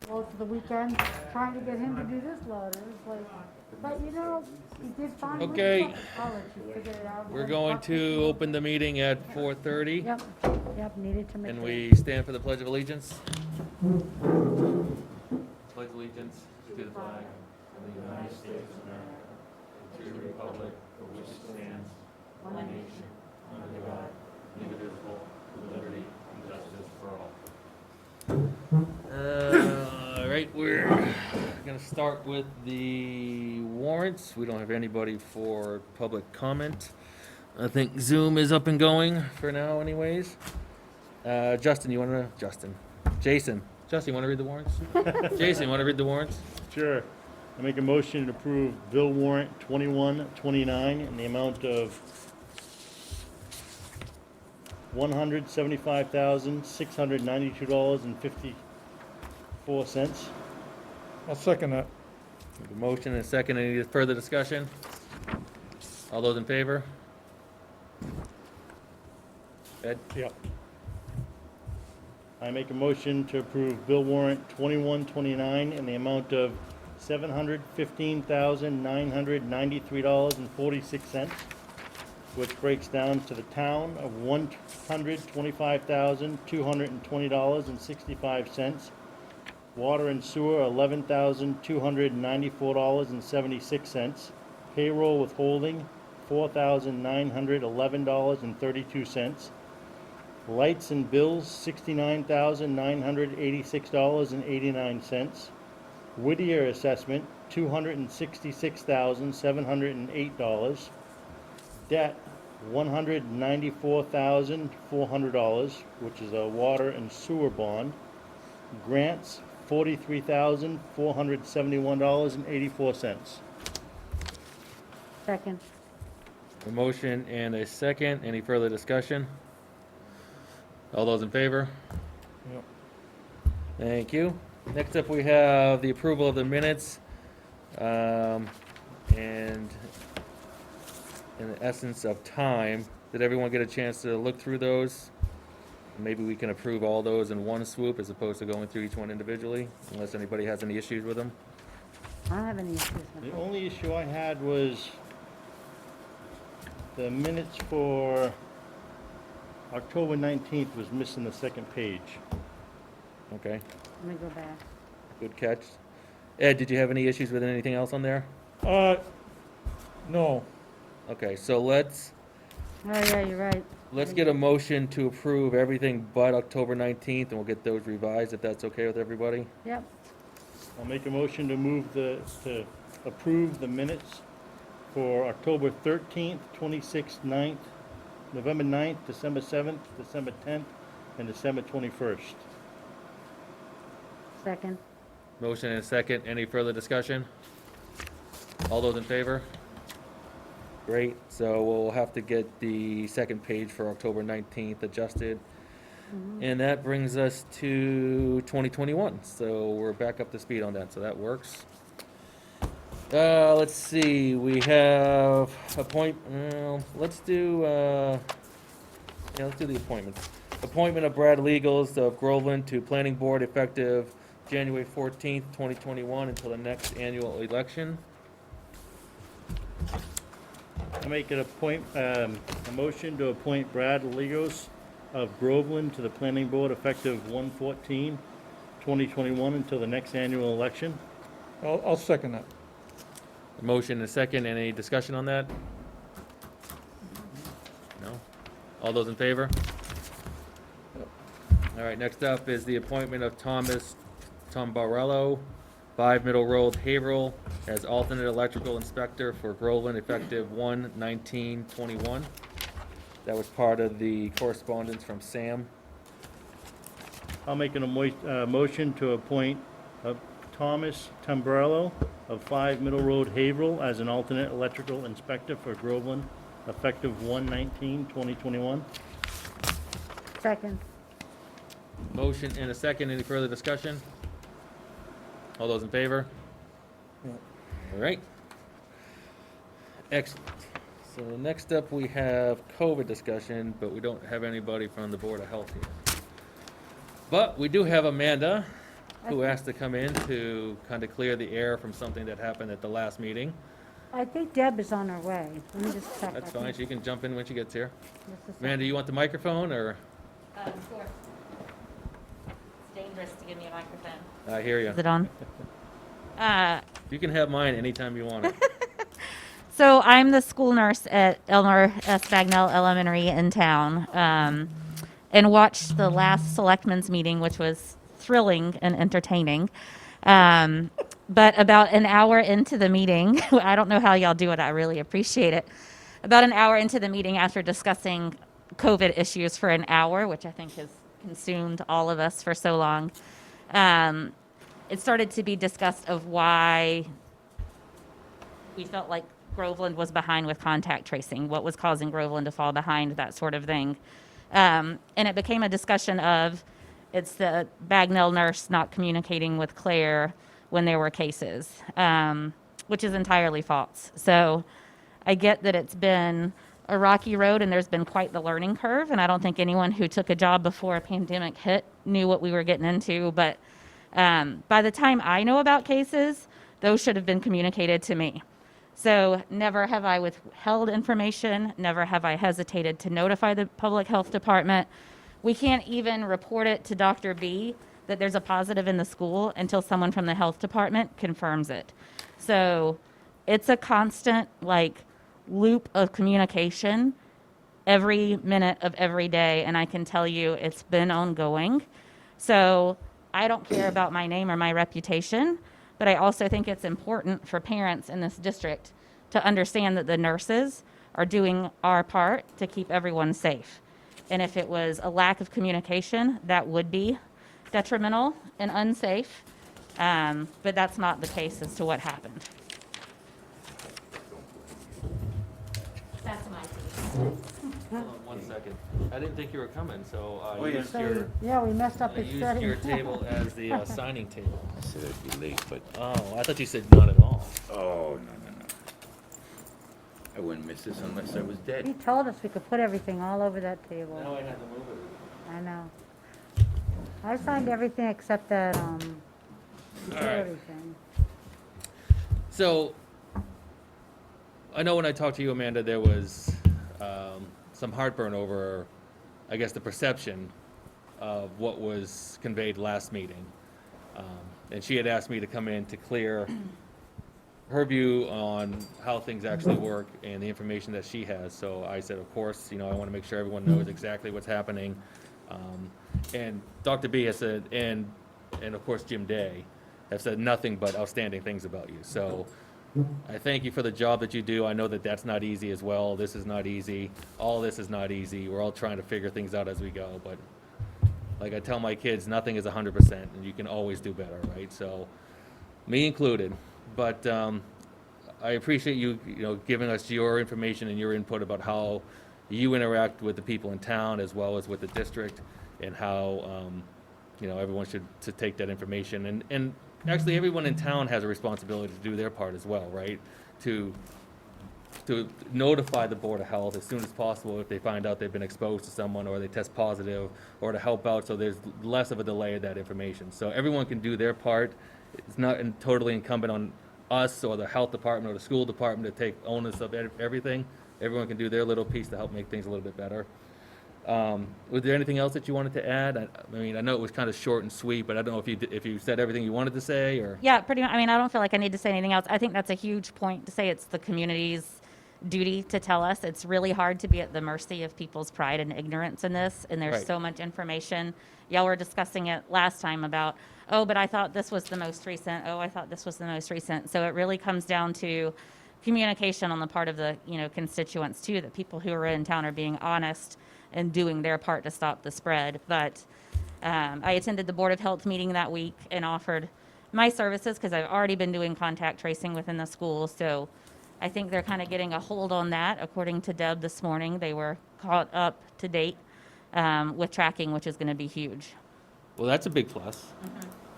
well, to the weekend, trying to get him to do this load. It was like, but you know, he did fine. with Okay. it. College, he figured it out. We're going to open the meeting at 4:30, Yep, yep, needed to make and sure. we stand for the Pledge of Allegiance. Pledge allegiance to the flag of the United States of America, and to the republic for which it stands, one nation, under God, indivisible, with liberty and justice for all. All right, we're gonna start with the warrants. We don't have anybody for public comment. I think Zoom is up and going for now anyways. Jason, you wanna read the warrants? Jason, you wanna read the warrants? Sure. I make a motion to approve bill warrant 2129 in the amount of $175,692.54. I'll second that. A motion and a second. Any further discussion? All those in favor? Ed? Yep. I make a motion to approve bill warrant 2129 in the amount of $715,993.46, which breaks down to the town of $125,220.65. Water and sewer, $11,294.76. Payroll withholding, $4,911.32. Lights and bills, $69,986.89. Whittier assessment, $266,708. Debt, $194,400, which is a water and sewer bond. Grants, $43,471.84. Second, A motion and a second. Any further discussion? All those in favor? Yep. Thank you. Next up, we have the approval of the minutes. And in the essence of time, did everyone get a chance to look through those? Maybe we can approve all those in one swoop as opposed to going through each one individually, unless anybody has any issues with them. I don't have any issues with The it. only issue I had was the minutes for October 19th was missing the second page. Okay, Let me go back. good catch. Ed, did you have any issues with anything else on there? No. Okay, so let's Oh, yeah, you're right. get a motion to approve everything but October 19th, and we'll get those revised if that's okay with everybody. Yep, I'll make a motion to approve the minutes for October 13th, 26th, 9th, November 9th, December 7th, December 10th, and December 21st. second, Motion and a second. Any further discussion? All those in favor? Great. So we'll have to get the second page for October 19th adjusted. And that brings us to 2021. So we're back up to speed on that. So that works. Let's see. We have let's do let's do the appointments. Appointment of Brad Legals of Groveland to Planning Board effective January 14th, 2021 until the next annual election. I make a motion to appoint Brad Legos of Groveland to the Planning Board effective 1/14/2021 until the next annual election. I'll second that. Motion and a second. Any discussion on that? No? All those in favor? All right, next up is the appointment of Thomas Tombarello, 5 Middle Road, Haverhill, as alternate electrical inspector for Groveland effective 1/19/21. That was part of the correspondence from Sam. I'll make a motion to appoint Thomas Tombrello of 5 Middle Road, Haverhill, as an alternate electrical inspector for Groveland, effective 1/19/2021. second, Motion and a second. Any further discussion? All those in favor? Yeah. All right. Excellent. So next up, we have COVID discussion, but we don't have anybody from the Board of Health here. But we do have Amanda, who asked to come in to kind of clear the air from something that happened at the last meeting. I think Deb is on her way. Let me just check. That's I fine, think- she can jump in when she gets here. just a second. Amanda, you want the microphone, or? Sure. It's dangerous to give me a microphone. I hear you. Is it on? You can have mine anytime you want it. So I'm the school nurse at Elmer S. Bagnell Elementary in town, and watched the last selectmen's meeting, which was thrilling and entertaining. But about an hour into the meeting, I don't know how y'all do it. I really appreciate it. About an hour into the meeting, after discussing COVID issues for an hour, which I think has consumed all of us for so long, it started to be discussed of why we felt like Groveland was behind with contact tracing, what was causing Groveland to fall behind, that sort of thing. And it became a discussion of it's the Bagnell nurse not communicating with Claire when there were cases, which is entirely false. So I get that it's been a rocky road and there's been quite the learning curve, and I don't think anyone who took a job before a pandemic hit knew what we were getting into, but by the time I know about cases, those should have been communicated to me. So never have I withheld information, never have I hesitated to notify the public health department. We can't even report it to Dr. B that there's a positive in the school until someone from the health department confirms it. So it's a constant loop of communication every minute of every day, and I can tell you it's been ongoing. So I don't care about my name or my reputation, but I also think it's important for parents in this district to understand that the nurses are doing our part to keep everyone safe. And if it was a lack of communication, that would be detrimental and unsafe, but that's not the case as to what happened. That's my piece. Hold on 1 second. I didn't think you were coming, so I used So, your, yeah, we messed I up his used setting. your table as the signing table. I said I'd be late, but, Oh, I thought you said not at all. oh, no. I wouldn't miss this unless I was He dead. told us we could put everything all over that Now table. I had to move it. I know. I signed everything except that, utility thing. So, I know when I talked to you, Amanda, there was some heartburn over, I guess, the perception of what was conveyed last meeting. And she had asked me to come in to clear her view on how things actually work and the information that she has. So I said, of course, I want to make sure everyone knows exactly what's happening. And Dr. B has said, and of course Jim Day, have said nothing but outstanding things about you. So I thank you for the job that you do. I know that that's not easy as well. This is not easy. All this is not easy. We're all trying to figure things out as we go. But like I tell my kids, nothing is 100%, and you can always do better, right? So, me included. But I appreciate you, giving us your information and your input about how you interact with the people in town as well as with the district, and how everyone should to take that information. And actually, everyone in town has a responsibility to do their part as well, right? To notify the Board of Health as soon as possible if they find out they've been exposed to someone or they test positive, or to help out so there's less of a delay of that information. So everyone can do their part. It's not totally incumbent on us or the health department or the school department to take onus of everything. Everyone can do their little piece to help make things a little bit better. Was there anything else that you wanted to add? I mean, I know it was kind of short and sweet, but I don't know if you said everything you wanted to say, or. Yeah, pretty much. I mean, I don't feel like I need to say anything else. I think that's a huge point to say it's the community's duty to tell us. It's really hard to be at the mercy of people's pride and ignorance in this, and there's Right. so much information. Y'all were discussing it last time about, oh, but I thought this was the most recent. Oh, I thought this was the most recent. So it really comes down to communication on the part of the constituents too, that people who are in town are being honest and doing their part to stop the spread. But I attended the Board of Health meeting that week and offered my services because I've already been doing contact tracing within the school. So I think they're kind of getting a hold on that. According to Deb this morning, they were caught up to date with tracking, which is going to be huge. Well, that's a big plus.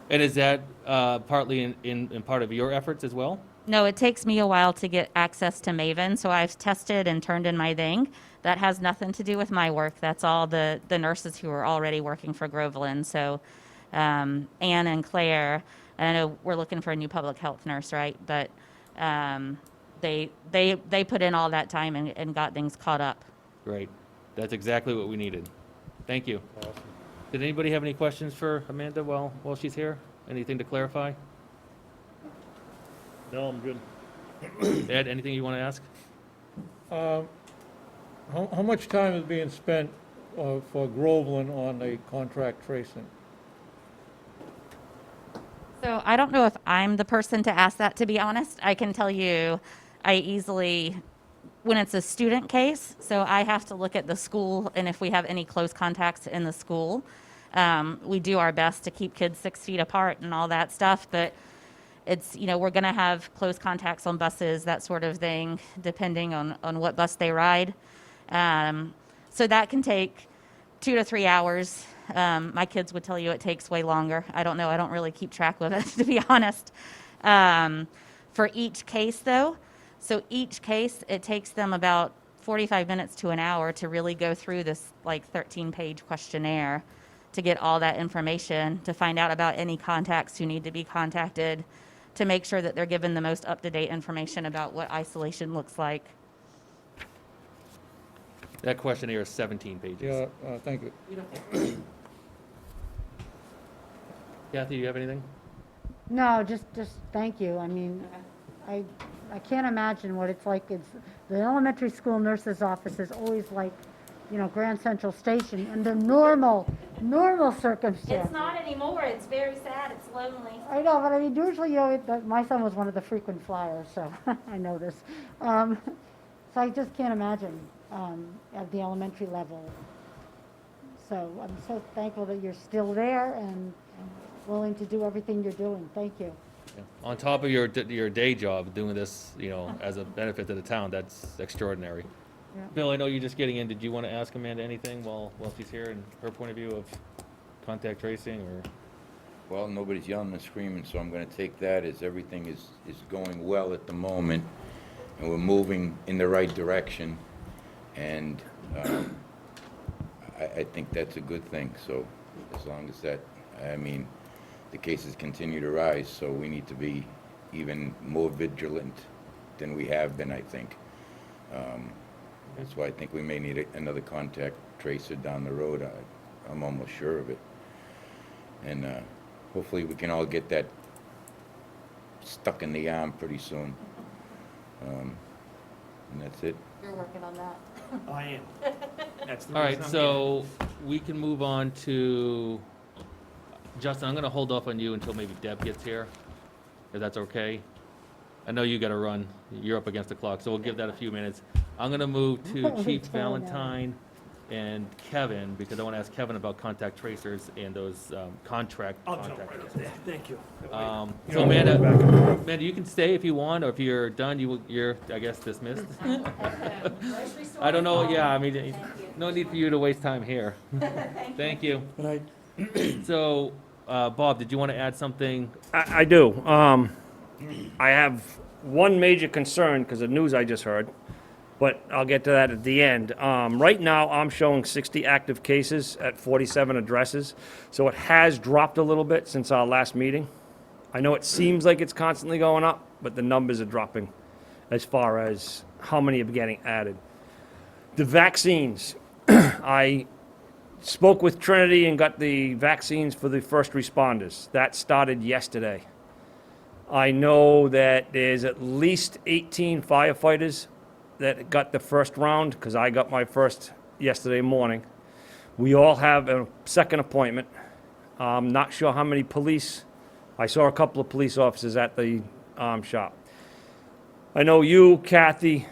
And is that partly in part of your efforts as well? No, it takes me a while to get access to Maven, so I've tested and turned in my thing. That has nothing to do with my work. That's all the nurses who are already working for Groveland. So Anne and Claire, and I know we're looking for a new public health nurse, right? But they put in all that time and got things caught up. Great. That's exactly what we needed. Thank you. Did anybody have any questions for Amanda while she's here? Anything to clarify? No, I'm good. Ed, anything you want to ask? How much time is being spent for Groveland on the contract tracing? So I don't know if I'm the person to ask that, to be honest. I can tell you, I easily, when it's a student case, so I have to look at the school and if we have any close contacts in the school. We do our best to keep kids 6 feet apart and all that stuff, but it's, we're going to have close contacts on buses, that sort of thing, depending on what bus they ride. So that can take 2 to 3 hours. My kids would tell you it takes way longer. I don't know. I don't really keep track of it, to be honest. For each case, though, so each case, it takes them about 45 minutes to an hour to really go through this 13-page questionnaire to get all that information, to find out about any contacts who need to be contacted, to make sure that they're given the most up-to-date information about what isolation looks like. That questionnaire is 17 pages. Yeah, thank you. Kathy, you have anything? No, just thank you. I mean, I can't imagine what it's like. It's the elementary school nurse's office is always like, Grand Central Station under normal circumstances. It's not anymore. It's very sad. It's lonely. I know, but I mean, usually, my son was one of the frequent flyers, so I know this. So I just can't imagine at the elementary level. So I'm so thankful that you're still there and willing to do everything you're doing. Thank you. Yeah. On top of your day job, doing this, as a benefit to the town, that's extraordinary. Yeah. Bill, I know you're just getting in. Did you want to ask Amanda anything while she's here and her point of view of contact tracing or? Well, nobody's yelling and screaming, so I'm gonna take that as everything is going well at the moment, and we're moving in the right direction, and I think that's a good thing, so as long as that, the cases continue to rise, so we need to be even more vigilant than we have been, I think. That's why I think we may need another contact tracer down the road. I'm almost sure of it. And hopefully we can all get that stuck in the arm pretty soon. And that's it. You're working on that. I am. That's the All reason right, I'm so we can move on to, Justin, I'm going to hold off on you until maybe Deb gets here, if that's okay. I know you got to run. You're up against the clock, so we'll give that a few minutes. I'm going to move to Chief Valentine and Kevin, because I want to ask Kevin about contact tracers and those contract I'll jump contact right up tracers. there. Thank you. So Amanda, you can stay if you want, or if you're done, you're, I guess, dismissed. I don't know, no need for you to waste time here. Thank you. Right. So, Bob, did you want to add something? I do. I have one major concern because of news I just heard, but I'll get to that at the end. Right now, I'm showing 60 active cases at 47 addresses, so it has dropped a little bit since our last meeting. I know it seems like it's constantly going up, but the numbers are dropping as far as how many are getting added. The vaccines, I spoke with Trinity and got the vaccines for the first responders. That started yesterday. I know that there's at least 18 firefighters that got the first round, because I got my first yesterday morning. We all have a second appointment. I'm not sure how many police. I saw a couple of police officers at the shop. I know you, Kathy,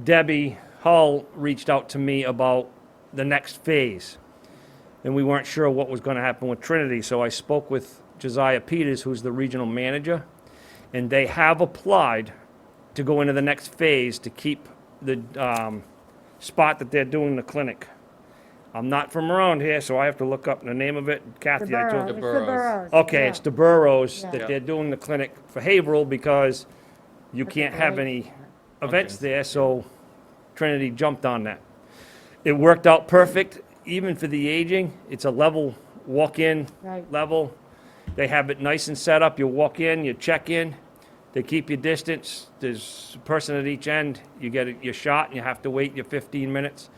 Debbie, Hull reached out to me about the next phase, and we weren't sure what was going to happen with Trinity, so I spoke with Josiah Peters, who's the regional manager, and they have applied to go into the next phase to keep the spot that they're doing the clinic. I'm not from around here, so I have to look up the name of it. Kathy, I told It's the Burrows. Burrows. Okay, yeah. it's the Burrows Yeah. that they're doing the clinic for Haverhill because you can't have right. any events Functions. there, so Trinity jumped on that. It worked out perfect, even for the aging. It's a level walk-in Right. level. They have it nice and set up. You walk in, you check in, they keep your distance. There's a person at each end. You get your shot and you have to wait your 15 minutes.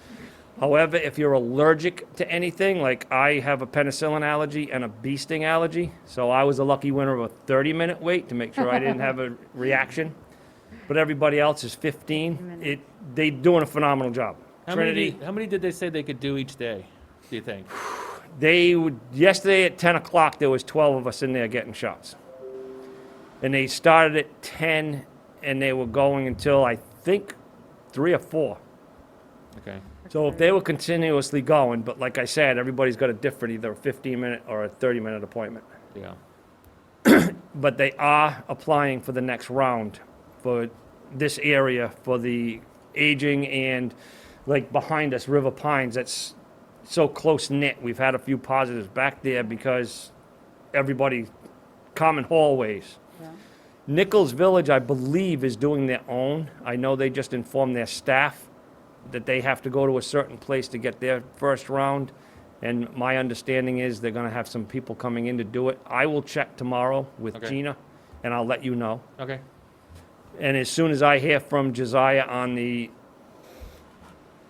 However, if you're allergic to anything, like I have a penicillin allergy and a bee sting allergy, so I was a lucky winner of a 30-minute wait to make sure I didn't have a reaction. But everybody else is 15. They doing a phenomenal job. How Trinity, many did they say they could do each day, do you think? yesterday at 10 o'clock, there was 12 of us in there getting shots. And they started at 10, and they were going until, I think, 3 or 4. Okay. So if they were continuously going, but like I said, everybody's got a different, either a 15-minute or a 30-minute appointment. Yeah. But they are applying for the next round for this area, for the aging, and like behind us, River Pines, that's so close-knit. We've had a few positives back there because everybody, common hallways. Yeah. Nichols Village, I believe, is doing their own. I know they just informed their staff that they have to go to a certain place to get their first round. And my understanding is they're gonna have some people coming in to do it. I will check tomorrow with Okay. Gina, and I'll let you know. Okay. And as soon as I hear from Josiah on the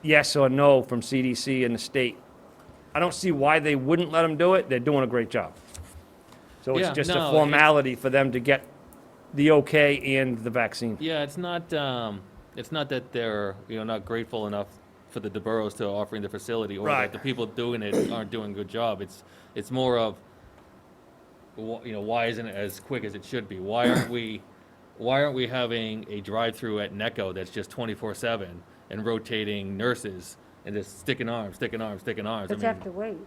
yes or no from CDC and the state, I don't see why they wouldn't let them do it. They're doing a great job. So it's Yeah, just no, a it's- formality for them to get the okay and the vaccine. Yeah, it's not that they're, not grateful enough for the DeBurros to offering the facility, or Right. that the people doing it aren't doing a good job. It's more of, why isn't it as quick as it should be? Why aren't we having a drive-through at NECO that's just 24/7 and rotating nurses and just sticking arms? But you have to wait.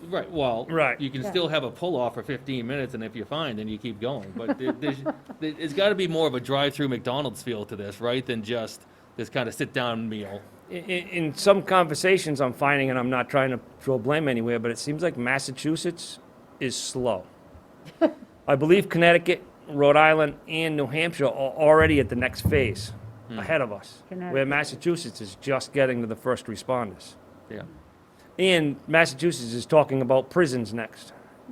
Right, well, Right. you can Yeah. still have a pull-off for 15 minutes, and if you're fine, then you keep going. But it's got to be more of a drive-through McDonald's feel to this, right, than just this kind of sit-down meal. In some conversations I'm finding, and I'm not trying to throw blame anywhere, but it seems like Massachusetts is slow. I believe Connecticut, Rhode Island, and New Hampshire are already at the next phase ahead of us, where Connecticut. Massachusetts is just getting to the first responders. Yeah. And Massachusetts is talking about prisons next.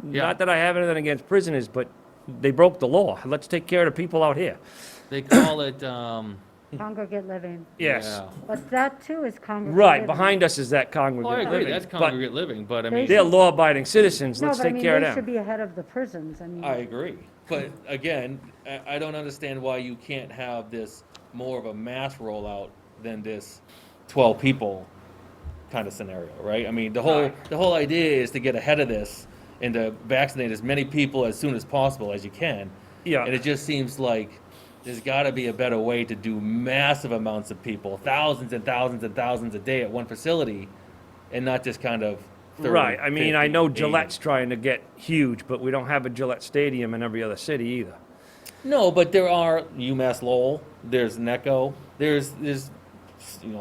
Yeah. Not that I have anything against prisoners, but they broke the law. Let's take care of the people out here. They call it, Congregate living. Yes. yeah. But that too is congregate Right, living. behind us is that Well, I congregate agree, living. that's but congregate living, but I mean, they're law-abiding citizens. No, Let's but I take mean, care of they them. should be ahead of the prisons. I mean, I agree. But again, I don't understand why you can't have this more of a mass rollout than this 12 people kind of scenario, right? I mean, the whole idea is to get ahead of this and to vaccinate as many people as soon as possible as you can. Yeah. And it just seems like there's got to be a better way to do massive amounts of people, thousands and thousands and thousands a day at one facility, and not just kind of 30, Right, I mean, I 50, know 80. Gillette's trying to get huge, but we don't have a Gillette Stadium in every other city either. No, but there are UMass Lowell, there's NECO, there's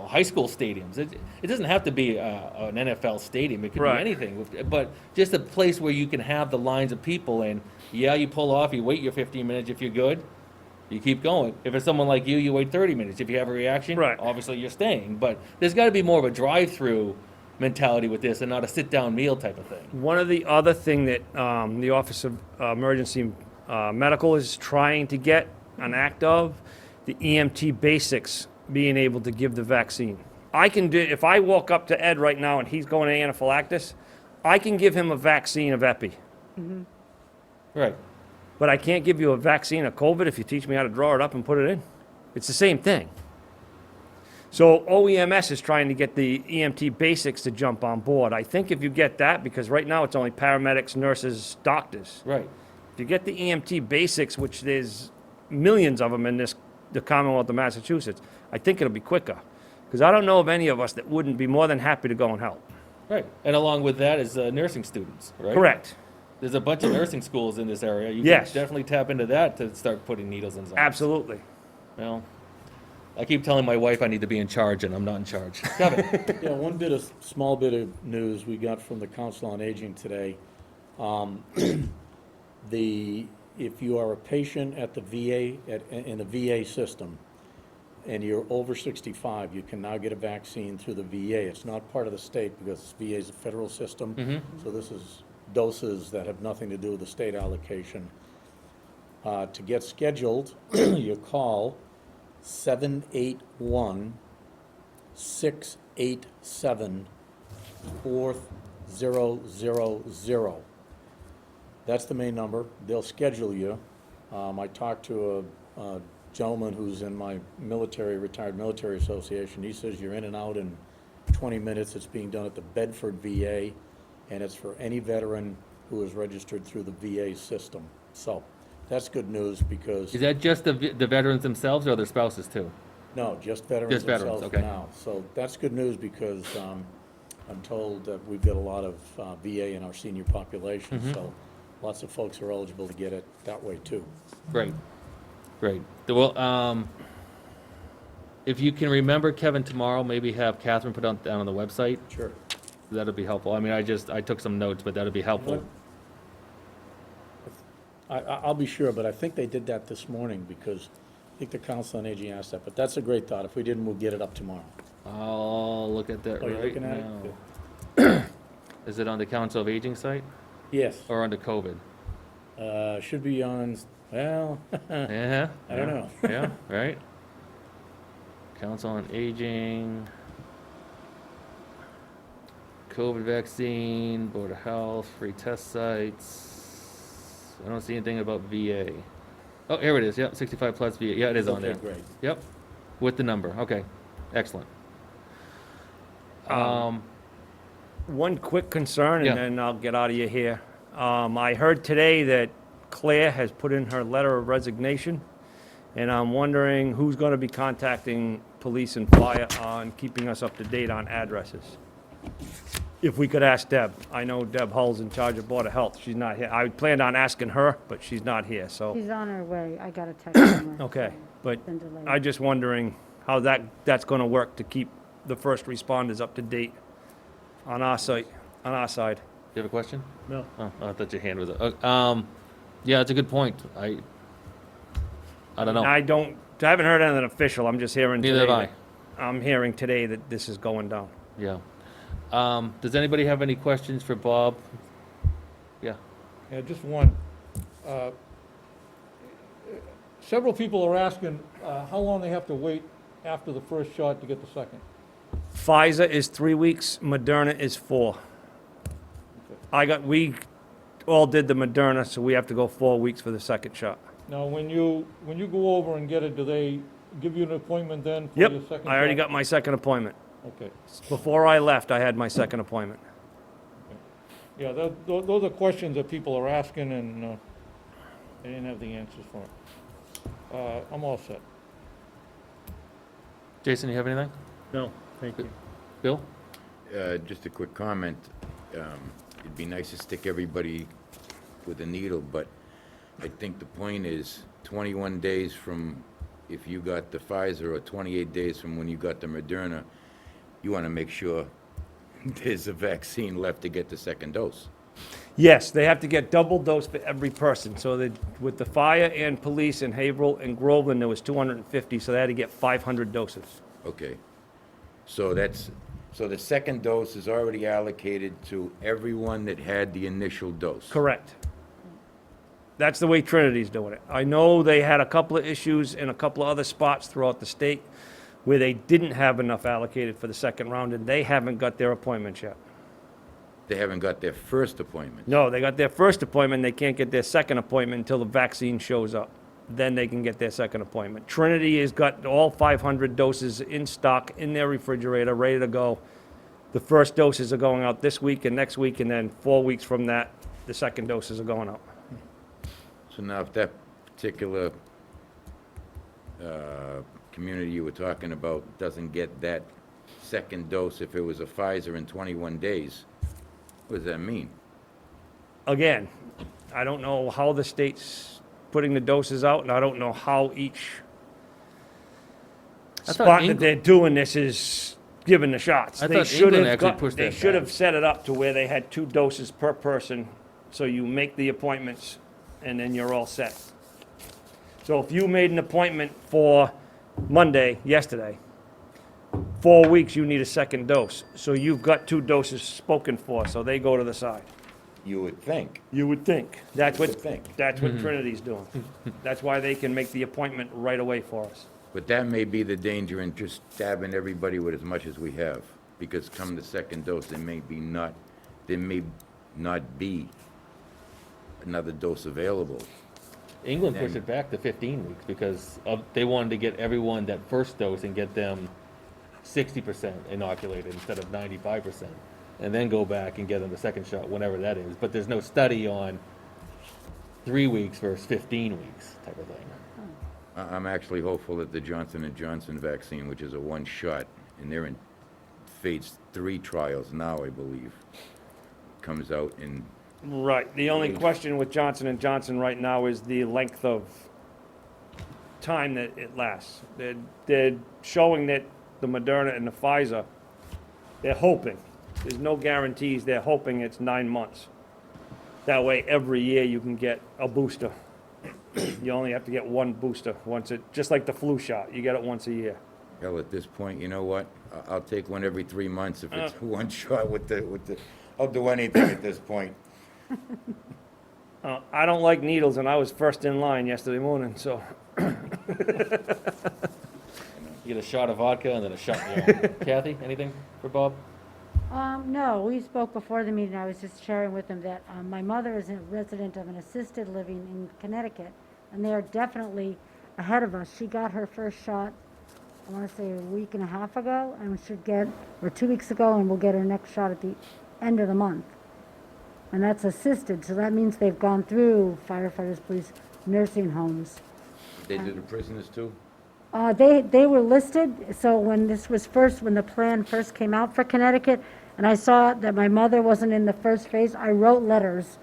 high school stadiums. It doesn't have to be an NFL stadium. It could Right. be anything. But just a place where you can have the lines of people, and you pull off, you wait your 15 minutes. If you're good, you keep going. If it's someone like you wait 30 minutes. If you have a reaction, Right. obviously you're staying. But there's got to be more of a drive-through mentality with this, and not a sit-down meal type of thing. One of the other thing that the Office of Emergency Medical is trying to get an act of, the EMT basics being able to give the vaccine. I can do, if I walk up to Ed right now and he's going to anaphylaxis, I can give him a vaccine of Epi. Right. But I can't give you a vaccine of COVID if you teach me how to draw it up and put it in. It's the same thing. So OEMS is trying to get the EMT basics to jump on board. I think if you get that, because right now it's only paramedics, nurses, doctors. Right. If you get the EMT basics, which there's millions of them in the Commonwealth of Massachusetts, I think it'll be quicker. Because I don't know of any of us that wouldn't be more than happy to go and help. Right. And along with that is nursing students, right? Correct. There's a bunch of nursing schools in this area. You Yes. can definitely tap into that to start putting needles in zombies. Absolutely. Well, I keep telling my wife I need to be in charge, and I'm not in charge. Kevin? Yeah, small bit of news we got from the Council on Aging today. If you are a patient at the VA, in the VA system, and you're over 65, you can now get a vaccine through the VA. It's not part of the state because VA is a federal system, so this is doses that have nothing to do with the state allocation. To get scheduled, you call 781-687-4000. That's the main number. They'll schedule you. I talked to a gentleman who's in my retired military association. He says you're in and out in 20 minutes. It's being done at the Bedford VA, and it's for any veteran who is registered through the VA system. So that's good news because, Is that just the veterans themselves or their spouses too? no, just veterans Just veterans, themselves for okay. now. So that's good news because I'm told that we've got a lot of VA in our senior population. Mm-hmm. So lots of folks are eligible to get it that way too. Great, great. Well, if you can remember, Kevin, tomorrow, maybe have Catherine put down on the website. Sure. That'd be helpful. I mean, I took some notes, but that'd be helpful. I'll be sure, but I think they did that this morning because I think the Council on Aging asked that. But that's a great thought. If we didn't, we'll get it up tomorrow. I'll look at that Oh, you're right looking at it? now. Is it on the Council of Aging site Yes. or under COVID? Should be on, well, Yeah. I don't know. Yeah, right? Council on Aging, COVID vaccine, Board of Health, free test sites. I don't see anything about VA. Oh, here it is, yep, 65 plus VA, yeah, it is on there. Okay, great. Yep, with the number, okay, excellent. One quick concern, Yeah. and then I'll get out of you here. I heard today that Claire has put in her letter of resignation, and I'm wondering who's going to be contacting police and fire on keeping us up to date on addresses. If we could ask Deb. I know Deb Hull's in charge of Board of Health. She's not here. I planned on asking her, but she's not here, so, She's on her way. I got a text from her. okay. But Been delayed. I just wondering how that's going to work to keep the first responders up to date on our site, on our side. You have a question? No. Oh, I thought your hand was up. Yeah, it's a good point. I don't know. I haven't heard anything official. I'm just hearing Neither today. have I'm hearing today that this is going down. Yeah. Does anybody have any questions for Bob? Yeah. Yeah, just one. Several people are asking how long they have to wait after the first shot to get the second. Pfizer is 3 weeks, Moderna is 4. We all did the Moderna, so we have to go 4 weeks for the second shot. Now, when you go over and get it, do they give you an appointment then for Yep, your second shot? I already got my second appointment. Okay. Before I left, I had my second appointment. Yeah, those are questions that people are asking, and they didn't have the answers for it. I'm all set. Jason, you have anything? No, thank you. Bill? Just a quick comment. It'd be nice to stick everybody with a needle, but I think the point is 21 days from if you got the Pfizer or 28 days from when you got the Moderna, you want to make sure there's a vaccine left to get the second dose. Yes, they have to get double dose for every person. So with the fire and police in Haverhill and Groveland, there was 250, so they had to get 500 doses. Okay. So the second dose is already allocated to everyone that had the initial dose. Correct. That's the way Trinity's doing it. I know they had a couple of issues in a couple of other spots throughout the state where they didn't have enough allocated for the second round, and they haven't got their appointments yet. They haven't got their first appointment. No, they got their first appointment, they can't get their second appointment until the vaccine shows up. Then they can get their second appointment. Trinity has got all 500 doses in stock, in their refrigerator, ready to go. The first doses are going out this week and next week, and then 4 weeks from that, the second doses are going out. So now if that particular community you were talking about doesn't get that second dose, if it was a Pfizer in 21 days, what does that mean? Again, I don't know how the state's putting the doses out, and I don't know how each I thought spot that England- they're doing this is giving the shots. I They thought should England have actually got- pushed They that should back. have set it up to where they had 2 doses per person, so you make the appointments, and then you're all set. So if you made an appointment for Monday, yesterday, 4 weeks, you need a second dose. So you've got 2 doses spoken for, so they go to the side. You would think. You would think. That's You what, would think. that's what Trinity's doing. That's why they can make the appointment right away for us. But that may be the danger in just stabbing everybody with as much as we have. Because come the second dose, there may not be another dose available. England pushed Then- it back to 15 weeks because they wanted to get everyone that first dose and get them 60% inoculated instead of 95%, and then go back and get them the second shot, whenever that is. But there's no study on 3 weeks versus 15 weeks type of thing. I'm actually hopeful that the Johnson & Johnson vaccine, which is a one-shot, and they're in phase 3 trials now, I believe, comes out in, Right. The only question with Johnson & Johnson right now is the length of time that it lasts. They're showing that the Moderna and the Pfizer, they're hoping. There's no guarantees. They're hoping it's 9 months. That way, every year you can get a booster. You only have to get one booster just like the flu shot. You get it once a year. hell, at this point, you know what? I'll take one every 3 months if it's one shot with the, I'll do anything at this point. I don't like needles, and I was first in line yesterday morning, so. You get a shot of vodka and then a shot in the arm. Kathy, anything for Bob? No, we spoke before the meeting. I was just sharing with them that my mother is a resident of an assisted living in Connecticut, and they are definitely ahead of us. She got her first shot, I want to say a week and a half ago, and should get, or 2 weeks ago, and we'll get her next shot at the end of the month. And that's assisted, so that means they've gone through firefighters, police, nursing homes. They do the prisoners too? They were listed, so when the plan first came out for Connecticut, and I saw that my mother wasn't in the first phase, I wrote letters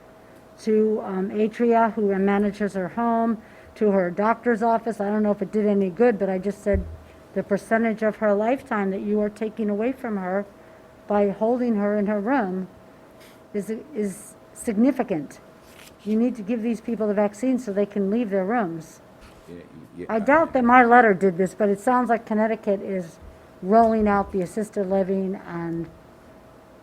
to Atria, who manages her home, to her doctor's office. I don't know if it did any good, but I just said the percentage of her lifetime that you are taking away from her by holding her in her room is significant. You need to give these people the vaccine so they can leave their rooms. I doubt that my letter did this, but it sounds like Connecticut is rolling out the assisted living, and,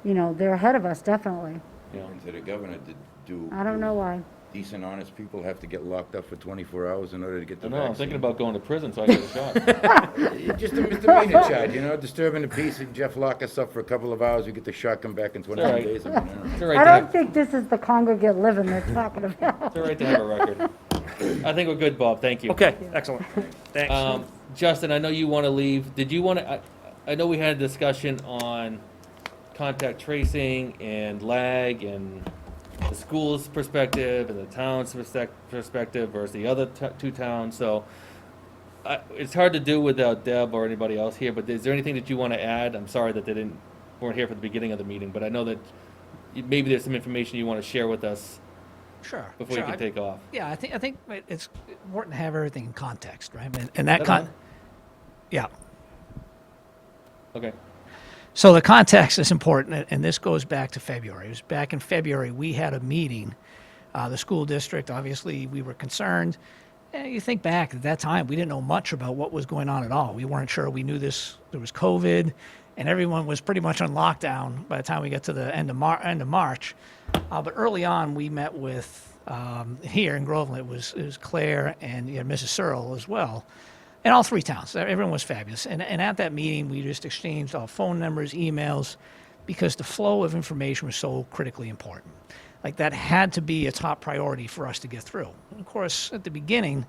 they're ahead of us, definitely. And to the governor, do. I don't know why. Decent, honest people have to get locked up for 24 hours in order to get the No, vaccine? I'm thinking about going to prison so I get a shot. Just a misdemeanor charge, disturbing the peace, and Jeff lock us up for a couple of hours, we get the shot, come back in 21 All right. days. I mean, I don't know. It's all right I to don't have, think this is the congregate living they're talking about. it's all right to have a record. I think we're good, Bob. Thank you. Okay, excellent. Thanks. Justin, I know you want to leave. Did you want to? I know we had a discussion on contact tracing and lag and the school's perspective and the town's perspective versus the other two towns. So it's hard to do without Deb or anybody else here. But is there anything that you want to add? I'm sorry that they weren't here for the beginning of the meeting, but I know that maybe there's some information you want to share with us Sure. before you can take off. Yeah, I think it's important to have everything in context, right? And that That's fine. yeah. Okay. So the context is important, and this goes back to February. It was back in February we had a meeting. The school district, obviously, we were concerned. And you think back at that time, we didn't know much about what was going on at all. We weren't sure. We knew there was COVID, and everyone was pretty much on lockdown by the time we got to the end of March. But early on, we met with here in Groveland. It was Claire and Mrs. Searle as well. And all three towns. Everyone was fabulous. And at that meeting, we just exchanged all phone numbers, emails, because the flow of information was so critically important. Like, that had to be a top priority for us to get through. And of course, at the beginning,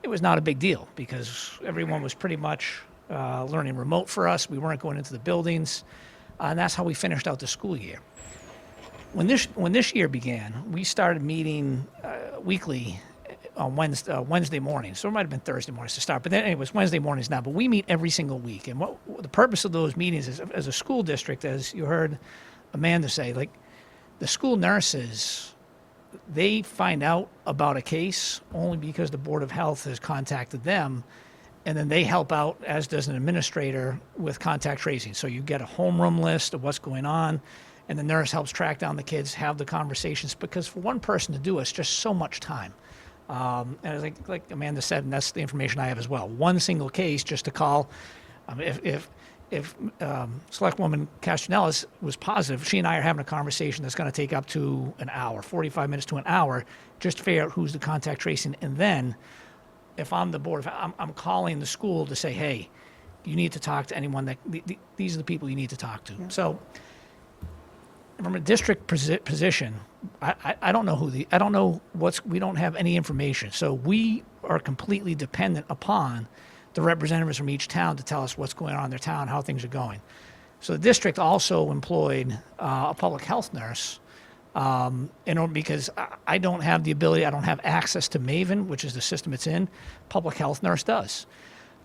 it was not a big deal because everyone was pretty much learning remote for us. We weren't going into the buildings. And that's how we finished out the school year. When this year began, we started meeting weekly on Wednesday morning. So it might have been Thursday mornings to start, but then it was Wednesday mornings now. But we meet every single week, and what the purpose of those meetings is, as a school district, as you heard Amanda say, like, the school nurses, they find out about a case only because the Board of Health has contacted them, and then they help out, as does an administrator, with contact tracing. So you get a homeroom list of what's going on, and the nurse helps track down the kids, have the conversations, because for one person to do it, it's just so much time. And like Amanda said, and that's the information I have as well. One single case just to call. If if Selectwoman Castellalis was positive, she and I are having a conversation that's going to take up to an hour, 45 minutes to an hour, just to figure out who's the contact tracing. And then, if I'm the board, I'm calling the school to say, hey, you need to talk to anyone that, these are the people you need to talk to. So, from a district position, I don't know I don't know we don't have any information. So we are completely dependent upon the representatives from each town to tell us what's going on in their town, how things are going. So the district also employed a public health nurse, because I don't have the ability, I don't have access to Maven, which is the system it's in. Public health nurse does.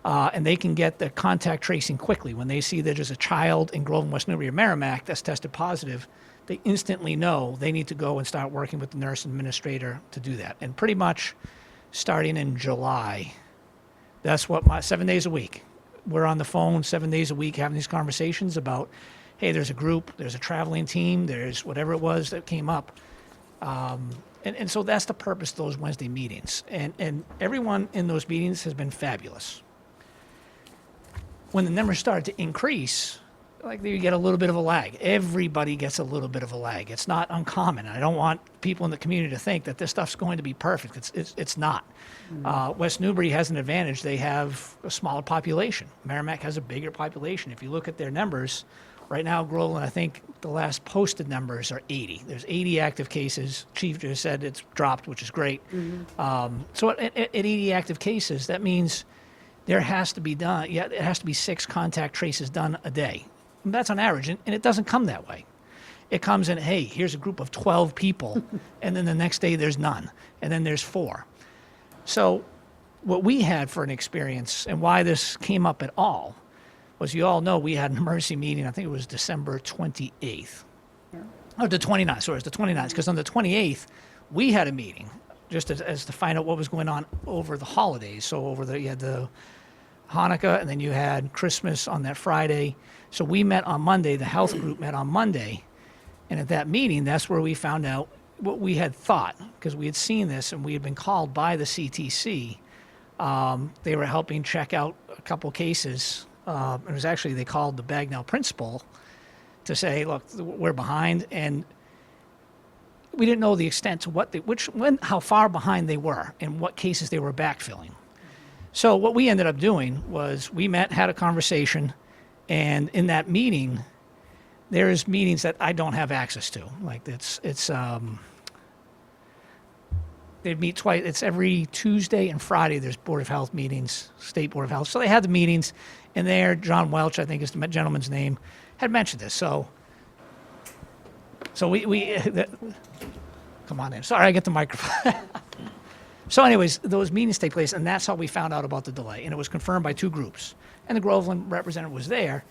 And they can get the contact tracing quickly. When they see that there's a child in Groveland, West Newbury, or Merrimack that's tested positive, they instantly know they need to go and start working with the nurse administrator to do that. And pretty much starting in July, that's what 7 days a week. We're on the phone 7 days a week having these conversations about, hey, there's a group, there's a traveling team, there's whatever it was that came up. And so that's the purpose of those Wednesday meetings. And everyone in those meetings has been fabulous. When the numbers start to increase, like you get a little bit of a lag. Everybody gets a little bit of a lag. It's not uncommon. I don't want people in the community to think that this stuff's going to be perfect. It's not. West Newbury has an advantage. They have a smaller population. Merrimack has a bigger population. If you look at their numbers, right now, Groveland, I think the last posted numbers are 80. There's 80 active cases. Chief just said it's dropped, which is great. So at 80 active cases, that means there has to be done, it has to be 6 contact traces done a day. And that's on average, and it doesn't come that way. It comes in, hey, here's a group of 12 people, and then the next day there's none, and then there's 4. So what we had for an experience, and why this came up at all, was you all know we had an emergency meeting, I think it was December 28th. Oh, the 29th, sorry, it was the 29th, because on the 28th, we had a meeting, just as to find out what was going on over the holidays. So you had the Hanukkah, and then you had Christmas on that Friday. So we met on Monday, the health group met on Monday, and at that meeting, that's where we found out what we had thought, because we had seen this, and we had been called by the CTC. They were helping check out a couple cases. It was actually, they called the Bagnell principal to say, look, we're behind, and we didn't know the extent to how far behind they were and what cases they were backfilling. So what we ended up doing was we met, had a conversation, and in that meeting, there's meetings that I don't have access to. Like they meet twice. It's every Tuesday and Friday. There's Board of Health meetings, State Board of Health. So they had the meetings, and there, John Welch, I think is the gentleman's name, had mentioned this. So come on in. Sorry, I get the microphone. So anyways, those meetings take place, and that's how we found out about the delay. And it was confirmed by 2 groups. And the Groveland representative was there.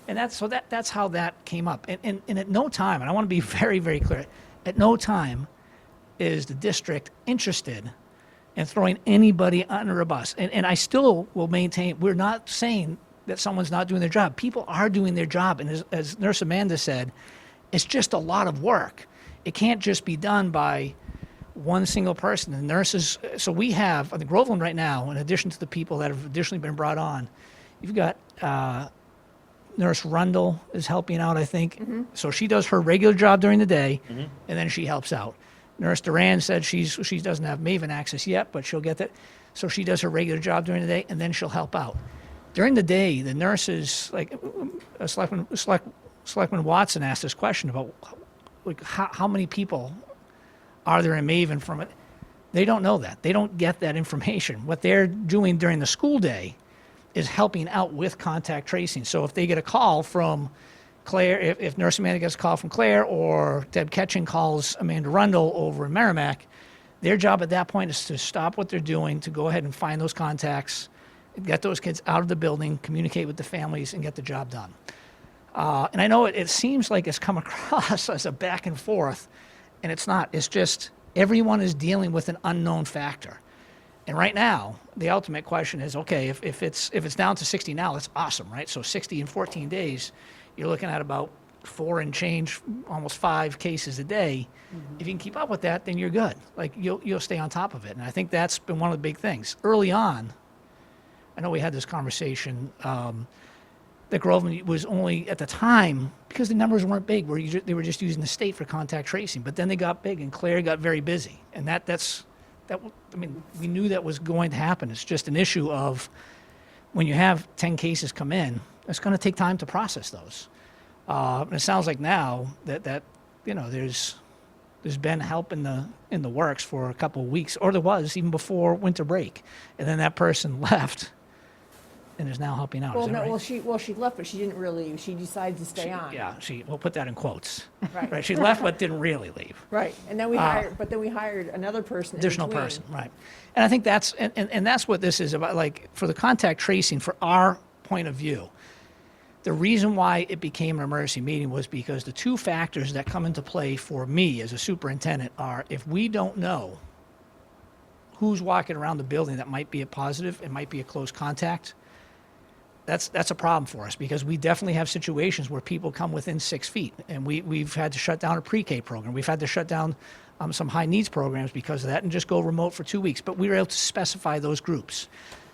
And that's how that came up. And at no time, and I want to be very, very clear, at no time is the district interested in throwing anybody under a bus. And I still will maintain, we're not saying that someone's not doing their job. People are doing their job. And as Nurse Amanda said, it's just a lot of work. It can't just be done by one single person. The nurses, so we have, the Groveland right now, in addition to the people that have additionally been brought on, you've got Nurse Rundle is helping out, I think. So she does her regular job during the day, and then she helps out. Nurse Duran said she doesn't have Maven access yet, but she'll get that. So she does her regular job during the day, and then she'll help out. During the day, the nurses, like Selectman Watson asked this question about like how many people are there in Maven from it? They don't know that. They don't get that information. What they're doing during the school day is helping out with contact tracing. So if they get a call from Claire, if Nurse Amanda gets a call from Claire, or Deb Ketching calls Amanda Rundle over in Merrimack, their job at that point is to stop what they're doing, to go ahead and find those contacts, get those kids out of the building, communicate with the families, and get the job done. And I know it seems like it's come across as a back and forth, and it's not. It's just everyone is dealing with an unknown factor. And right now, the ultimate question is, okay, if it's down to 60 now, that's awesome, right? So 60 in 14 days, you're looking at about 4 and change, almost 5 cases a day. If you can keep up with that, then you're good. Like you'll stay on top of it. And I think that's been one of the big things. Early on, I know we had this conversation. that Groveland was only, at the time, because the numbers weren't big, they were just using the state for contact tracing, but then they got big, and Claire got very busy. And I mean, we knew that was going to happen. It's just an issue of, when you have 10 cases come in, it's going to take time to process those. And it sounds like now that you know, there's been help in the works for a couple of weeks, or there was even before winter break, and then that person left and is now helping out. Well, Is that no, right? well, she left, but she didn't really leave. She decided to stay on. Yeah, we'll put that in quotes. Right. Right, she left but didn't really leave. Right, and then we hired another person in Additional between. person, right. And I think that's, and that's what this is about, like, for the contact tracing, for our point of view, the reason why it became an emergency meeting was because the two factors that come into play for me as a superintendent are, if we don't know who's walking around the building that might be a positive, it might be a close contact, that's a problem for us, because we definitely have situations where people come within 6 feet, and we've had to shut down a pre-K program. We've had to shut down some high needs programs because of that, and just go remote for 2 weeks. But we were able to specify those groups.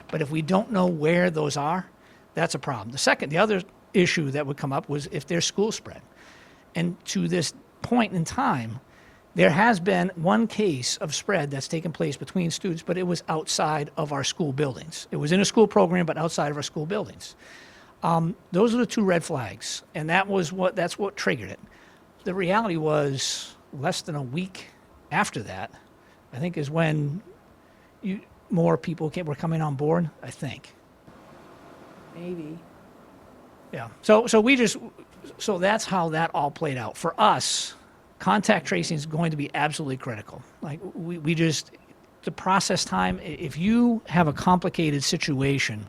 But if we don't know where those are, that's a problem. The other issue that would come up was if there's school spread. And to this point in time, there has been one case of spread that's taken place between students, but it was outside of our school buildings. It was in a school program, but outside of our school buildings. Those are the two red flags, and that's what triggered it. The reality was, less than a week after that, I think, is when more people were coming on board, I think. Maybe. Yeah. So that's how that all played out. For us, contact tracing is going to be absolutely critical. Like, we just, the process time, if you have a complicated situation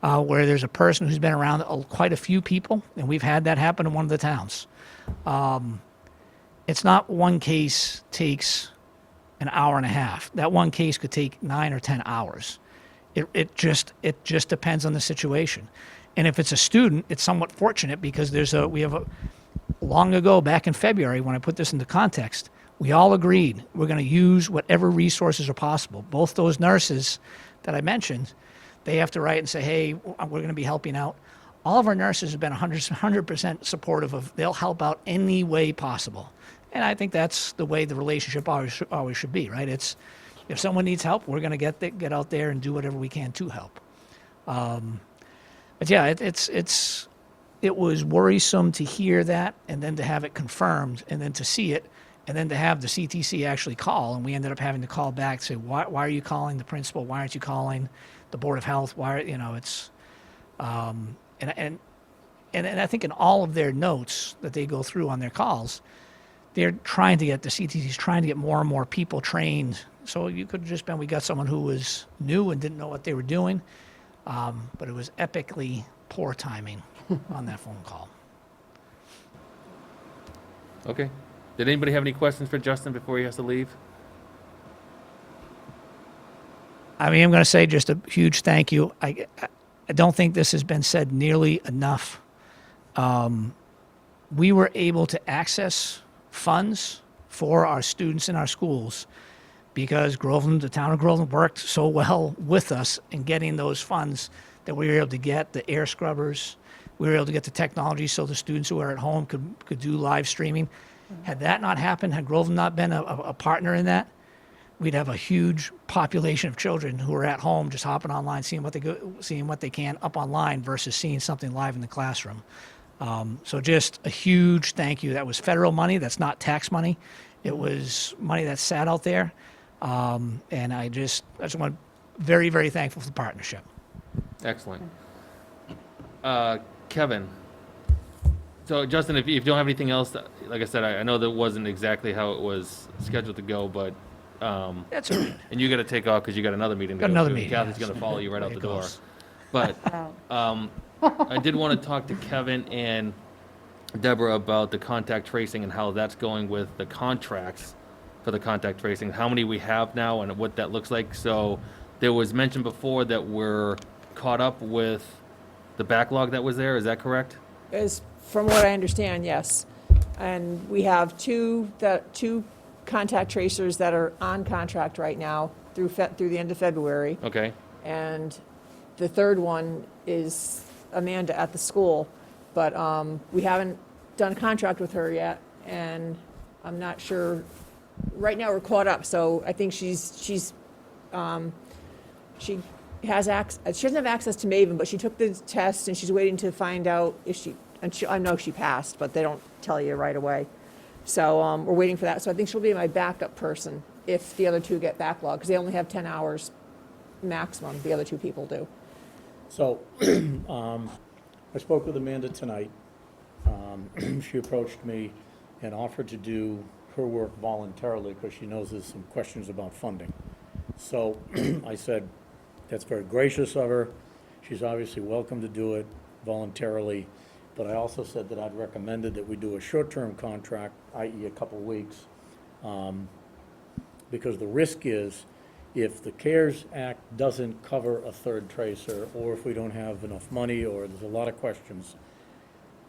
where there's a person who's been around quite a few people, and we've had that happen in one of the towns, it's not one case takes an hour and a half. That one case could take 9 or 10 hours. It just depends on the situation. And if it's a student, it's somewhat fortunate, because long ago, back in February, when I put this into context, we all agreed we're going to use whatever resources are possible. Both those nurses that I mentioned, they have to write and say, hey, we're going to be helping out. All of our nurses have been 100% supportive of, they'll help out any way possible. And I think that's the way the relationship always should be, right? It's, if someone needs help, we're going to get out there and do whatever we can to help. But yeah, it was worrisome to hear that, and then to have it confirmed, and then to see it, and then to have the CTC actually call, and we ended up having to call back, say, why are you calling the principal? Why aren't you calling the Board of Health? Why, it's, and I think in all of their notes that they go through on their calls, they're trying to get, the CTC's trying to get more and more people trained. So you could have just been, we got someone who was new and didn't know what they were doing, but it was epically poor timing on that phone call. Okay. Did anybody have any questions for Justin before he has to leave? I mean, I'm going to say just a huge thank you. I don't think this has been said nearly enough. We were able to access funds for our students in our schools because Groveland, the town of Groveland, worked so well with us in getting those funds that we were able to get the air scrubbers. We were able to get the technology so the students who are at home could do live streaming. Had that not happened, had Groveland not been a partner in that, we'd have a huge population of children who are at home just hopping online, seeing what they can up online versus seeing something live in the classroom. So just a huge thank you. That was federal money. That's not tax money. It was money that sat out there. And I just want very, very thankful for the partnership. Excellent. Kevin. So Justin, if you don't have anything else, like I said, I know that wasn't exactly how it was scheduled to go, but That's all right. and you got to take off because you got another meeting. Got to go another to. meeting, Kathy's yes. going to follow you right out There the it door. goes. But I did want to talk to Kevin and Deborah about the contact tracing and how that's going with the contracts for the contact tracing, how many we have now and what that looks like. So there was mentioned before that we're caught up with the backlog that was there. Is that correct? As from what I understand, yes. And we have two contact tracers that are on contract right now through the end of February. Okay. And the third one is Amanda at the school, but we haven't done a contract with her yet, and I'm not sure, right now we're caught up, so I think she has she doesn't have access to Maven, but she took the test and she's waiting to find out if I know she passed, but they don't tell you right away. So we're waiting for that. So I think she'll be my backup person if the other two get backlogged, because they only have 10 hours maximum, the other two people do. So, I spoke with Amanda tonight. She approached me and offered to do her work voluntarily because she knows there's some questions about funding. So I said, that's very gracious of her. She's obviously welcome to do it voluntarily. But I also said that I'd recommended that we do a short-term contract, i.e. a couple weeks. Because the risk is, if the CARES Act doesn't cover a third tracer, or if we don't have enough money, or there's a lot of questions,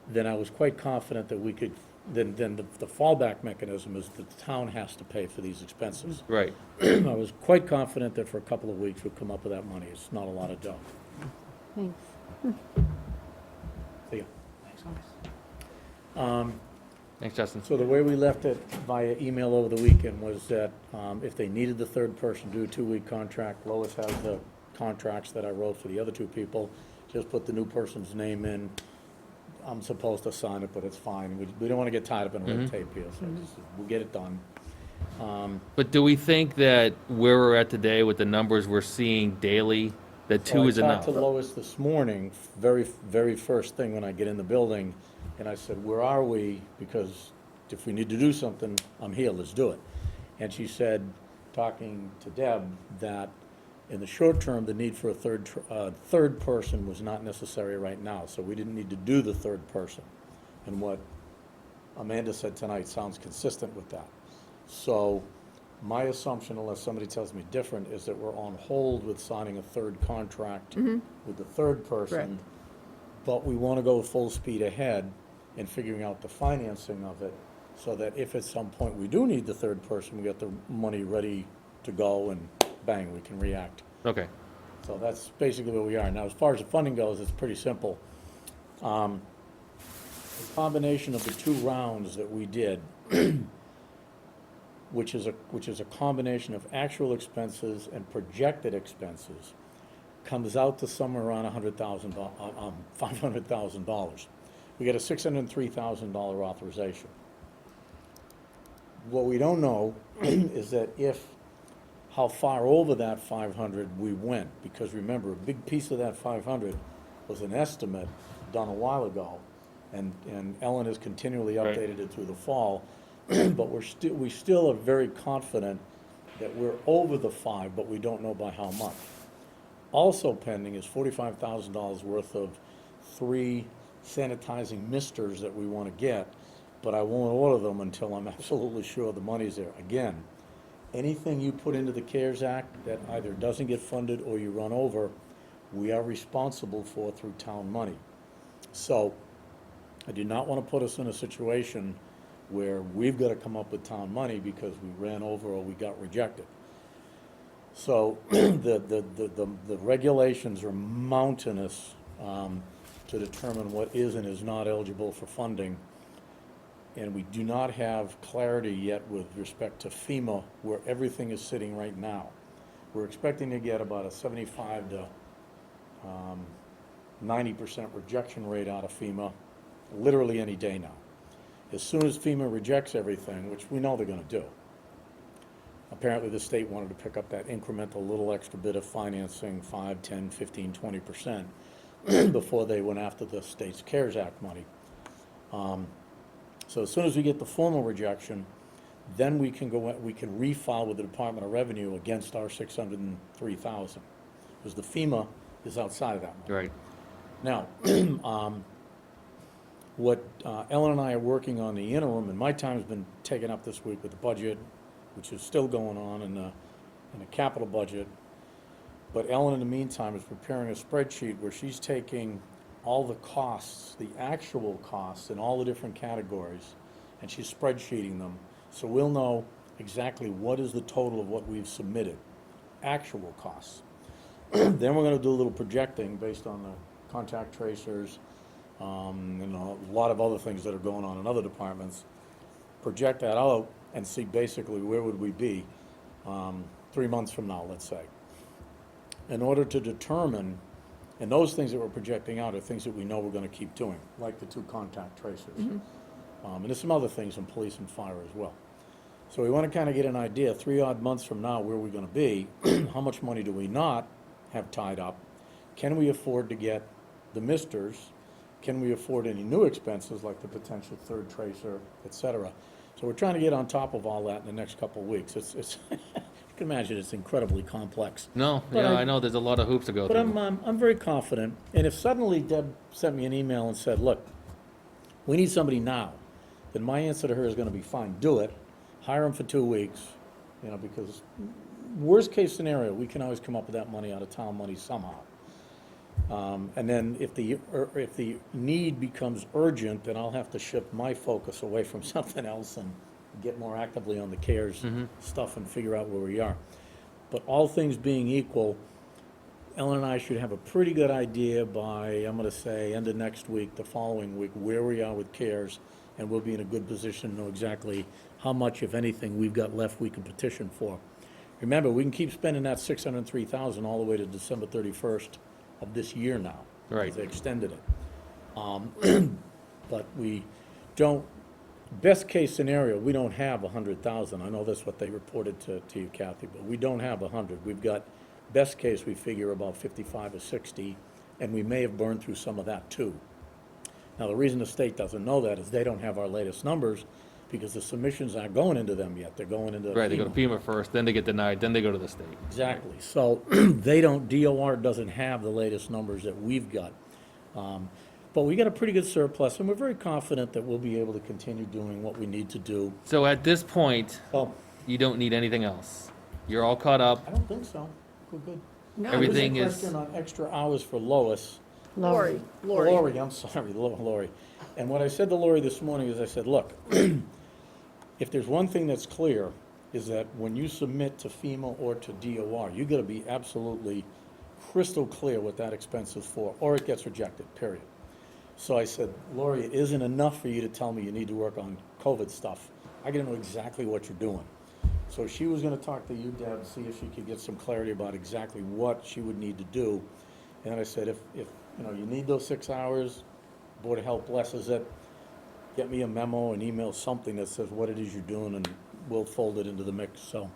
then I was quite confident that we could, then the fallback mechanism is that the town has to pay for these expenses. Right. I was quite confident that for a couple of weeks we'd come up with that money. It's not a lot of dough. Thanks. See ya. Thanks, Justin. So the way we left it via email over the weekend was that if they needed the third person to do a 2-week contract, Lois has the contracts that I wrote for the other 2 people. Just put the new person's name in. I'm supposed to sign it, but it's fine. We don't want to get tied up in red tape here, so we'll get it done. But do we think that where we're at today with the numbers we're seeing daily, that 2 is I enough? talked to Lois this morning, very first thing when I get in the building, and I said, where are we? Because if we need to do something, I'm here, let's do it. And she said, talking to Deb, that in the short term, the need for a third person was not necessary right now, so we didn't need to do the third person. And what Amanda said tonight sounds consistent with that. So my assumption, unless somebody tells me different, is that we're on hold with signing a third contract with the third person. Correct. But we want to go full speed ahead in figuring out the financing of it, so that if at some point we do need the third person, we get the money ready to go and bang, we can react. Okay. So that's basically where we are. Now, as far as the funding goes, it's pretty simple. The combination of the 2 rounds that we did, which is a combination of actual expenses and projected expenses, comes out to somewhere around $500,000. We get a $603,000 authorization. What we don't know is that how far over that 500 we went, because remember, a big piece of that 500 was an estimate done a while ago, and Ellen has continually Right. updated it through the fall, but we still are very confident that we're over the 5, but we don't know by how much. Also pending is $45,000 worth of 3 sanitizing misters that we want to get, but I won't order them until I'm absolutely sure the money's there. Again, anything you put into the CARES Act that either doesn't get funded or you run over, we are responsible for through town money. So I do not want to put us in a situation where we've got to come up with town money because we ran over or we got rejected. So the regulations are mountainous to determine what is and is not eligible for funding. And we do not have clarity yet with respect to FEMA, where everything is sitting right now. We're expecting to get about a 75 to 90% rejection rate out of FEMA, literally any day now. As soon as FEMA rejects everything, which we know they're going to do, apparently the state wanted to pick up that incremental little extra bit of financing, 5, 10, 15, 20%, before they went after the state's CARES Act money. So as soon as we get the formal rejection, then we can refile with the Department of Revenue against our 603,000, because the FEMA is outside of that money. Right. Now, what Ellen and I are working on the interim, and my time's been taken up this week with the budget, which is still going on, and the capital budget. But Ellen, in the meantime, is preparing a spreadsheet where she's taking all the costs, the actual costs in all the different categories, and she's spreadsheeting them. So we'll know exactly what is the total of what we've submitted, actual costs. Then we're going to do a little projecting based on the contact tracers, and a lot of other things that are going on in other departments, project that out and see basically where would we be 3 months from now, let's say. In order to determine, and those things that we're projecting out are things that we know we're gonna keep doing, like the 2 contact tracers. And there's some other things in police and fire as well. So we wanna kinda get an idea, 3 odd months from now, where we're gonna be, how much money do we not have tied up? Can we afford to get the misters? Can we afford any new expenses, like the potential 3rd tracer, et cetera? So we're trying to get on top of all that in the next couple of weeks. It's you can imagine it's incredibly complex. No, But yeah, I- I know there's a lot of hoops to go But through. I'm very confident, and if suddenly Deb sent me an email and said, look, we need somebody now, then my answer to her is gonna be, fine, do it, hire them for 2 weeks, you know, because worst case scenario, we can always come up with that money out of town money somehow. And then if the need becomes urgent, then I'll have to shift my focus away from something else and get more actively on the CARES stuff and figure out where we are. But all things being equal, Ellen and I should have a pretty good idea by, I'm gonna say, end of next week, the following week, where we are with CARES, and we'll be in a good position to know exactly how much, if anything, we've got left we can petition for. Remember, we can keep spending that $603,000 all the way to December 31st of this year now. Right. Because they extended it. But we don't, best case scenario, we don't have 100,000. I know that's what they reported to you, Kathy, but we don't have 100. We've got, best case, we figure about 55 or 60, and we may have burned through some of that too. Now, the reason the state doesn't know that is they don't have our latest numbers, because the submissions aren't going into them yet. They're going into Right, they go to FEMA. FEMA first, then they get denied, then they go to the state. Exactly. So they don't, DOR doesn't have the latest numbers that we've got. But we got a pretty good surplus, and we're very confident that we'll be able to continue doing what we need to do. So at this point, Well, you don't need anything else. You're all caught up. I don't think so. We're good. No, Everything There was is- a question on extra hours for Lois. Lori. Lori, I'm sorry, Lori. And what I said to Lori this morning is I said, look, if there's one thing that's clear, is that when you submit to FEMA or to DOR, you gotta be absolutely crystal clear what that expense is for, or it gets rejected, period. So I said, Lori, it isn't enough for you to tell me you need to work on COVID stuff. I gotta know exactly what you're doing. So she was gonna talk to you, Deb, see if she could get some clarity about exactly what she would need to do. And then I said, if you know, you need those 6 hours, Board of Health blesses it, get me a memo, an email, something that says what it is you're doing, and we'll fold it into the mix, so.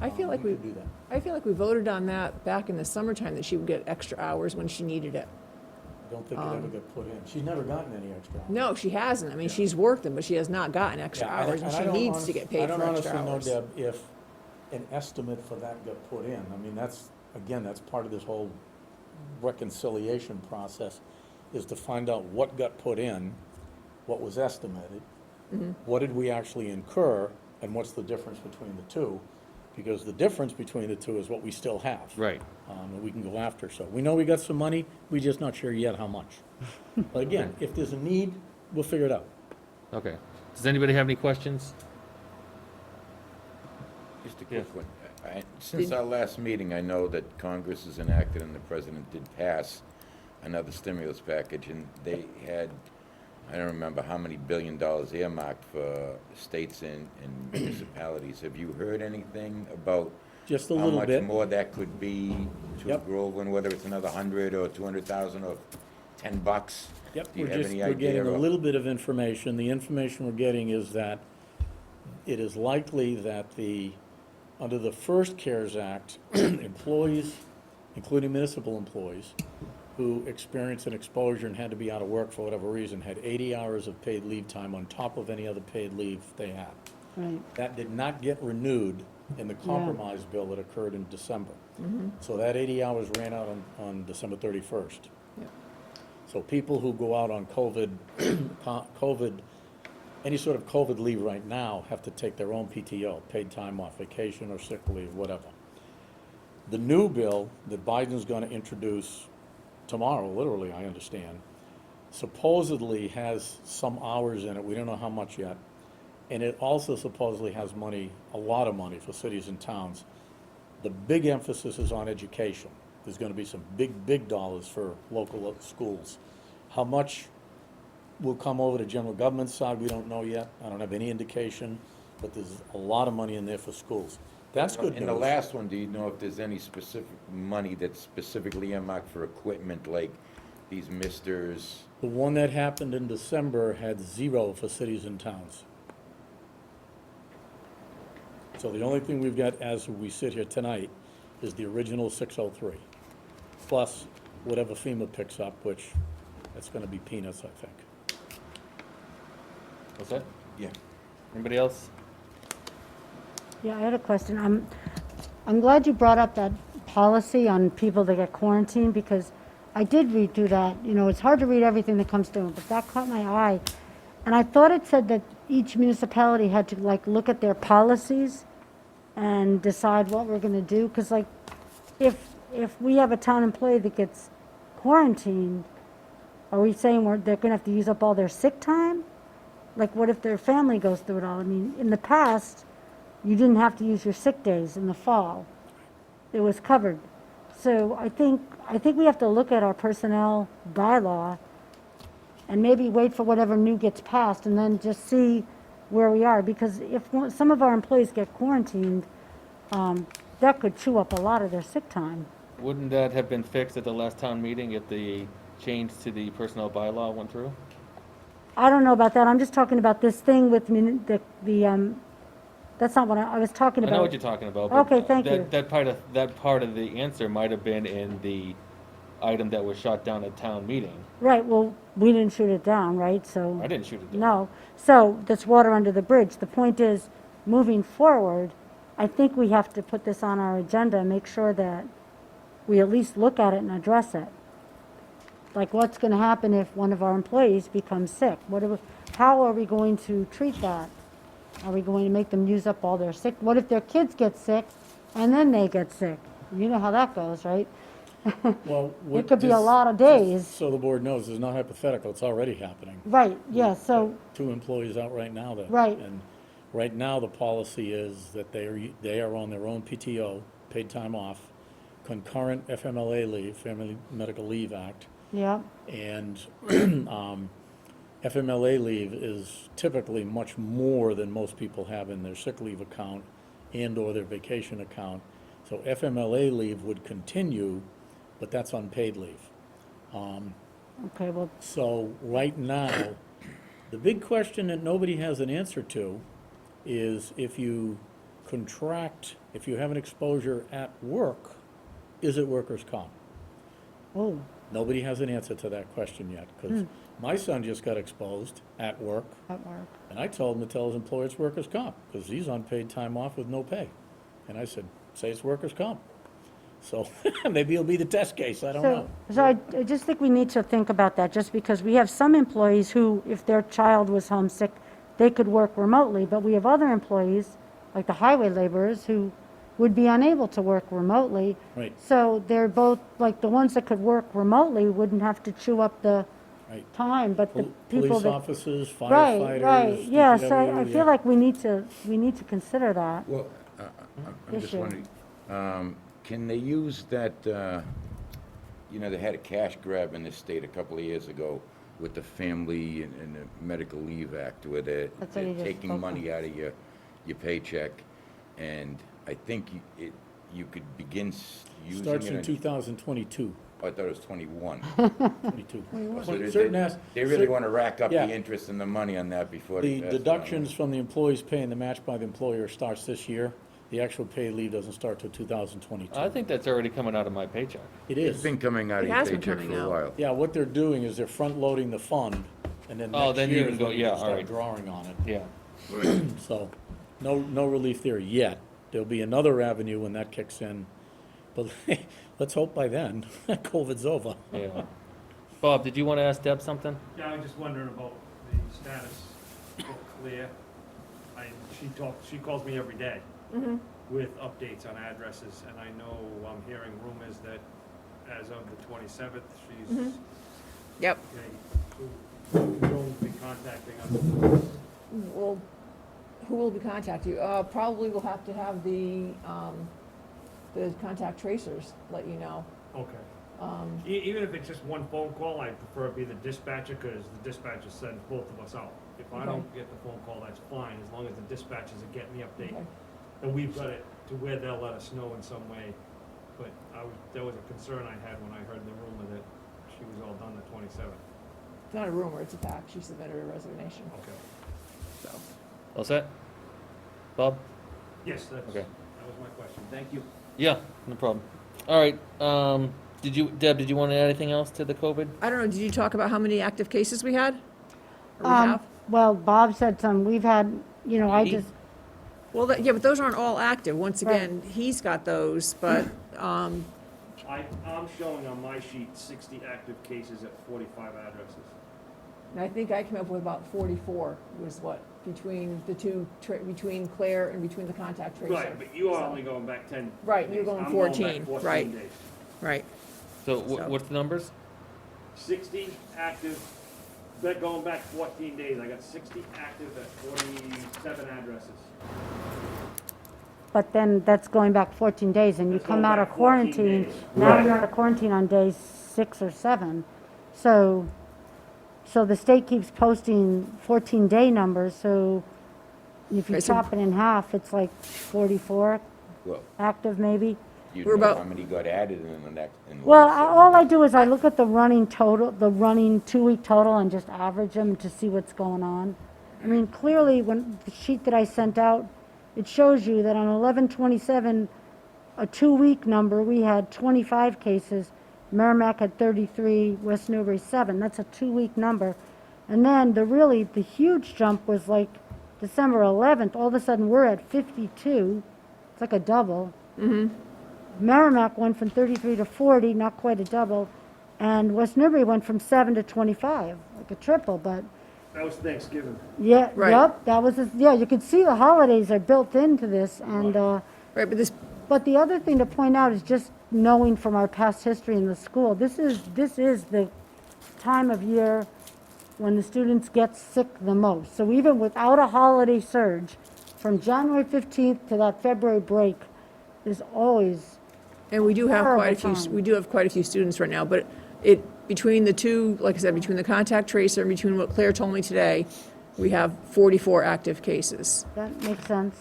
I feel like we, can do that. I feel like we voted on that back in the summertime, that she would get extra hours when she needed it. I don't think it ever got put in. She's never gotten any extra hours. No, she hasn't. I mean, she's worked them, but she has not gotten extra Yeah, hours, and I she don't needs to get paid for extra I don't hours. honestly know, Deb, if an estimate for that got put in. I mean, that's, again, that's part of this whole reconciliation process, is to find out what got put in, what was estimated, what did we actually incur, and what's the difference between the two? Because the difference between the two is what we still have. Right. And we can go after. So we know we got some money, we're just not sure yet how much. But again, if there's a need, we'll figure it out. Okay. Does anybody have any questions? Just a quick one. Since our last meeting, I know that Congress has enacted and the president did pass another stimulus package, and they had, I don't remember how many $1 billion earmarked for states and municipalities. Have you heard anything about Just a how little much bit. more that could be to Yep. Groveland, whether it's another 100 or 200,000 or $10? Yep, Do you we're have just, any we're getting idea a of- little bit of information. The information we're getting is that it is likely that under the first CARES Act, employees, including municipal employees, who experienced an exposure and had to be out of work for whatever reason, had 80 hours of paid leave time on top of any other paid leave they had. Right. That did not get renewed in the compromise bill that occurred in December. So that 80 hours ran out on December 31st. Yep. So people who go out on COVID, any sort of COVID leave right now have to take their own PTO, paid time off, vacation or sick leave, whatever. The new bill that Biden's gonna introduce tomorrow, literally, I understand, supposedly has some hours in it, we don't know how much yet, and it also supposedly has money, a lot of money for cities and towns. The big emphasis is on education. there's gonna be some big dollars for local schools. How much will come over to general government side, we don't know yet. I don't have any indication, but there's a lot of money in there for schools. That's good In the news. last one, do you know if there's any specific money that's specifically earmarked for equipment, like these misters? The one that happened in December had 0 for cities and towns. So the only thing we've got as we sit here tonight is the original 603, plus whatever FEMA picks up, which, that's gonna be peanuts, I think. What's that? Yeah. Anybody else? Yeah, I had a question. I'm glad you brought up that policy on people that get quarantined, because I did read through that. You know, it's hard to read everything that comes through, but that caught my eye. And I thought it said that each municipality had to like look at their policies and decide what we're gonna do, because like, if we have a town employee that gets quarantined, are we saying they're gonna have to use up all their sick time? Like, what if their family goes through it all? I mean, in the past, you didn't have to use your sick days in the fall. It was covered. So I think we have to look at our personnel bylaw and maybe wait for whatever new gets passed and then just see where we are. Because if some of our employees get quarantined, that could chew up a lot of their sick time. Wouldn't that have been fixed at the last town meeting if the change to the personnel bylaw went through? I don't know about that. I'm just talking about this thing with that's not what I was talking I about. know what you're talking about. but, Okay, thank you. That part of the answer might have been in the item that was shot down at town meeting. Right, well, we didn't shoot it down, right? So. I didn't shoot it down. No. So that's water under the bridge. The point is, moving forward, I think we have to put this on our agenda and make sure that we at least look at it and address it. Like, what's going to happen if one of our employees becomes sick? How are we going to treat that? Are we going to make them use up all their sick? What if their kids get sick and then they get sick? You know how that goes, right? Well, It could be a lot of days. So the board knows, it's not hypothetical, it's already happening. Right, yeah, so, 2 employees out right now that. Right. And right now, the policy is that they are on their own PTO, paid time off, concurrent FMLA leave, Family Medical Leave Act. yeah, And FMLA leave is typically much more than most people have in their sick leave account and/or their vacation account. So FMLA leave would continue, but that's unpaid leave. okay, well, So right now, the big question that nobody has an answer to is if you if you have an exposure at work, is it workers' comp? oh, Nobody has an answer to that question yet, because my son just got exposed at work, at work. and I told him to tell his employer it's workers' comp, because he's on paid time off with no pay. And I said, say it's workers' comp. So maybe it'll be the test case, I don't know. So I just think we need to think about that, just because we have some employees who, if their child was homesick, they could work remotely, but we have other employees, like the highway laborers, who would be unable to work remotely. Right. So they're both, like, the ones that could work remotely wouldn't have to chew up the Right. time, but the people Police that. officers, Right, firefighters. right, yeah, so I DPW, yeah. feel like we need to consider that. Well, I'm just Issue. wondering, can they use that, they had a cash grab in this state a couple of years ago with the Family and the Medical Leave Act, where they're That's what you just taking spoke money out of your paycheck, and I think you could begin using it. Starts in 2022. Oh, I thought it was 21. 22. So Certain they really want to rack up Yeah. the interest and the money on that before. The they pass it on. deductions from the employees paying the match by the employer starts this year. The actual paid leave doesn't start till 2022. I think that's already coming out of my paycheck. It It's is. been coming out of It your has been paycheck coming for a out. while. Yeah, what they're doing is they're front-loading the fund, and then Oh, next then you year can is go- when you yeah, can start alright. drawing on it. Yeah. So, no relief there yet. There'll be another avenue when that kicks in, but let's hope by then, COVID's over. Yeah. Bob, did you want to ask Deb something? Yeah, I was just wondering about the status of Clear. She calls me every day with updates on addresses, and I know I'm hearing rumors that as of the 27th, she's, Yep. okay, who will be contacting us? Well, who will be contacting you? Probably we'll have to have the contact tracers let you know. Okay. Um, Even if it's just one phone call, I prefer it be the dispatcher, because the dispatcher sends both of us out. If I Okay. don't get the phone call, that's fine, as long as the dispatchers are getting the update. Okay. And we've got it to where they'll let us know in some way. But that was a concern I had when I heard the rumor that she was all done the 27th. It's not a rumor, it's a fact. She submitted her resignation, Okay. so. All set? Bob? Yes, that was Okay. my question. Thank you. Yeah, no problem. All right, Deb, did you want to add anything else to the COVID? I don't know, did you talk about how many active cases we had? Or we have? Well, Bob said some, we've had, I 80? just, Well, yeah, but those aren't all active. Once Right. again, he's got those, but, I'm showing on my sheet 60 active cases at 45 addresses. and I think I came up with about 44 was what, between the two, between Claire and between the contact tracer. Right, but you are So- only going back 10. Right, you're days. going I'm 14, back 14 right. days. Right, So So- what's the numbers? 60 active, that going back 14 days. I got 60 active at 47 addresses. but then that's going back 14 days, and you That's come going out of back 14 quarantine. days. Now Right. you're out of quarantine on day 6 or 7. So the state keeps posting 14-day numbers, so if you Right, so- chop it in half, it's like 44 Well, active maybe. you We're know about- how many got added in the next, in the Well, last 7 all I days. do is I look at the running total, the running 2-week total, and just average them to see what's going on. I mean, clearly, when the sheet that I sent out, it shows you that on 11/27, a 2-week number, we had 25 cases. Merrimack had 33, West Newbury 7. That's a 2-week number. And then the huge jump was like December 11th. All of a sudden, we're at 52. It's like a double. Merrimack went from 33 to 40, not quite a double, and West Newbury went from 7 to 25, like a triple, but That was Thanksgiving. yeah, Right. yep, that was, yeah, you could see the holidays are built into this, and, right, but this, but the other thing to point out is just knowing from our past history in the school, this is the time of year when the students get sick the most. So even without a holiday surge, from January 15th to that February break, is always and we do have Horrible quite a few, time. we do have quite a few students right now, but between the two, like I said, between the contact tracer and between what Claire told me today, we have 44 active cases. That makes sense.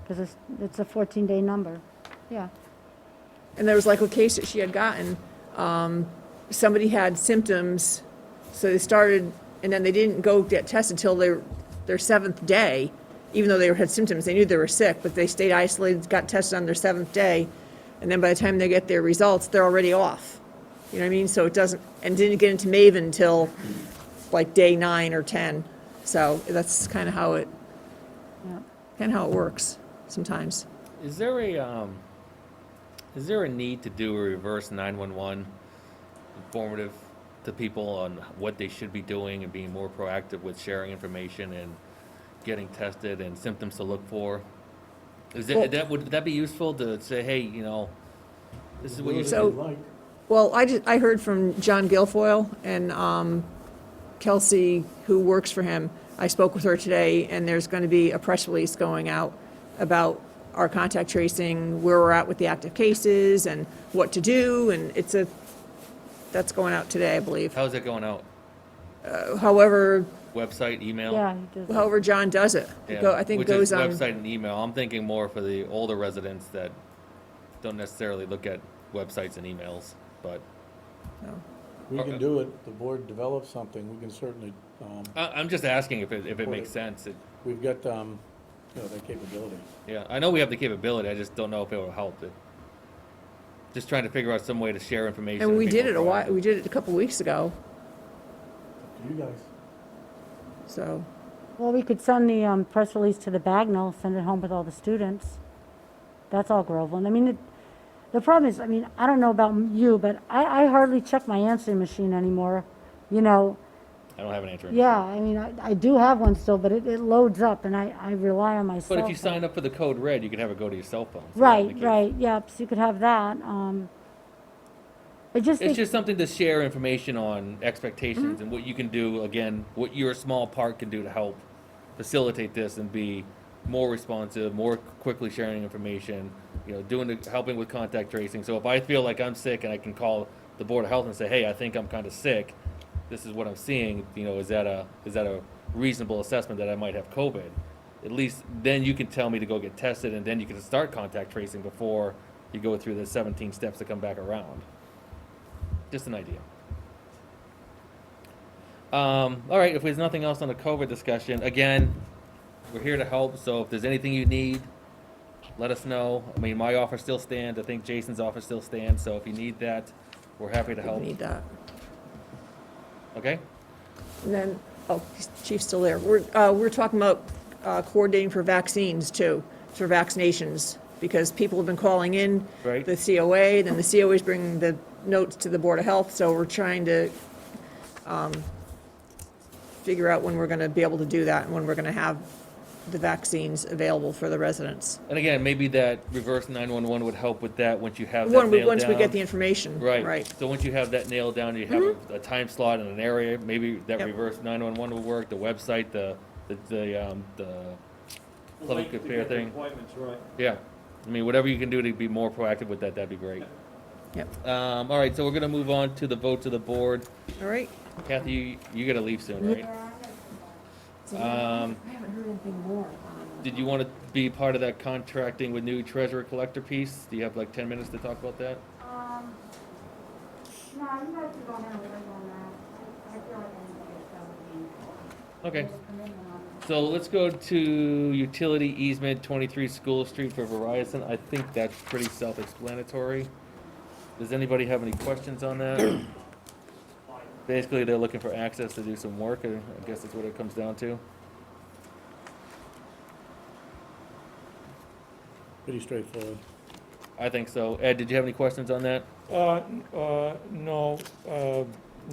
Because it's a 14-day number. Yeah. And there was like a case that she had gotten, somebody had symptoms, so they started, and then they didn't go get tested till their 7th day, even though they had symptoms, they knew they were sick, but they stayed isolated, got tested on their 7th day, and then by the time they get their results, they're already off. You know what I mean? So it doesn't, and didn't get into Maven until like day 9 or 10. So that's kind of how it, Yeah. kind of how it works sometimes. Is there a need to do a reverse 911 informative to people on what they should be doing and being more proactive with sharing information and getting tested and symptoms to look for? Would that be useful to say, hey, this is what you So- Well, I heard from John Guilfoyle and Kelsey, who works for him. I spoke with her today, and there's going to be a press release going out about our contact tracing, where we're at with the active cases, and what to do, and that's going out today, I believe. How's it going out? However, Website, email? Yeah, he does. however John does it. Yeah, I think it which goes is on. website and email. I'm thinking more for the older residents that don't necessarily look at websites and emails, but We can do it, the board develops something, we can certainly, I'm just asking if it makes sense. we've got, that capability. Yeah, I know we have the capability, I just don't know if it will help. Just trying to figure out some way to share information. And we be did more it a while, proactive. we did it a couple weeks ago, To you guys. so. Well, we could send the press release to the Bagnell, send it home with all the students. That's all Groveland. I mean, the problem is, I mean, I don't know about you, but I hardly check my answering machine anymore. I don't have an answer. Yeah, I mean, I do have one still, but it loads up, and I rely on my cell But if you phone. sign up for the code red, you could have it go to your cell phone. so Right, that right, yep, so you could have that. I just It's think, just something to share information on Mm-hmm. expectations and what you can do, again, what your small part can do to help facilitate this and be more responsive, more quickly sharing information, helping with contact tracing. So if I feel like I'm sick and I can call the Board of Health and say, hey, I think I'm kind of sick, this is what I'm seeing, is that a reasonable assessment that I might have COVID? At least then you can tell me to go get tested, and then you can start contact tracing before you go through the 17 steps to come back around. Just an idea. All right, if there's nothing else on the COVID discussion, again, we're here to help, so if there's anything you need, let us know. I mean, my offer still stands, I think Jason's offer still stands, so if you need that, we're happy to We help. need that. Okay? And then, Chief's still there. We're talking about coordinating for vaccines too, for vaccinations, because people have been calling in Right. the COA, then the COA is bringing the notes to the Board of Health, so we're trying to figure out when we're gonna be able to do that and when we're gonna have the vaccines available for the residents. And again, maybe that reverse 911 would help with that once you have that nailed down. Once we get the information. Right. So once you have that nailed down, you have a time slot in an area, maybe that Yep. reverse 911 will work, the website, the public affair thing. Appointments, right. Yeah. I mean, whatever you can do to be more proactive with that, that'd be great. Yep. All right, so we're gonna move on to the vote of the board. All right. Kathy, you gotta leave soon, right? I haven't heard anything more. Did you want to be part of that contracting with new treasurer collector piece? Do you have like 10 minutes to talk about that? No, you guys can go ahead and wait on that. I feel like I need to get Okay. So let's go to utility easement 23 School Street for Verizon. I think that's pretty self-explanatory. Does anybody have any questions on that? Basically, they're looking for access to do some work, I guess that's what it comes down to. Pretty straightforward. I think so. Ed, did you have any questions on that? No,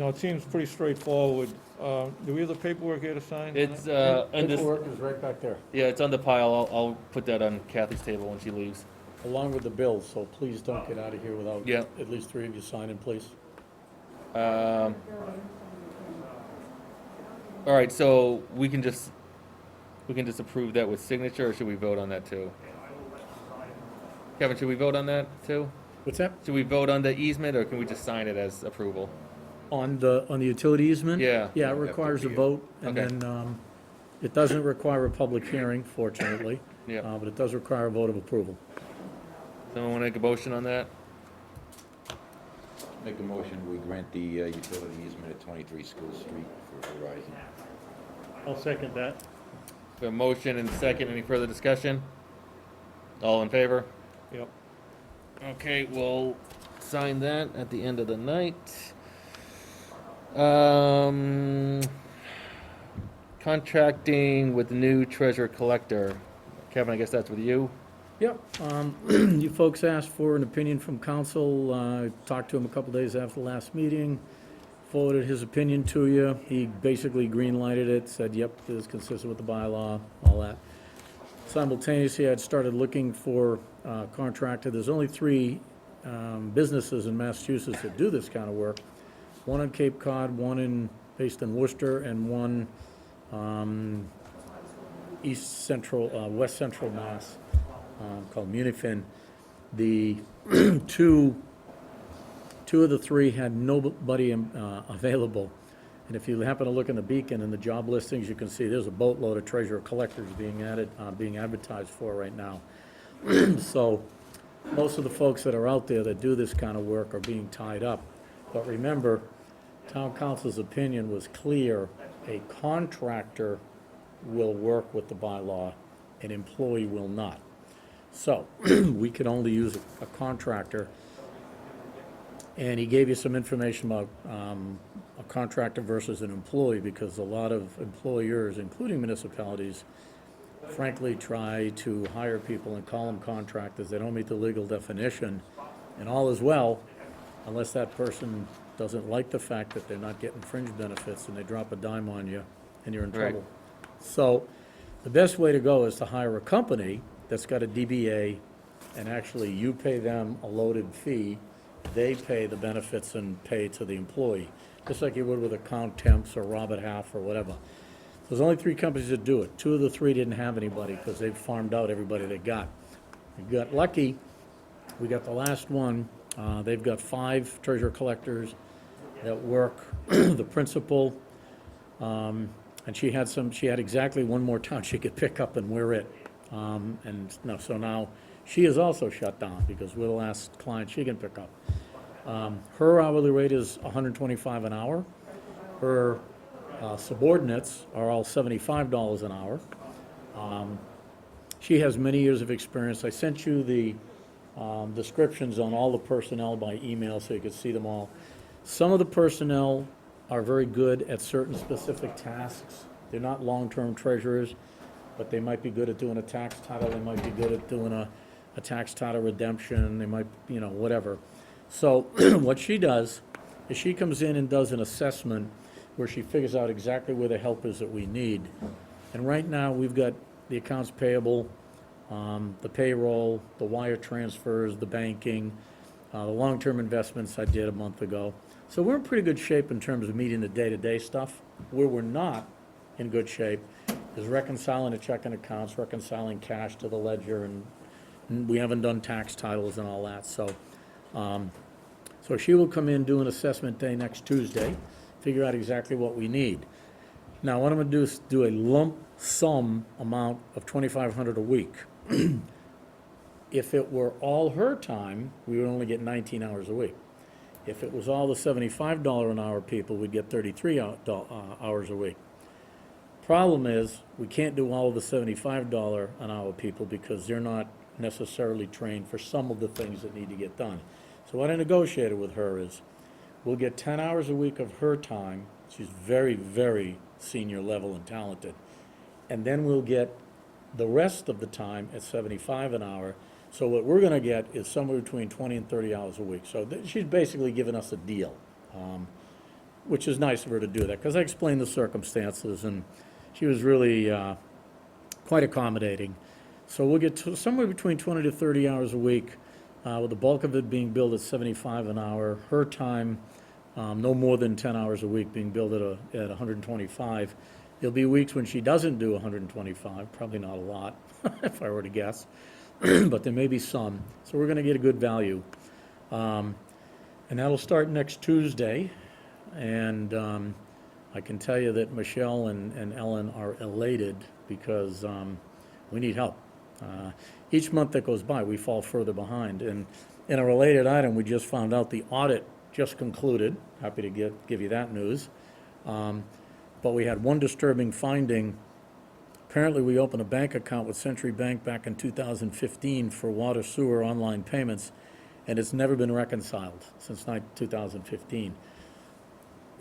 it seems pretty straightforward. Do we have the paperwork here to sign? on It's, it? and this, Paperwork is right back there, yeah, it's on the pile. I'll put that on Kathy's table when she leaves. along with the bills, so please don't get out of here without Yeah. at least 3 of you signing, please. All right, so we can just approve that with signature, or should we vote on that too? Kevin, should we vote on that too? What's that? Should we vote on the easement, or can we just sign it as approval? On the utility easement? Yeah. Yeah, it Have to requires a be a- vote, and Okay. then, it doesn't require a public hearing, fortunately. Yeah. But it does require a vote of approval. Someone want to make a motion on that? Make a motion, we grant the utility easement at 23 School Street for Verizon. I'll second that. We have a motion and a second. Any further discussion? All in favor? Yep. Okay, we'll sign that at the end of the night. Contracting with the new treasurer collector. Kevin, I guess that's with you? Yep, you folks asked for an opinion from council, talked to him a couple days after the last meeting, forwarded his opinion to you, he basically green-lighted it, said, yep, this is consistent with the bylaw, all that. Simultaneously, I'd started looking for a contractor, there's only 3 businesses in Massachusetts that do this kind of work, one on Cape Cod, one based in Worcester, and one west central Mass, called Munifin. The two of the 3 had nobody available. And if you happen to look in the Beacon and the job listings, you can see there's a boatload of treasurer collectors being advertised for right now. So most of the folks that are out there that do this kind of work are being tied up. But remember, town council's opinion was clear. A contractor will work with the bylaw, an employee will not. So, we could only use a contractor. And he gave you some information about a contractor versus an employee, because a lot of employers, including municipalities, frankly try to hire people and call them contractors. They don't meet the legal definition. And all is well, unless that person doesn't like the fact that they're not getting fringe benefits and they drop a dime on you and you're in Right. trouble. So, the best way to go is to hire a company that's got a DBA, and actually you pay them a loaded fee, they pay the benefits and pay to the employee, just like you would with account temps or Robert Half or whatever. There's only 3 companies that do it. 2 of the 3 didn't have anybody because they've farmed out everybody they got. We got lucky. We got the last one. They've got 5 treasure collectors that work the principal. And she had exactly one more town she could pick up, and we're it. And no, so now she is also shut down because we're the last client she can pick up. Her hourly rate is $125 an hour. Her subordinates are all $75 an hour. She has many years of experience. I sent you the descriptions on all the personnel by email so you could see them all. Some of the personnel are very good at certain specific tasks. They're not long-term treasurers, but they might be good at doing a tax title, they might be good at doing a tax title redemption, they might, whatever. So what she does is she comes in and does an assessment where she figures out exactly where the help is that we need. And right now, we've got the accounts payable, the payroll, the wire transfers, the banking, the long-term investments I did a month ago. So we're in pretty good shape in terms of meeting the day-to-day stuff. Where we're not in good shape is reconciling the checking accounts, reconciling cash to the ledger, and we haven't done tax titles and all that. So she will come in, do an assessment day next Tuesday, figure out exactly what we need. Now, what I'm gonna do is do a lump sum amount of $2,500 a week. If it were all her time, we would only get 19 hours a week. If it was all the $75 an hour people, we'd get 33 hours a week. Problem is, we can't do all of the $75 an hour people because they're not necessarily trained for some of the things that need to get done. So what I negotiated with her is, we'll get 10 hours a week of her time. She's very, very senior level and talented. And then we'll get the rest of the time at $75 an hour. So what we're gonna get is somewhere between 20 and 30 hours a week. So she's basically given us a deal, which is nice of her to do that, because I explained the circumstances, and she was really quite accommodating. So we'll get somewhere between 20 to 30 hours a week, with the bulk of it being billed at $75 an hour. Her time, no more than 10 hours a week, being billed at 125. There'll be weeks when she doesn't do 125, probably not a lot, if I were to guess. But there may be some, so we're gonna get a good value. And that'll start next Tuesday, and I can tell you that Michelle and Ellen are elated because we need help. Each month that goes by, we fall further behind, and in a related item, we just found out the audit just concluded. Happy to give you that news. But we had one disturbing finding. Apparently, we opened a bank account with Century Bank back in 2015 for water sewer online payments, and it's never been reconciled since 2015.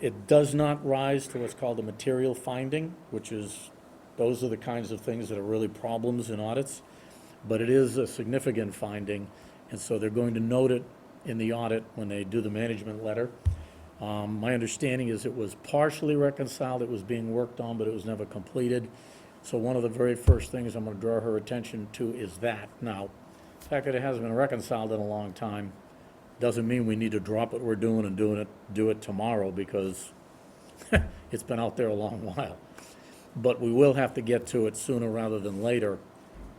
It does not rise to what's called a material finding, which is, those are the kinds of things that are really problems in audits, but it is a significant finding, and so they're going to note it in the audit when they do the management letter. My understanding is it was partially reconciled, it was being worked on, but it was never completed. So one of the very first things I'm going to draw her attention to is that. Now, the fact that it hasn't been reconciled in a long time doesn't mean we need to drop what we're doing and do it tomorrow, because it's been out there a long while. But we will have to get to it sooner rather than later.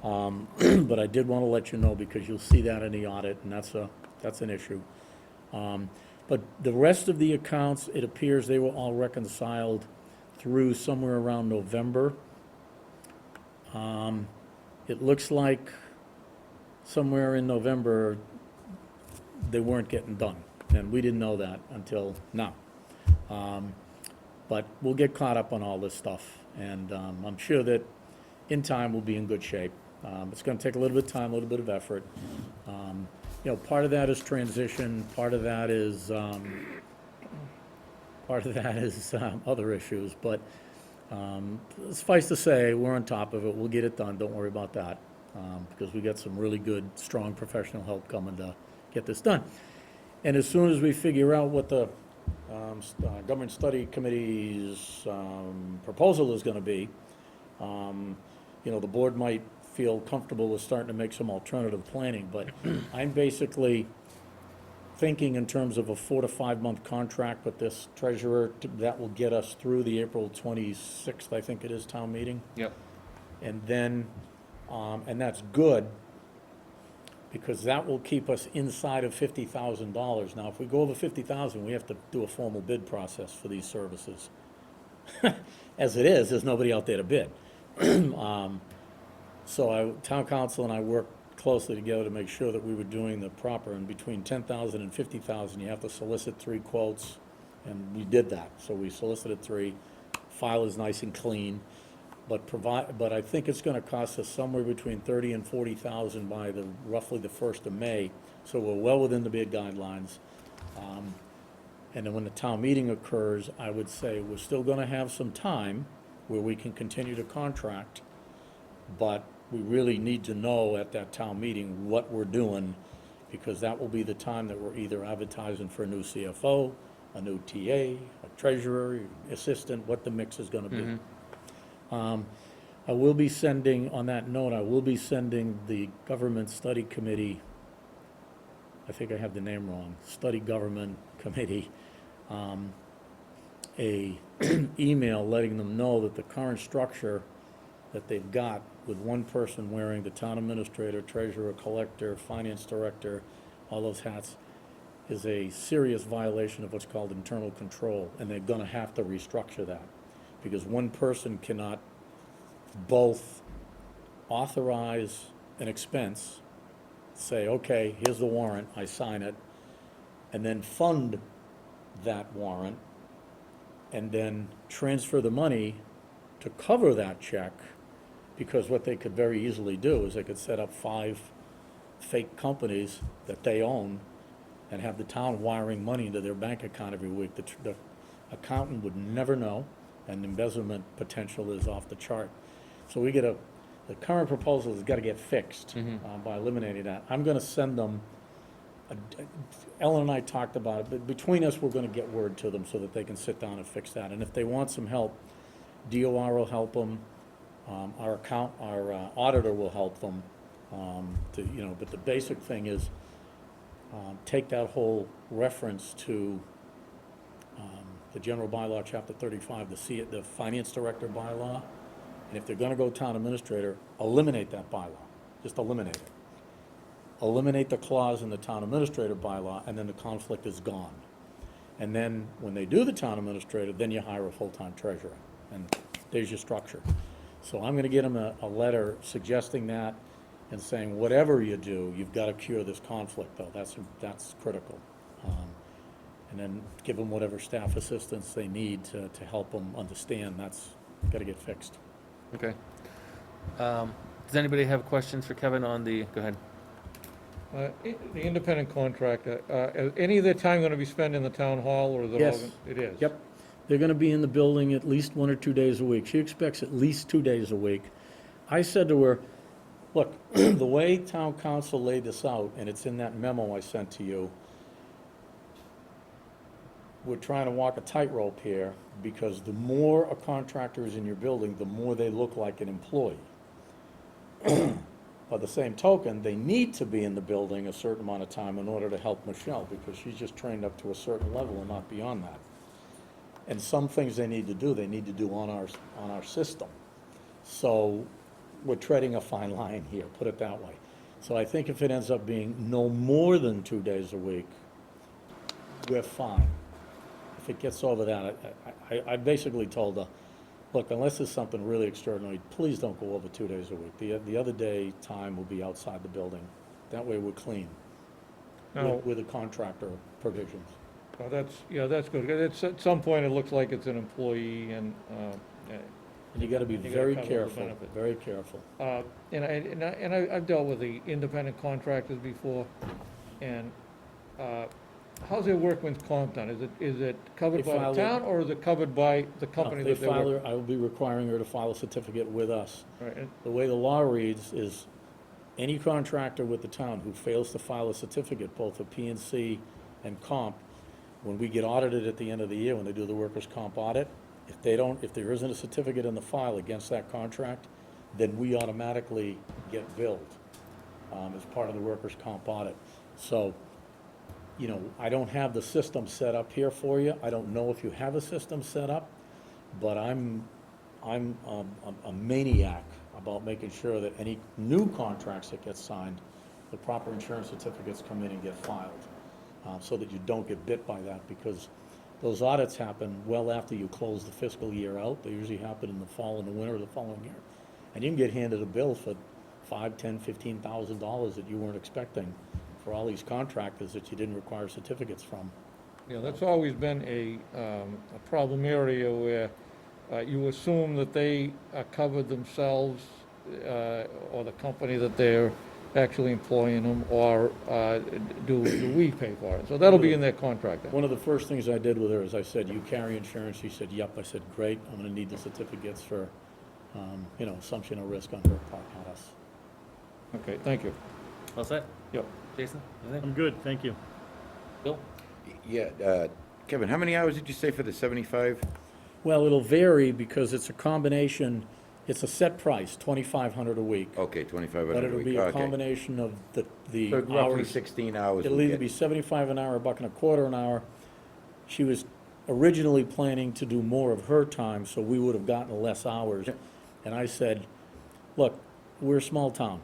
But I did want to let you know, because you'll see that in the audit, and that's an issue. But the rest of the accounts, it appears they were all reconciled through somewhere around November. It looks like somewhere in November, they weren't getting done, and we didn't know that until now. But we'll get caught up on all this stuff, and I'm sure that in time we'll be in good shape. It's gonna take a little bit of time, a little bit of effort. Part of that is transition, part of that is other issues, but suffice to say, we're on top of it. We'll get it done. Don't worry about that, because we got some really good, strong professional help coming to get this done. And as soon as we figure out what the Government Study Committee's proposal is going to be, the board might feel comfortable with starting to make some alternative planning. But I'm basically thinking in terms of a 4 to 5 month contract with this treasurer, that will get us through the April 26th, I think it is, town meeting. Yep. And then, and that's good, because that will keep us inside of $50,000. Now, if we go over 50,000, we have to do a formal bid process for these services. As it is, there's nobody out there to bid. So town council and I worked closely together to make sure that we were doing the proper, and between 10,000 and 50,000, you have to solicit 3 quotes, and we did that. So we solicited 3, file is nice and clean, but I think it's gonna cost us somewhere between 30 and 40,000 by roughly the 1st of May, so we're well within the bid guidelines. And then when the town meeting occurs, I would say we're still gonna have some time where we can continue to contract, but we really need to know at that town meeting what we're doing, because that will be the time that we're either advertising for a new CFO, a new TA, a treasurer, assistant, what the mix is gonna be. I will be sending, on that note, I will be sending the Government Study Committee, I think I have the name wrong, Study Government Committee, a email letting them know that the current structure that they've got, with one person wearing the town administrator, treasurer, collector, finance director, all those hats, is a serious violation of what's called internal control, and they're gonna have to restructure that. Because one person cannot both authorize an expense, say, okay, here's the warrant, I sign it, and then fund that warrant, and then transfer the money to cover that check, because what they could very easily do is they could set up 5 fake companies that they own and have the town wiring money into their bank account every week. The accountant would never know, and embezzlement potential is off the chart. So the current proposal has got to get fixed by eliminating that. I'm going to send them, Ellen and I talked about it, but between us, we're going to get word to them so that they can sit down and fix that. And if they want some help, DOR will help them, our auditor will help them, but the basic thing is, take that whole reference to the general bylaw, chapter 35, the finance director bylaw, and if they're gonna go town administrator, eliminate that bylaw, just eliminate it. Eliminate the clause in the town administrator bylaw, and then the conflict is gone. And then, when they do the town administrator, then you hire a full-time treasurer, and there's your structure. So I'm gonna get them a letter suggesting that, and saying, whatever you do, you've gotta cure this conflict, though, that's critical. And then give them whatever staff assistance they need to help them understand that's gotta get fixed. Okay. Does anybody have questions for Kevin on the, go ahead. The independent contractor, any of their time gonna be spent in the town hall, or is it all? Yes. It is? Yep. They're gonna be in the building at least 1 or 2 days a week. She expects at least 2 days a week. I said to her, look, the way town council laid this out, and it's in that memo I sent to you, we're trying to walk a tightrope here, because the more a contractor is in your building, the more they look like an employee. By the same token, they need to be in the building a certain amount of time in order to help Michelle, because she's just trained up to a certain level and not beyond that. And some things they need to do on our system. So we're treading a fine line here, put it that way. So I think if it ends up being no more than 2 days a week, we're fine. If it gets over that, I basically told her, look, unless there's something really extraordinary, please don't go over 2 days a week. The other day time will be outside the building. That way we're clean Now, with the contractor provisions. that's good. At some point, it looks like it's an employee, and And you gotta be You gotta very cover all the careful, benefits. very careful. I've dealt with the independent contractors before, and how's their workman's comp done? Is it covered They by file the it- town, or is it covered by the company They that they're file working? her, I will be requiring her to file a certificate with us. Right, and- The way the law reads is, any contractor with the town who fails to file a certificate, both for P&C and comp, when we get audited at the end of the year, when they do the workers' comp audit, if there isn't a certificate in the file against that contract, then we automatically get billed as part of the workers' comp audit. So you know, I don't have the system set up here for you. I don't know if you have a system set up, but I'm a maniac about making sure that any new contracts that get signed, the proper insurance certificates come in and get filed, so that you don't get bit by that, because those audits happen well after you close the fiscal year out. They usually happen in the fall and the winter of the following year. And you can get handed a bill for $5, $10, $15,000 that you weren't expecting for all these contractors that you didn't require certificates from. Yeah, that's always been a problem area where you assume that they covered themselves, or the company that they're actually employing them, or do we pay for it? So that'll be in their contract then. One of the first things I did with her is I said, "You carry insurance?" She said, "Yep." I said, "Great, I'm gonna need the certificates for, you know, assumption of risk on her part, not us." Okay, thank you. All set? Yep. Jason, I'm anything? good, thank you. Bill? Yeah, Kevin, how many hours did you say for the 75? Well, it'll vary because it's a combination, it's a set price, 2,500 a week. Okay, 2,500 But a it'll week, be a okay. combination of the So roughly hours. 16 hours. It'll we either get. be 75 an hour, $1.25 an hour. She was originally planning to do more of her time, so we would have gotten less hours. And I said, "Look, we're a small town.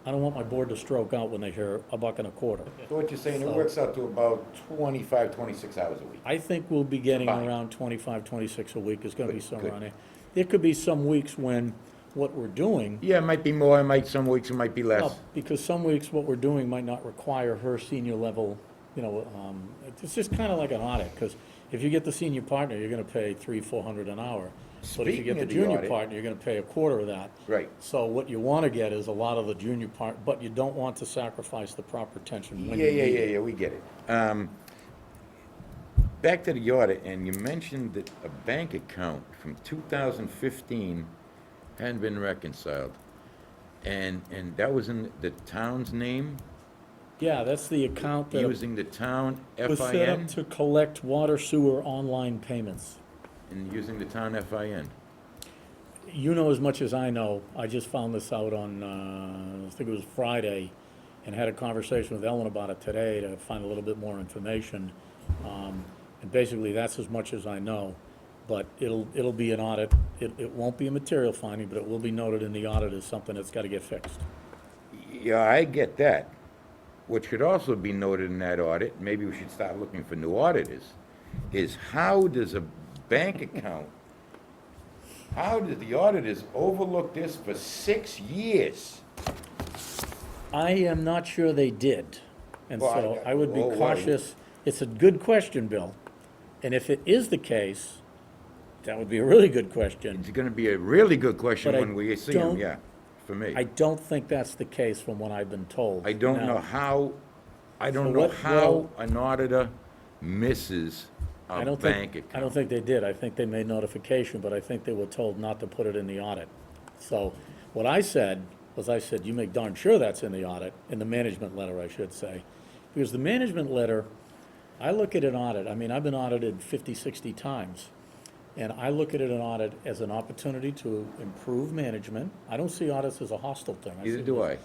I don't want my board to stroke out when they hear $1.25." So what you're saying, it So- works out to about 25, 26 hours a week. I think we'll be getting Combined. around 25, 26 a week. It's gonna be Good, somewhere good. around there. There could be some weeks when what we're doing, Yeah, it might be more, some weeks it might be less. well, because some weeks what we're doing might not require her senior level, you know, it's just kind of like an audit, because if you get the senior partner, you're gonna pay 400 an hour. But if you Speaking get the of the junior audit- partner, you're gonna pay a quarter of that. Right. So what you wanna get is a lot of the junior part, but you don't want to sacrifice the proper attention when Yeah, you yeah, need yeah, it. yeah, we get it. Back to the audit, and you mentioned that a bank account from 2015 hadn't been reconciled. And that was in the town's name, Yeah, that's the account that using the town was set up FIN, to collect water sewer online payments. and using the town FIN. You know as much as I know. I just found this out on, I think it was Friday, and had a conversation with Ellen about it today to find a little bit more information. And basically, that's as much as I know. But it'll be an audit. It won't be a material finding, but it will be noted in the audit as something that's gotta get fixed. Yeah, I get that. What should also be noted in that audit, maybe we should start looking for new auditors, is how does a bank account, how did the auditors overlook this for 6 years? I am not sure they did. And Well, so I would be well, cautious. It's a good question, Bill. And if it is the case, that would be a really good question. It's gonna be a really good question But I when we see them, don't- yeah, for me. I don't think that's the case from what I've been told. I don't know Now, how, I So don't know what- how an auditor misses I a don't bank think, account. I don't think they did. I think they made notification, but I think they were told not to put it in the audit. So what I said was, I said, you make darn sure that's in the audit, in the management letter, I should say. Because the management letter, I look at an audit, I mean, I've been audited 50, 60 times. And I look at an audit as an opportunity to improve management. I don't see audits as a hostile thing. Neither see do it as- I.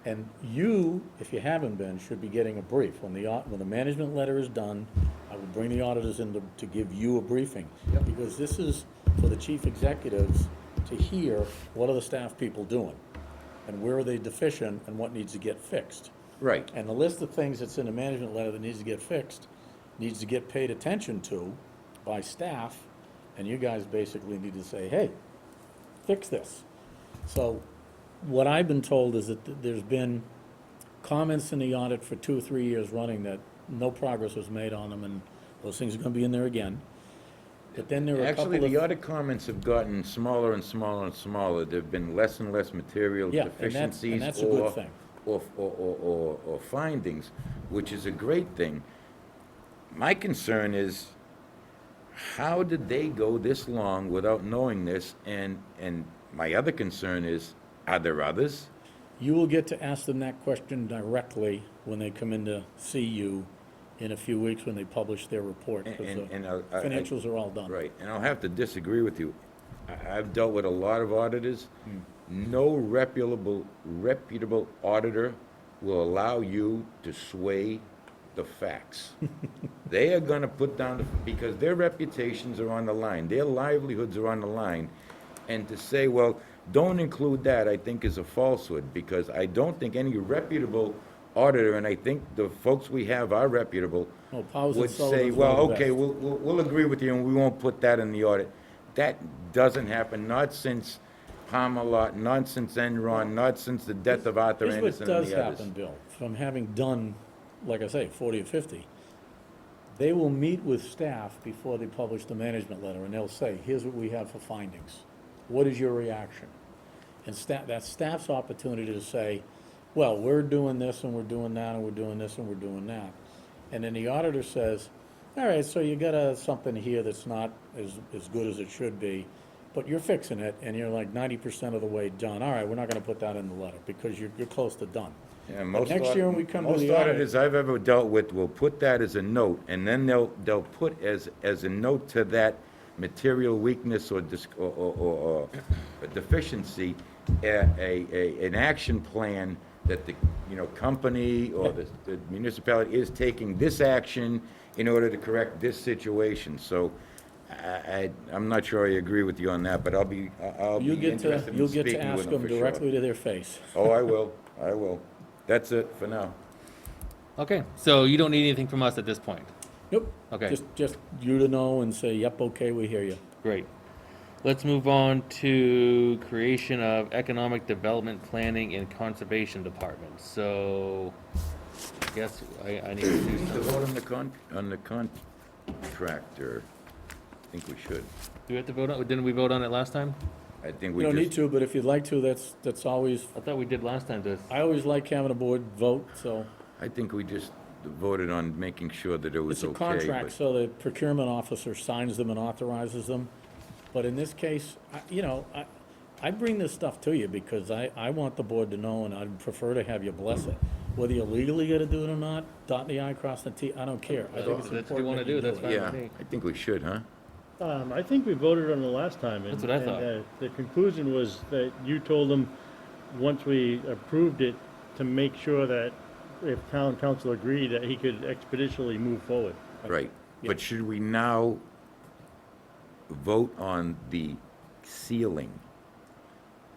And you, if you haven't been, should be getting a brief. When the management letter is done, I will bring the auditors in to give you a briefing. Because this is for the chief executives to hear, what are the staff people doing? And where are they deficient and what needs to get fixed? Right. And the list of things that's in the management letter that needs to get fixed, needs to get paid attention to by staff, and you guys basically need to say, hey, fix this. So what I've been told is that there's been comments in the audit for 2 or 3 years running that no progress was made on them, and those things are gonna be in there again. But then there are a Actually, couple the of, audit comments have gotten smaller and smaller and smaller. There've been less and less material yeah, and deficiencies that's a good or, thing. or findings, which is a great thing. My concern is, how did they go this long without knowing this? And my other concern is, are there others? You will get to ask them that question directly when they come in to see you in a few weeks when they publish their report, because the And financials are all done. Right, and I'll have to disagree with you. I've dealt with a lot of auditors. No reputable auditor will allow you to sway the facts. They are gonna put down, because their reputations are on the line, their livelihoods are on the line. And to say, well, don't include that, I think is a falsehood, because I don't think any reputable auditor, and I think the folks we have are reputable, Well, Powers and would say, Sullivan's well, one of the okay, best. we'll agree with you and we won't put that in the audit. That doesn't happen, not since Palmer-Lot, not since Enron, not since the death of Arthur Here's Anderson what and does the others. happen, Bill, from having done, like I say, 40 or 50. They will meet with staff before they publish the management letter, and they'll say, here's what we have for findings. What is your reaction? And that's staff's opportunity to say, well, we're doing this, and we're doing that, and we're doing this, and we're doing that. And then the auditor says, all right, so you got something here that's not as good as it should be, but you're fixing it, and you're like 90% of the way done. All right, we're not gonna put that in the letter, because you're close to done. Yeah, But most next year when we come to most the audit, auditors I've ever dealt with will put that as a note, and then they'll put as a note to that material weakness or a deficiency, an action plan that the, company or the municipality is taking this action in order to correct this situation. So I'm not sure I agree with you on that, but I'll be interested in you'll get to speaking ask with them them for sure. directly to their face. Oh, I will. That's it for now. Okay, so you don't need anything from us at this point? Nope. Okay. Just you to know and say, yep, okay, we hear you. Great. Let's move on to creation of Economic Development Planning and Conservation Department. So, I guess I need to do We need to something. vote on the contractor. I think we should. Do we have to vote on, didn't we vote on it last time? I think You we don't need just, to, but if you'd like to, that's always, I thought we did last time, I always like having a board vote, so. I think we just voted on making sure that it was It's a okay. contract, but- so the procurement officer signs them and authorizes them. But in this case, I bring this stuff to you because I want the board to know, and I'd prefer to have you bless it. Whether you legally gotta do it or not, dot the I, cross the T, I don't care. I think it's That's what you important wanna that you do, that's it. fine. Yeah, with me. I think we should, huh? I think we voted on it last time. That's what I thought. The conclusion was that you told them, once we approved it, to make sure that if town council agreed, that he could expeditiously move forward. Right. But should we now vote on the ceiling,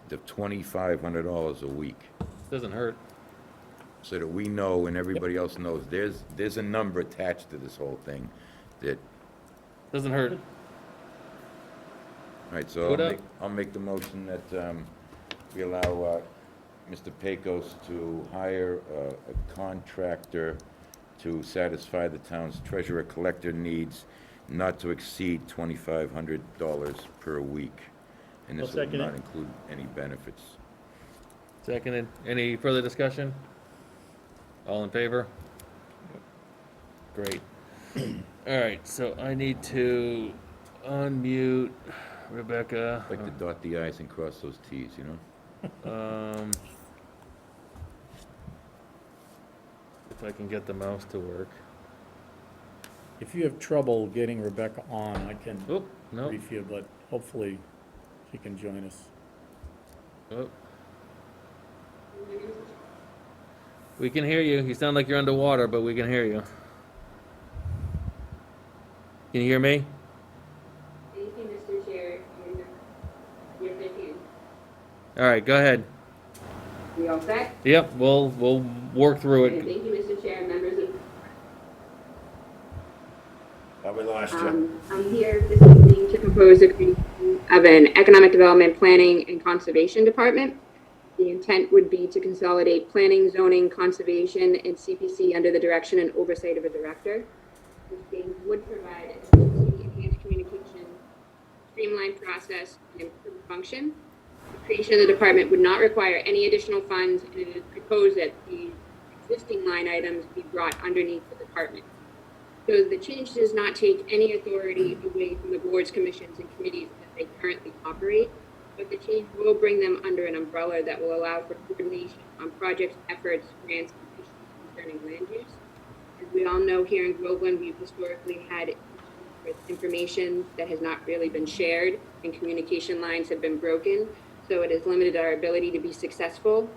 the $2,500 a week, Doesn't hurt. so that we know and everybody else knows there's a number attached to this whole thing that, Doesn't hurt. all right, so What up? I'll make the motion that we allow Mr. Pecos to hire a contractor to satisfy the town's treasurer collector needs not to exceed $2,500 per week. And I'll this will second not it. include any benefits. Seconded. Any further discussion? All in favor? Great. All right, so I need to unmute Rebecca. Like to dot the i's and cross those t's, you know? If I can get the mouse to work. If you have trouble getting Rebecca on, I can Oh, no. brief you, but hopefully she can join us. Oh. We can hear you. You sound like you're underwater, but we can hear you. Can you hear me? Thank you, Mr. Chair. You're good here. All right, go ahead. We all set? Yep, we'll work through Okay, it. thank you, Mr. Chair, members of, We lost I'm here this evening to propose a creation of an economic development, planning, and conservation department. The intent would be to consolidate planning, zoning, conservation, and CPC under the direction and oversight of a director. This thing would provide efficiency, enhanced communication, streamlined process, and improved function. The creation of the department would not require any additional funds, and it is proposed that the existing line items be brought underneath the department. So the change does not take any authority away from the boards, commissions, and committees that they currently operate, but the change will bring them under an umbrella that will allow for coordination on projects, efforts, grants, and issues concerning land use. As we all know, here in Groveland, we've historically had issues with information that has not really been shared, and communication lines have been broken, so it has limited our ability to be successful.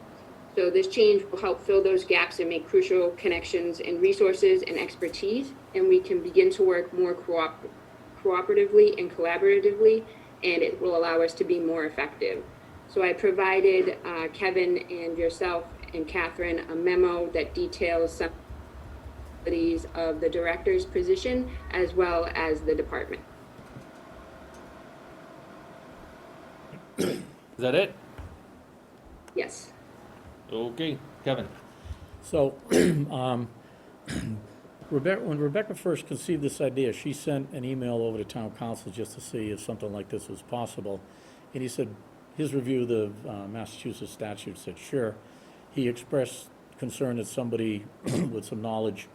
So this change will help fill those gaps and make crucial connections in resources and expertise, and we can begin to work more cooperatively and collaboratively, and it will allow us to be more effective. So I provided Kevin and yourself and Catherine a memo that details some of the director's position as well as the department. Is that it? Yes. Okay, Kevin. So, when Rebecca first conceived this idea, she sent an email over to town council just to see if something like this was possible. And he said, his review of the Massachusetts statute said, sure. He expressed concern that somebody with some knowledge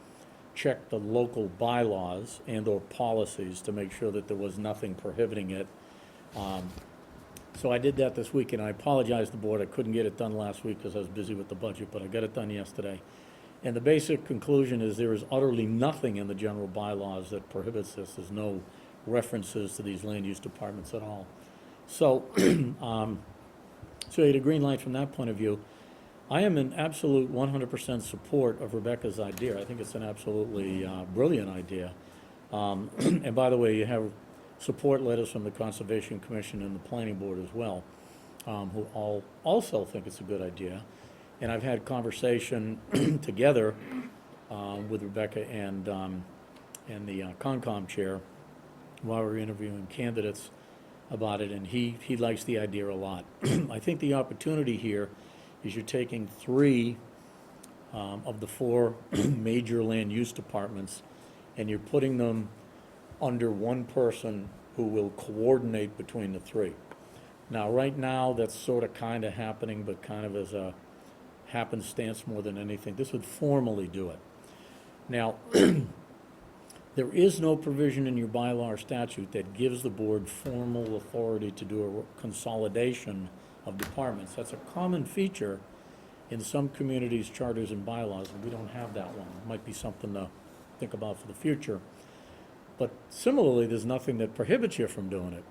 check the local bylaws and/or policies to make sure that there was nothing prohibiting it. So I did that this week, and I apologize to the board. I couldn't get it done last week because I was busy with the budget, but I got it done yesterday. And the basic conclusion is there is utterly nothing in the general bylaws that prohibits this. There's no references to these land use departments at all. So, so you had a green light from that point of view. I am in absolute 100% support of Rebecca's idea. I think it's an absolutely brilliant idea. And by the way, you have support letters from the Conservation Commission and the Planning Board as well, who all also think it's a good idea. And I've had conversation together with Rebecca and the Concom chair while we were interviewing candidates about it, and he likes the idea a lot. I think the opportunity here is you're taking 3 of the 4 major land use departments, and you're putting them under one person who will coordinate between the 3. Now, right now, that's sort of kind of happening, but kind of as a happenstance more than anything. This would formally do it. Now, there is no provision in your bylaw or statute that gives the board formal authority to do a consolidation of departments. That's a common feature in some communities' charters and bylaws, and we don't have that one. It might be something to think about for the future. But similarly, there's nothing that prohibits you from doing it.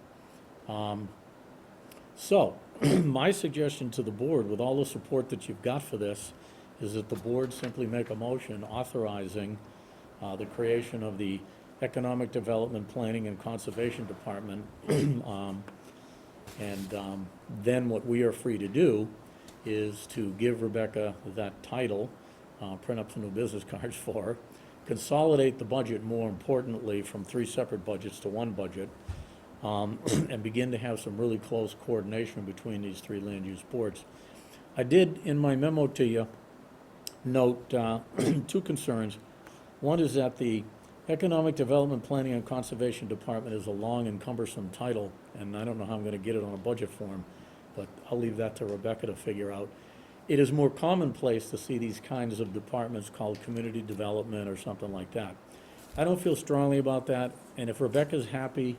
So, my suggestion to the board, with all the support that you've got for this, is that the board simply make a motion authorizing the creation of the Economic Development Planning and Conservation Department. Then what we are free to do is to give Rebecca that title, print up some new business cards for her, consolidate the budget, more importantly, from 3 separate budgets to 1 budget, and begin to have some really close coordination between these 3 land use boards. I did, in my memo to you, note 2 concerns. One is that the Economic Development Planning and Conservation Department is a long and cumbersome title, and I don't know how I'm going to get it on a budget form, but I'll leave that to Rebecca to figure out. It is more commonplace to see these kinds of departments called community development or something like that. I don't feel strongly about that, and if Rebecca's happy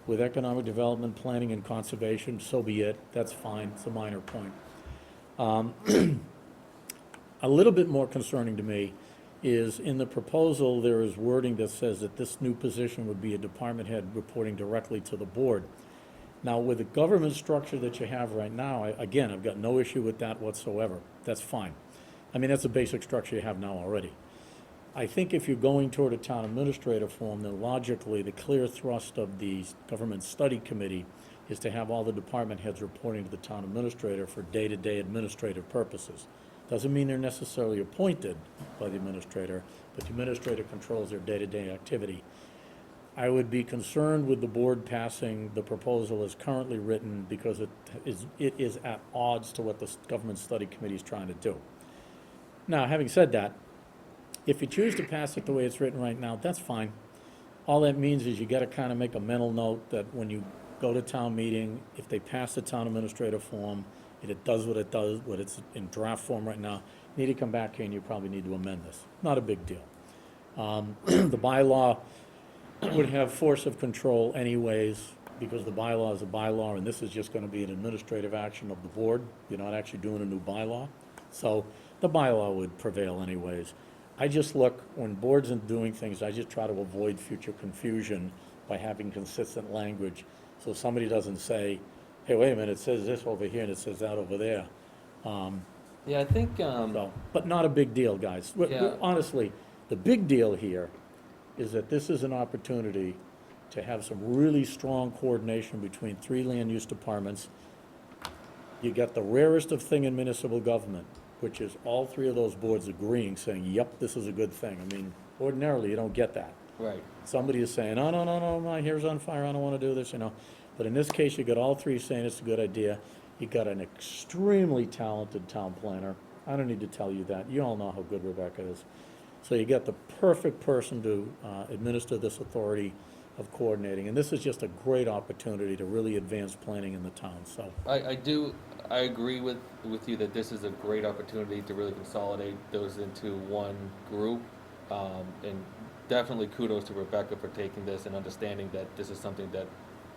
with economic development, planning, and conservation, so be it. That's fine. It's a minor point. A little bit more concerning to me is in the proposal, there is wording that says that this new position would be a department head reporting directly to the board. Now, with the government structure that you have right now, again, I've got no issue with that whatsoever. That's fine. I mean, that's a basic structure you have now already. I think if you're going toward a town administrator form, then logically, the clear thrust of the government study committee is to have all the department heads reporting to the town administrator for day-to-day administrative purposes. Doesn't mean they're necessarily appointed by the administrator, but the administrator controls their day-to-day activity. I would be concerned with the board passing the proposal as currently written because it is at odds to what the government study committee is trying to do. Now, having said that, if you choose to pass it the way it's written right now, that's fine. All that means is you got to kind of make a mental note that when you go to town meeting, if they pass the town administrator form, and it does what it's in draft form right now, you need to come back here and you probably need to amend this. Not a big deal. The bylaw would have force of control anyways, because the bylaw is a bylaw, and this is just going to be an administrative action of the board. You're not actually doing a new bylaw. So the bylaw would prevail anyways. I just look, when boards are doing things, I just try to avoid future confusion by having consistent language, so somebody doesn't say, hey, wait a minute, it says this over here and it says that over there. Yeah, I think, So, but not a big deal, guys. Yeah. Honestly, the big deal here is that this is an opportunity to have some really strong coordination between three land use departments. You got the rarest of thing in municipal government, which is all three of those boards agreeing, saying, yep, this is a good thing. I mean, ordinarily, you don't get that. right. Somebody is saying, oh, no, my hair's on fire, I don't want to do this, you know. But in this case, you got all three saying it's a good idea. You got an extremely talented town planner. I don't need to tell you that. You all know how good Rebecca is. So you got the perfect person to administer this authority of coordinating. And this is just a great opportunity to really advance planning in the town, so. I agree with you that this is a great opportunity to really consolidate those into one group. And definitely kudos to Rebecca for taking this and understanding that this is something that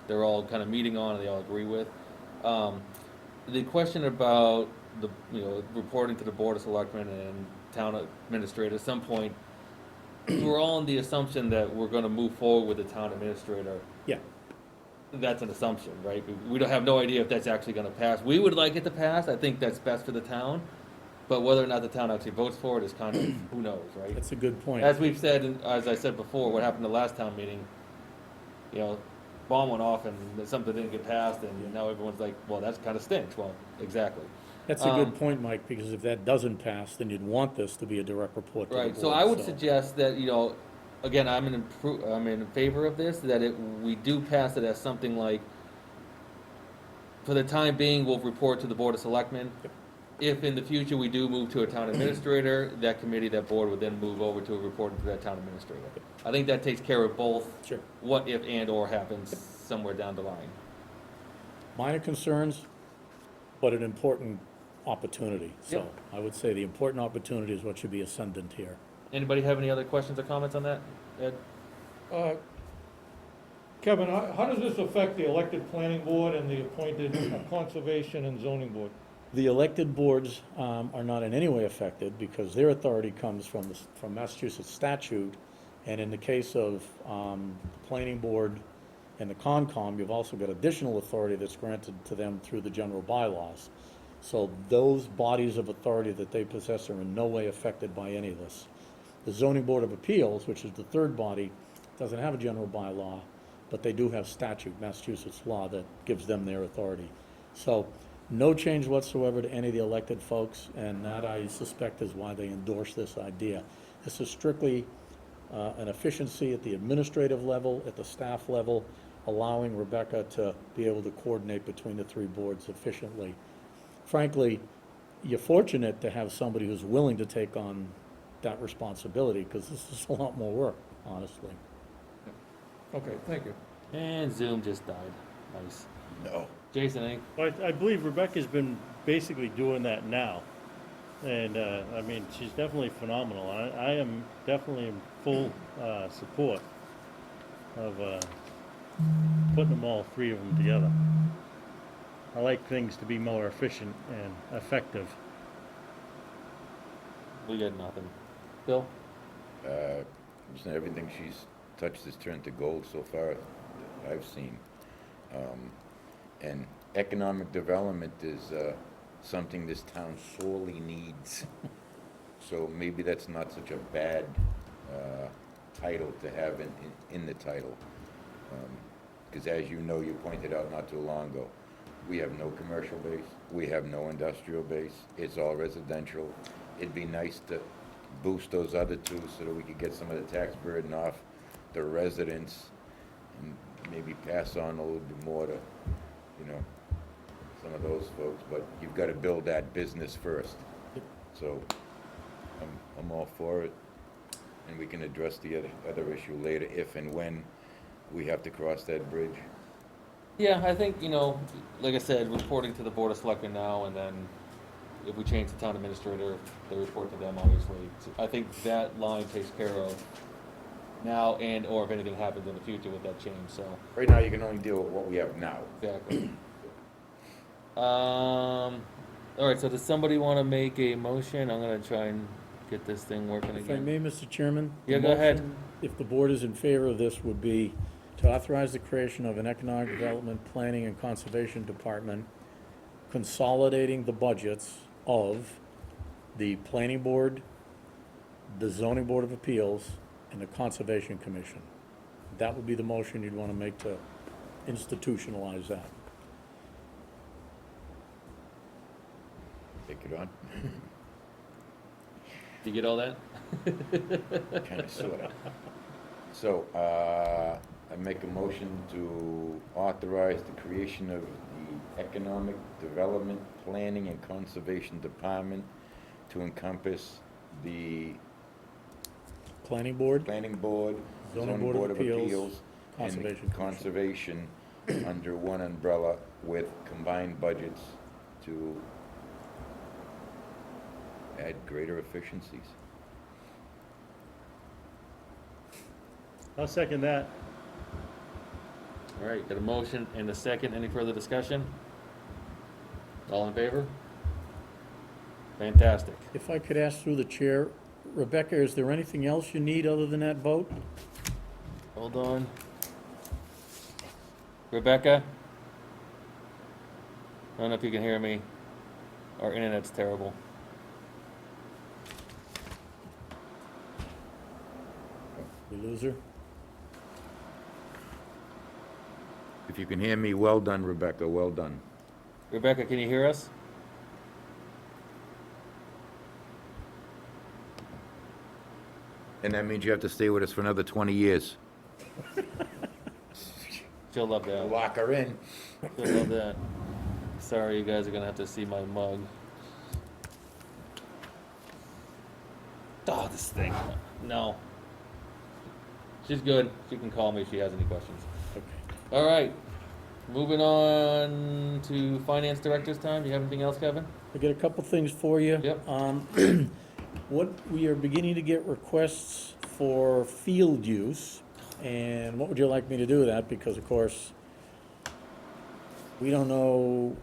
they're all kind of meeting on and they all agree with. The question about reporting to the Board of Selectmen and town administrator, at some point, we're all in the assumption that we're gonna move forward with the town administrator. Yeah, That's an assumption, right? We don't have no idea if that's actually gonna pass. We would like it to pass. I think that's best for the town. But whether or not the town actually votes for it is kind of, who knows, right? that's a good point. As we've said, and as I said before, what happened the last town meeting, bomb went off and something didn't get passed, and now everyone's like, well, that's kind of stinks. Well, exactly. That's a good point, Mike, because if that doesn't pass, then you'd want this to be a direct report to the board. Right, so I would suggest that, again, I'm in favor of this, that we do pass it as something like, for the time being, we'll report to the Board of Selectmen. Yep. If in the future we do move to a town administrator, that committee, that board would then move over to reporting to that town administrator. I think that takes care of both. Sure. What if and or happens somewhere down the line. Minor concerns, but an important opportunity. So Yep. I would say the important opportunity is what should be ascendant here. Anybody have any other questions or comments on that, Ed? Kevin, how does this affect the elected planning board and the appointed conservation and zoning board? The elected boards are not in any way affected because their authority comes from Massachusetts statute. And in the case of the planning board and the Concom, you've also got additional authority that's granted to them through the general bylaws. So those bodies of authority that they possess are in no way affected by any of this. The Zoning Board of Appeals, which is the third body, doesn't have a general bylaw, but they do have statute, Massachusetts law, that gives them their authority. So no change whatsoever to any of the elected folks, and that, I suspect, is why they endorse this idea. This is strictly an efficiency at the administrative level, at the staff level, allowing Rebecca to be able to coordinate between the three boards efficiently. Frankly, you're fortunate to have somebody who's willing to take on that responsibility, because this is a lot more work, honestly. Okay, thank you. And Zoom just died. Nice. No. Jason, any? I believe Rebecca's been basically doing that now. And, I mean, she's definitely phenomenal. I am definitely in full support of putting them all three of them together. I like things to be more efficient and effective. We got nothing. Bill? Listen, everything she's touched has turned to gold so far that I've seen. And economic development is something this town sorely needs. So maybe that's not such a bad title to have in the title. Because as you know, you pointed out not too long ago, we have no commercial base, we have no industrial base, it's all residential. It'd be nice to boost those other two so that we could get some of the tax burden off the residents and maybe pass on a little bit more to, some of those folks, but you've got to build that business first. So I'm all for it, and we can address the other issue later if and when we have to cross that bridge. Yeah, I think, like I said, reporting to the Board of Selectmen now, and then if we change the town administrator, they report to them, obviously. So I think that line takes care of now and or if anything happens in the future with that change, so. Right now, you can only deal with what we have now. Exactly. All right, so does somebody want to make a motion? I'm gonna try and get this thing working If I again. may, Mr. Chairman? the Yeah, go ahead. motion, if the board is in favor of this, would be to authorize the creation of an economic development, planning, and conservation department, consolidating the budgets of the planning board, the zoning board of appeals, and the conservation commission. That would be the motion you'd want to make to institutionalize that. Take it on. You get all that? Kind of, sort of. So, I make a motion to authorize the creation of the Economic Development, Planning, and Conservation Department to encompass the Planning board, Planning Board, Zoning Board of Appeals, Conservation and Commission. Conservation under one umbrella with combined budgets to add greater efficiencies. I'll second that. All right, got a motion and a second. Any further discussion? All in favor? Fantastic. If I could ask through the chair, Rebecca, is there anything else you need other than that vote? Hold on. Rebecca? I don't know if you can hear me. Our internet's terrible. We lose her? If you can hear me, well done, Rebecca, well done. Rebecca, can you hear us? And that means you have to stay with us for another 20 years. She'll love that. Lock her in. She'll love that. Sorry, you guys are gonna have to see my mug. Oh, this thing. No. She's good. She can call me if she has any questions. Okay. All right. Moving on to finance director's time. Do you have anything else, Kevin? I got a couple things for you. Yep. What, we are beginning to get requests for field use, and what would you like me to do with that? Because of course, we don't know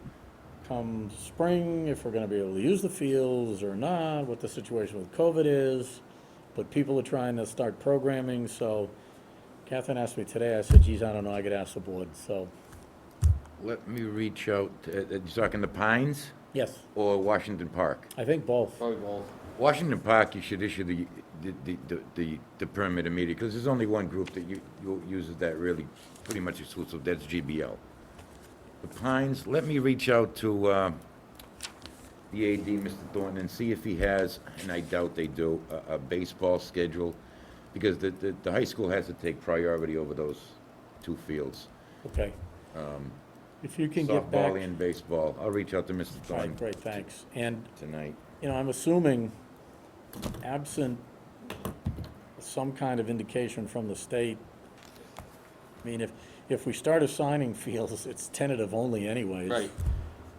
come spring if we're gonna be able to use the fields or not, what the situation with COVID is, but people are trying to start programming, so Catherine asked me today, I said, geez, I don't know, I could ask the board, so, Let me reach out, you talking the Pines yes, or Washington Park? I think both. Probably both. Washington Park, you should issue the permit immediately, because there's only one group that uses that really pretty much exclusive, that's GBL. The Pines, let me reach out to the AD, Mr. Thornton, and see if he has, and I doubt they do, a baseball schedule, because the high school has to take priority over those two fields. Okay. If you can get back. Softball and baseball. I'll reach out to Mr. All right, Thornton great, thanks. And, tonight. you know, I'm assuming, absent some kind of indication from the state, I mean, if we start assigning fields, it's tentative only anyways. Right.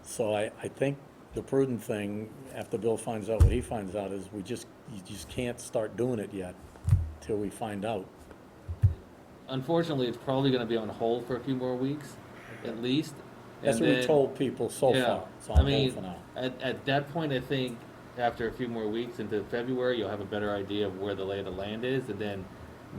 So I think the prudent thing, after Bill finds out what he finds out, is you just can't start doing it yet till we find out. Unfortunately, it's probably gonna be on hold for a few more weeks, at least. That's and what we then- told people so Yeah. far, so I I'm mean, holding for now. at that point, I think after a few more weeks into February, you'll have a better idea of where the lay of the land is, and then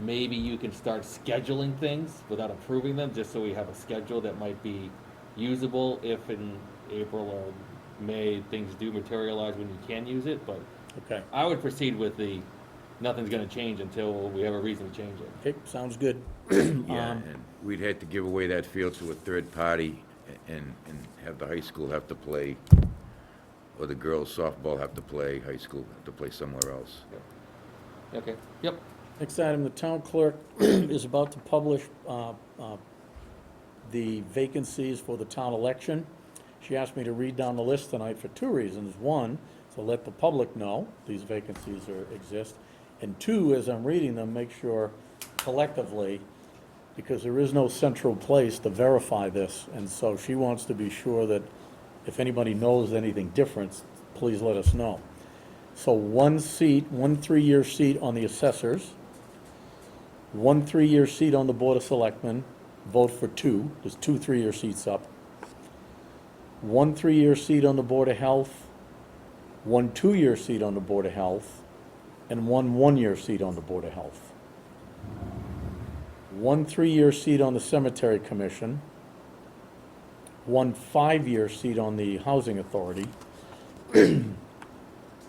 maybe you can start scheduling things without approving them, just so we have a schedule that might be usable if in April or May things do materialize when you can use it, but Okay, I would proceed with nothing's gonna change until we have a reason to change it. okay, sounds good. Yeah, and we'd have to give away that field to a third party and have the high school have to play, or the girls softball have to play, high school have to play somewhere else. Okay, yep. Next item, the town clerk is about to publish the vacancies for the town election. She asked me to read down the list tonight for two reasons. One, to let the public know these vacancies exist. And two, as I'm reading them, make sure collectively, because there is no central place to verify this. And so she wants to be sure that if anybody knows anything different, please let us know. So one seat, one 3-year seat on the assessors, one 3-year seat on the Board of Selectmen, vote for two, there's two 3-year seats up. One 3-year seat on the Board of Health, one 2-year seat on the Board of Health, and one 1-year seat on the Board of Health. One 3-year seat on the Cemetery Commission, one 5-year seat on the Housing Authority,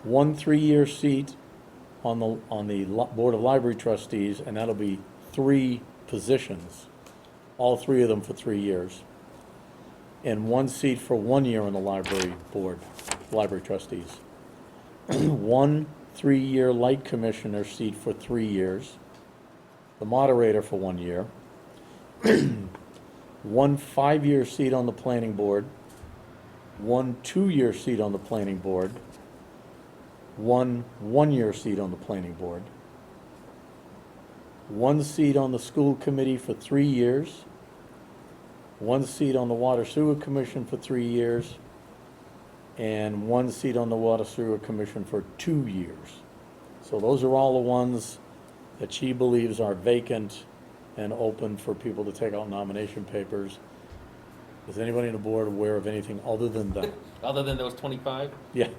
one 3-year seat on the Board of Library Trustees, and that'll be 3 positions, all 3 of them for 3 years. And 1 seat for 1 year on the library board, library trustees. 1 3-year light commissioner seat for 3 years, the moderator for 1 year, 1 5-year seat on the planning board, 1 2-year seat on the planning board, 1 1-year seat on the planning board, 1 seat on the school committee for 3 years, 1 seat on the Water Sewer Commission for 3 years, and 1 seat on the Water Sewer Commission for 2 years. So those are all the ones that she believes are vacant and open for people to take out nomination papers. Is anybody on the board aware of anything other than that? Other than those 25? Yeah.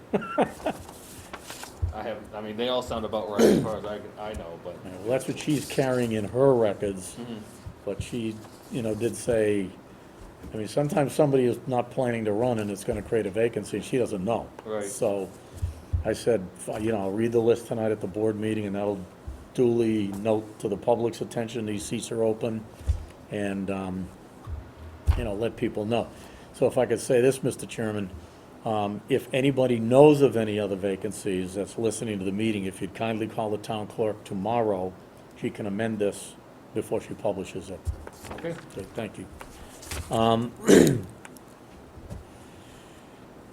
I mean, they all sound about right as far as I know, but. Well, that's what she's carrying in her records, Mhm. but she, did say, I mean, sometimes somebody is not planning to run and it's gonna create a vacancy, and she doesn't know. Right. So, I said, I'll read the list tonight at the board meeting, and that'll duly note to the public's attention, these seats are open, and, let people know. So if I could say this, Mr. Chairman, if anybody knows of any other vacancies that's listening to the meeting, if you'd kindly call the town clerk tomorrow, she can amend this before she publishes it. Okay. Okay, thank you.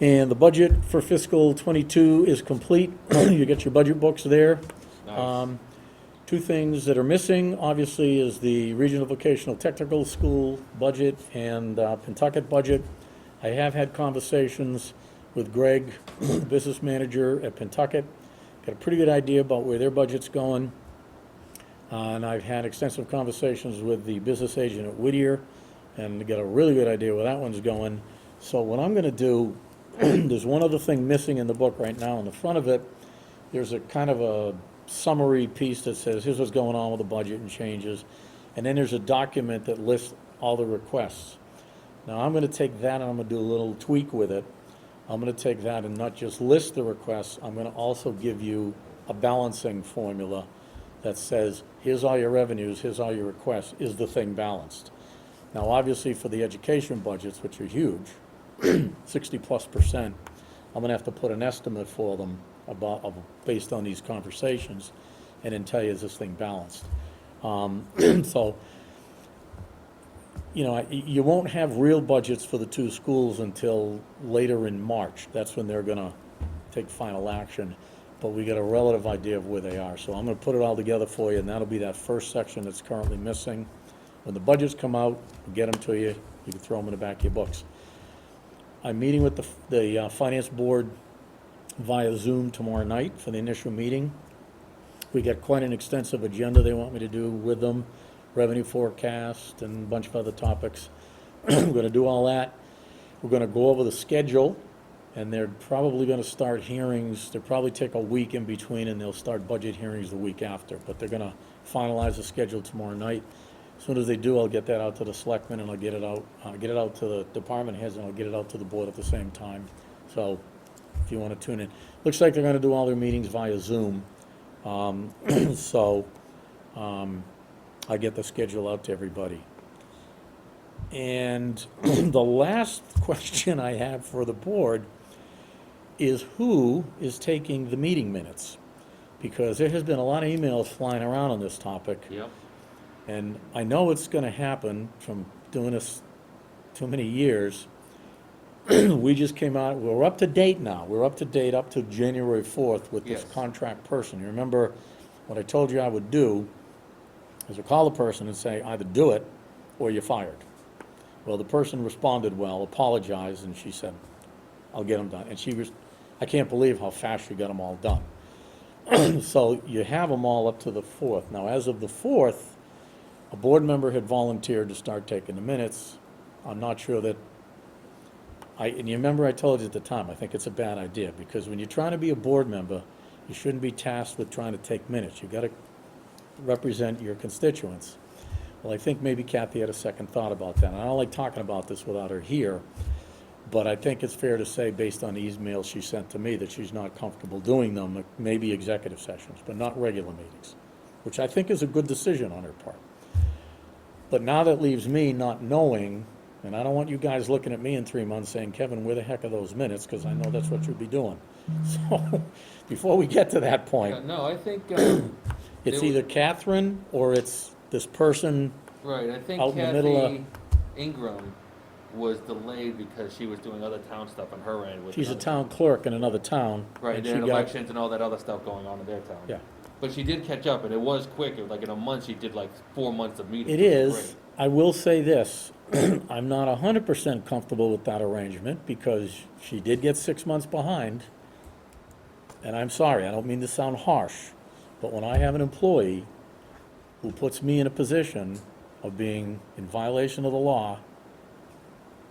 And the budget for fiscal '22 is complete. You get your budget books there. Nice. 2 things that are missing, obviously, is the Regional Vocational Technical School budget and Pentucket budget. I have had conversations with Greg, business manager at Pentucket. Got a pretty good idea about where their budget's going. And I've had extensive conversations with the business agent at Whittier, and got a really good idea where that one's going. So what I'm gonna do, there's one other thing missing in the book right now. On the front of it, there's a kind of a summary piece that says, here's what's going on with the budget and changes. And then there's a document that lists all the requests. Now, I'm gonna take that and I'm gonna do a little tweak with it. I'm gonna take that and not just list the requests, I'm gonna also give you a balancing formula that says, here's all your revenues, here's all your requests, is the thing balanced? Now, obviously, for the education budgets, which are huge, 60+%, I'm gonna have to put an estimate for them based on these conversations, and then tell you, is this thing balanced? So, you won't have real budgets for the 2 schools until later in March. That's when they're gonna take final action, but we get a relative idea of where they are. So I'm gonna put it all together for you, and that'll be that first section that's currently missing. When the budgets come out, we'll get them to you, you can throw them in the back of your books. I'm meeting with the Finance Board via Zoom tomorrow night for the initial meeting. We got quite an extensive agenda they want me to do with them, revenue forecast and a bunch of other topics. We're gonna do all that. We're gonna go over the schedule, and they're probably gonna start hearings. They'll probably take a week in between, and they'll start budget hearings the week after, but they're gonna finalize the schedule tomorrow night. As soon as they do, I'll get that out to the selectmen, and I'll get it out to the department heads, and I'll get it out to the board at the same time. So, if you want to tune in. Looks like they're going to do all their meetings via Zoom. So, I get the schedule out to everybody. And the last question I have for the board is, who is taking the meeting minutes? Because there has been a lot of emails flying around on this topic. Yep. And I know it's gonna happen from doing this too many years. We just came out, we're up to date now. We're up to date up to January 4th with this Yes. contract person. You remember what I told you I would do is to call the person and say, either do it or you're fired. Well, the person responded well, apologized, and she said, I'll get them done. And I can't believe how fast she got them all done. So you have them all up to the 4th. Now, as of the 4th, a board member had volunteered to start taking the minutes. I'm not sure that, and you remember I told you at the time, I think it's a bad idea, because when you're trying to be a board member, you shouldn't be tasked with trying to take minutes. You gotta represent your constituents. Well, I think maybe Kathy had a second thought about that. And I don't like talking about this without her here, But I think it's fair to say, based on the emails she sent to me, that she's not comfortable doing them, maybe executive sessions, but not regular meetings, which I think is a good decision on her part. But now that leaves me not knowing, and I don't want you guys looking at me in 3 months saying, Kevin, where the heck are those minutes? Because I know that's what you'll be doing. So, before we get to that point, Yeah, no, I think, it's They either would- Catherine or it's this person. right, I think Out in the middle of- Kathy Ingram was delayed because she was doing other town stuff on her end with. She's a another- town clerk in another town. Right, and they she had got- elections and all that other stuff going on in their town. Yeah. But she did catch up, and it was quick. It was like in a month, she did like 4 months of meetings. It which was is. great. I will say this, I'm not 100% comfortable with that arrangement because she did get 6 months behind. And I'm sorry, I don't mean to sound harsh, but when I have an employee who puts me in a position of being in violation of the law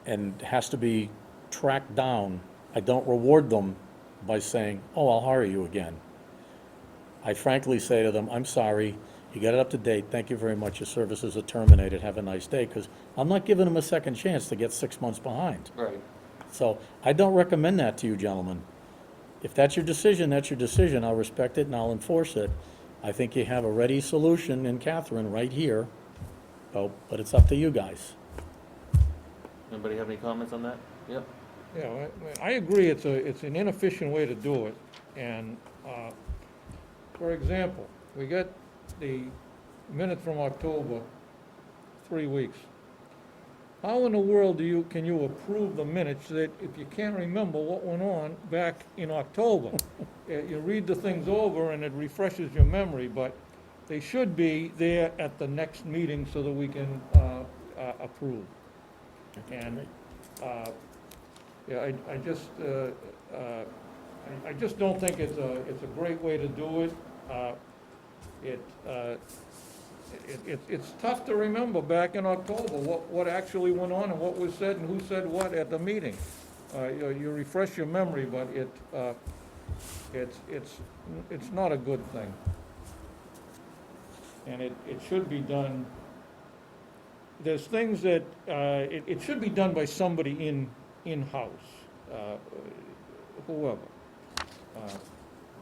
and has to be tracked down, I don't reward them by saying, oh, I'll hire you again. I frankly say to them, I'm sorry, you got it up to date, thank you very much, your services are terminated, have a nice day, because I'm not giving them a second chance to get 6 months behind. Right. So I don't recommend that to you gentlemen. If that's your decision, that's your decision, I'll respect it and I'll enforce it. I think you have a ready solution in Catherine right here, but it's up to you guys. Anybody have any comments on that? Yep. Yeah, I agree, it's an inefficient way to do it, and, for example, we get the minute from October, 3 weeks. How in the world can you approve the minutes that if you can't remember what went on back in October? You read the things over and it refreshes your memory, but they should be there at the next meeting so that we can approve. And, yeah, I just don't think it's a great way to do it. It's tough to remember back in October what actually went on and what was said and who said what at the meeting. You refresh your memory, but it's not a good thing. And it should be done, there's things that, it should be done by somebody in-house, whoever.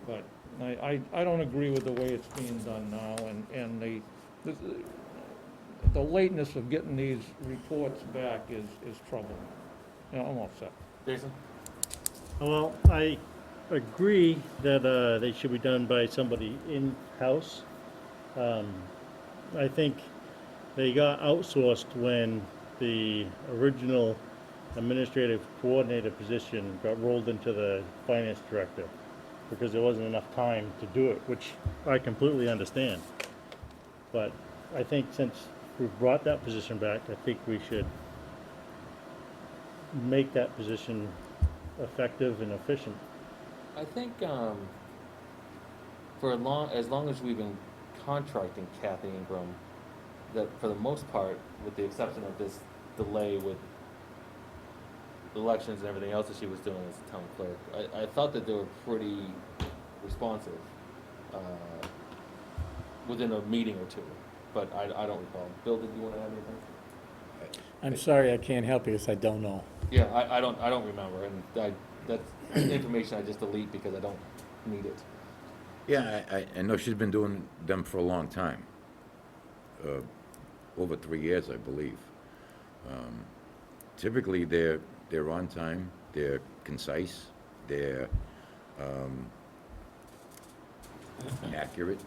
But I don't agree with the way it's being done now, and the lateness of getting these reports back is troubling. You know, I'm all set. Jason? Well, I agree that they should be done by somebody in-house. I think they got outsourced when the original administrative coordinator position got rolled into the finance director because there wasn't enough time to do it, which I completely understand. But I think since we've brought that position back, I think we should make that position effective and efficient. I think for as long as we've been contracting Kathy Ingram, that for the most part, with the exception of this delay with elections and everything else that she was doing as a town clerk, I thought that they were pretty responsive within a meeting or two, but I don't recall. Bill, did you want to add anything? I'm sorry, I can't help you because I don't know. Yeah, I don't remember, and that's information I just delete because I don't need it. Yeah, I know she's been doing them for a long time. Over 3 years, I believe. Typically, they're on time, they're concise, they're accurate.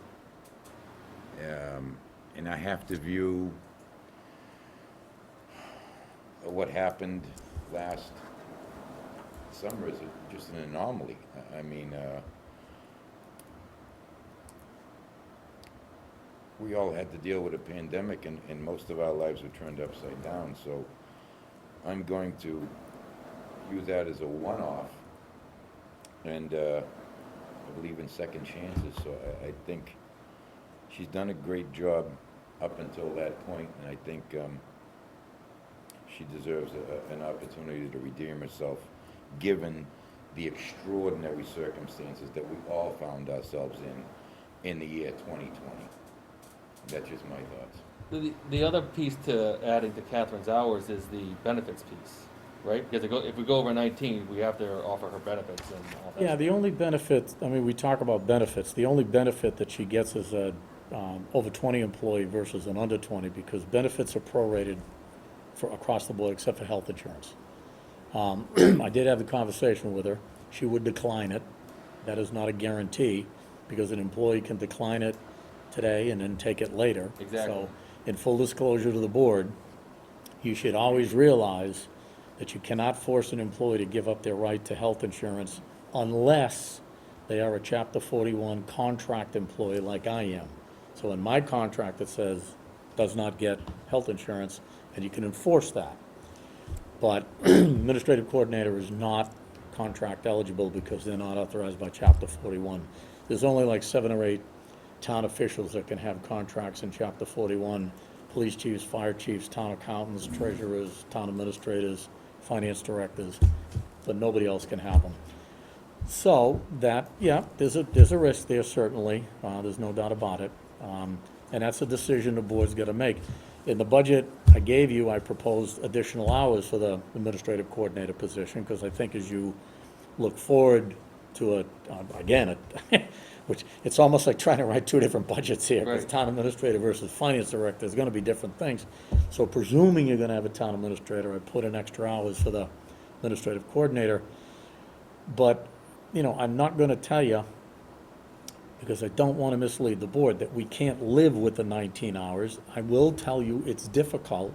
And I have to view what happened last summer as just an anomaly. I mean, we all had to deal with a pandemic, and most of our lives were turned upside down, so I'm going to use that as a one-off, and I believe in second chances, so I think she's done a great job up until that point, and I think she deserves an opportunity to redeem herself, given the extraordinary circumstances that we all found ourselves in the year 2020. That's just my thoughts. The other piece to adding to Catherine's hours is the benefits piece. right? Because if we go over 19, we have to offer her benefits and all that. Yeah, the only benefit, I mean, we talk about benefits, the only benefit that she gets is a over 20 employee versus an under 20, because benefits are prorated for, across the board, except for health insurance. I did have the conversation with her. She would decline it. That is not a guarantee, because an employee can decline it today and then take it later. Exactly. So, in full disclosure to the board, you should always realize that you cannot force an employee to give up their right to health insurance unless they are a Chapter 41 contract employee like I am. So in my contract, it says, does not get health insurance, and you can enforce that. But administrative coordinator is not contract eligible because they're not authorized by Chapter 41. There's only like 7 or 8 town officials that can have contracts in Chapter 41. Police chiefs, fire chiefs, town accountants, treasurers, town administrators, finance directors, but nobody else can have them. So that, yeah, there's a risk there certainly, there's no doubt about it. And that's a decision the board's gotta make. In the budget I gave you, I proposed additional hours for the administrative coordinator position, because I think as you look forward to which, it's almost like trying to write 2 different budgets here, because Right. town administrator versus finance director is gonna be different things. So presuming you're gonna have a town administrator, I put in extra hours for the administrative coordinator. But, you know, I'm not gonna tell you, because I don't want to mislead the board, that we can't live with the 19 hours. I will tell you it's difficult.